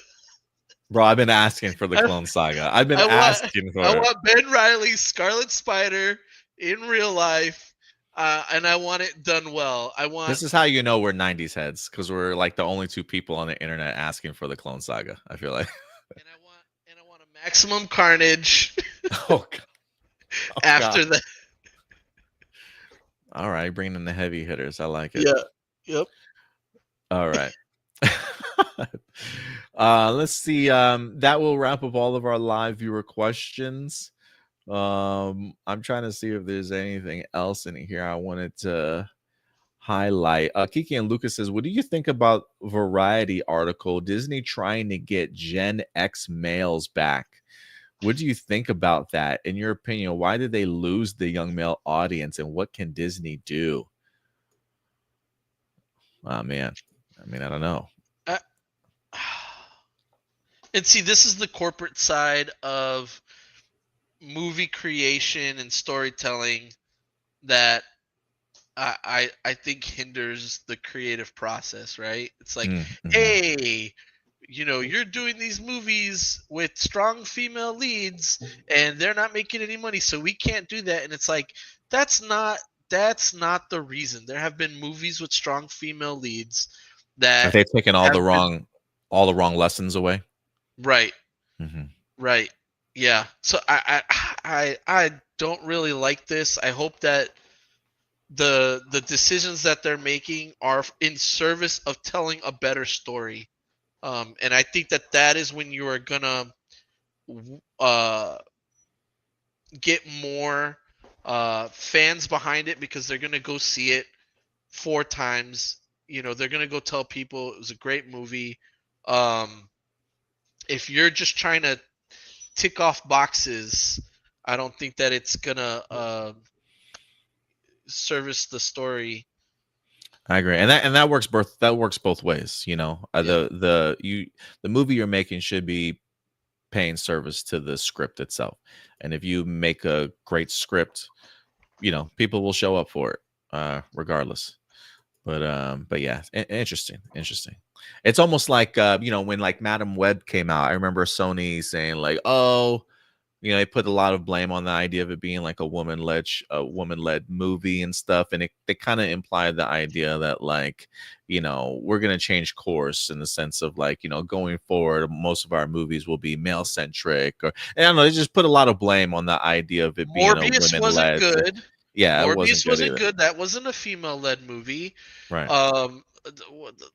Bro, I've been asking for the Clone Saga. I want Ben Reilly's Scarlet Spider in real life, and I want it done well. I want. This is how you know we're 90s heads, because we're like the only two people on the internet asking for the Clone Saga, I feel like. And I want a maximum carnage Oh, God. Oh, after God. that. All right, bringing in the heavy hitters. I like it. Yeah. Yep. All right. Let's see. That will wrap up all of our live viewer questions. I'm trying to see if there's anything else in here I wanted to highlight. Kiki and Lucas says, what do you think about Variety article, Disney trying to get Gen X males back? What do you think about that? In your opinion, why did they lose the young male audience, and what can Disney do? Oh, man. I mean, I don't know. And see, this is the corporate side of movie creation and storytelling that I think hinders the creative process, right? It's like, hey, you're doing these movies with strong female leads and they're not making any money, so we can't do that. And it's like, that's not the reason. There have been movies with strong female leads that have they taken all the wrong lessons away? Right. Right. Yeah. So I don't really like this. I hope that the decisions that they're making are in service of telling a better story. And I think that is when you are gonna get more fans behind it, because they're gonna go see it 4 times. They're gonna go tell people it was a great movie. If you're just trying to tick off boxes, I don't think that it's gonna service the story. I agree, and that works both ways. The movie you're making should be paying service to the script itself, and if you make a great script, people will show up for it, regardless. But yeah, interesting. It's almost like when like Madam Web came out, I remember Sony saying like, oh, they put a lot of blame on the idea of it being like a woman-led movie and stuff, and they kind of implied the idea that like, we're gonna change course in the sense of like, going forward, most of our movies will be male-centric, or I don't know, they just put a lot of blame on the idea of it being Morbius a wasn't women-led. good. Yeah, Morbius wasn't good. good. That wasn't a female-led movie. Right.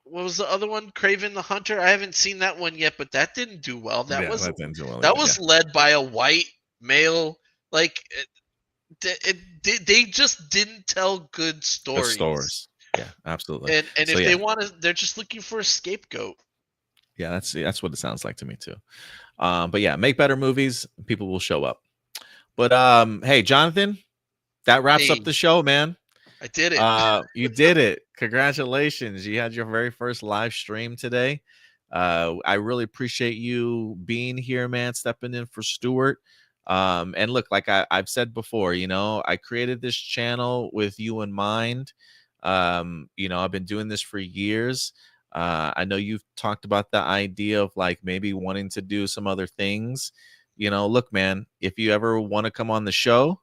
What was the other one? Kraven the Hunter. I haven't seen that one yet, but that didn't do well. That was led by a white male. Like they just didn't tell good stories. Yeah, absolutely. And if they want to, they're just looking for a scapegoat. Yeah, that's what it sounds like to me too. But yeah, make better movies, people will show up. But hey, Jonathan, that wraps up the show, man. I did it. You did it. Congratulations. You had your very first live stream today. I really appreciate you being here, man, stepping in for Stuart. And look, like I've said before, I created this channel with you in mind. I've been doing this for years. I know you've talked about the idea of like maybe wanting to do some other things. Look, man, if you ever want to come on the show,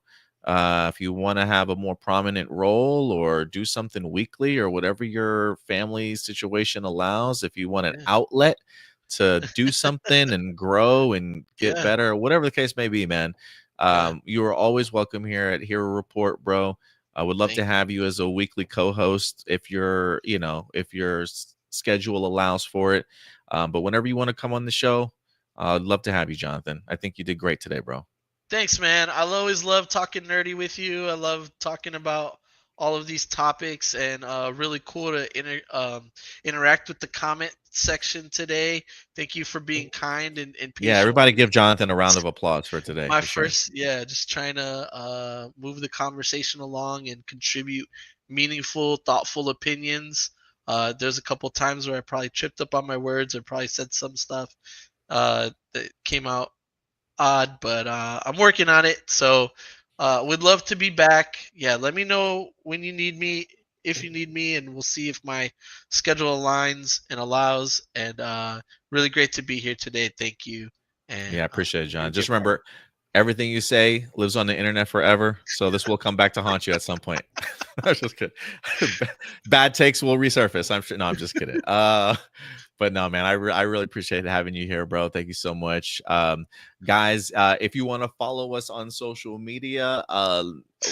if you want to have a more prominent role or do something weekly or whatever your family situation allows, if you want an outlet to do something and grow and get better, whatever the case may be, man, you are always welcome here at Hero Report, bro. I would love to have you as a weekly co-host if your schedule allows for it. But whenever you want to come on the show, I'd love to have you, Jonathan. I think you did great today, bro. Thanks, man. I'll always love talking nerdy with you. I love talking about all of these topics, and really cool to interact with the comment section today. Thank you for being kind and patient. Yeah, everybody give Jonathan a round of applause for today. My first, just trying to move the conversation along and contribute meaningful, thoughtful opinions. There's a couple times where I probably tripped up on my words or probably said some stuff that came out odd, but I'm working on it. So would love to be back. Yeah, let me know when you need me, if you need me, and we'll see if my schedule aligns and allows. And really great to be here today. Thank you. And I appreciate it, John. Just remember, everything you say lives on the internet forever. So this will come back to haunt you at some point. I'm just kidding. Bad takes will resurface. I'm sure. No, I'm just kidding. But no, man, I really appreciate having you here, bro. Thank you so much. Guys, if you want to follow us on social media,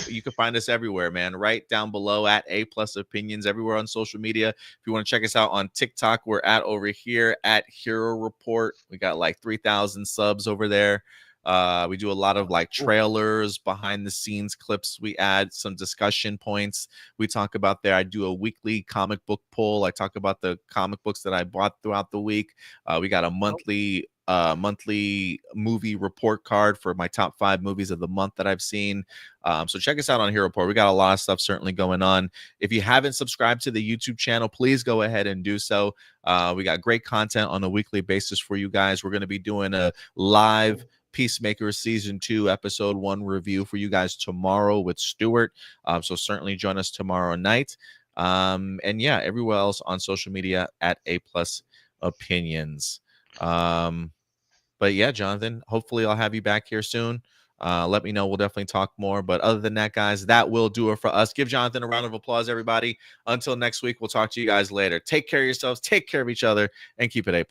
you can find us everywhere, man. Right down below at A+ Opinions, everywhere on social media. If you want to check us out on TikTok, we're at over here at Hero Report. We got like 3,000 subs over there. We do a lot of like trailers, behind the scenes clips. We add some discussion points we talk about there. I do a weekly comic book poll. I talk about the comic books that I bought throughout the week. We got a monthly movie report card for my top 5 movies of the month that I've seen. So check us out on Hero Report. We got a lot of stuff certainly going on. If you haven't subscribed to the YouTube channel, please go ahead and do so. We got great content on a weekly basis for you guys. We're going to be doing a live Peacemaker Season 2 Episode 1 review for you guys tomorrow with Stuart. So certainly join us tomorrow night. And yeah, everywhere else on social media at A+ Opinions. But yeah, Jonathan, hopefully I'll have you back here soon. Let me know. We'll definitely talk more. But other than that, guys, that will do it for us. Give Jonathan a round of applause, everybody. Until next week, we'll talk to you guys later. Take care of yourselves, take care of each other, and keep it A+.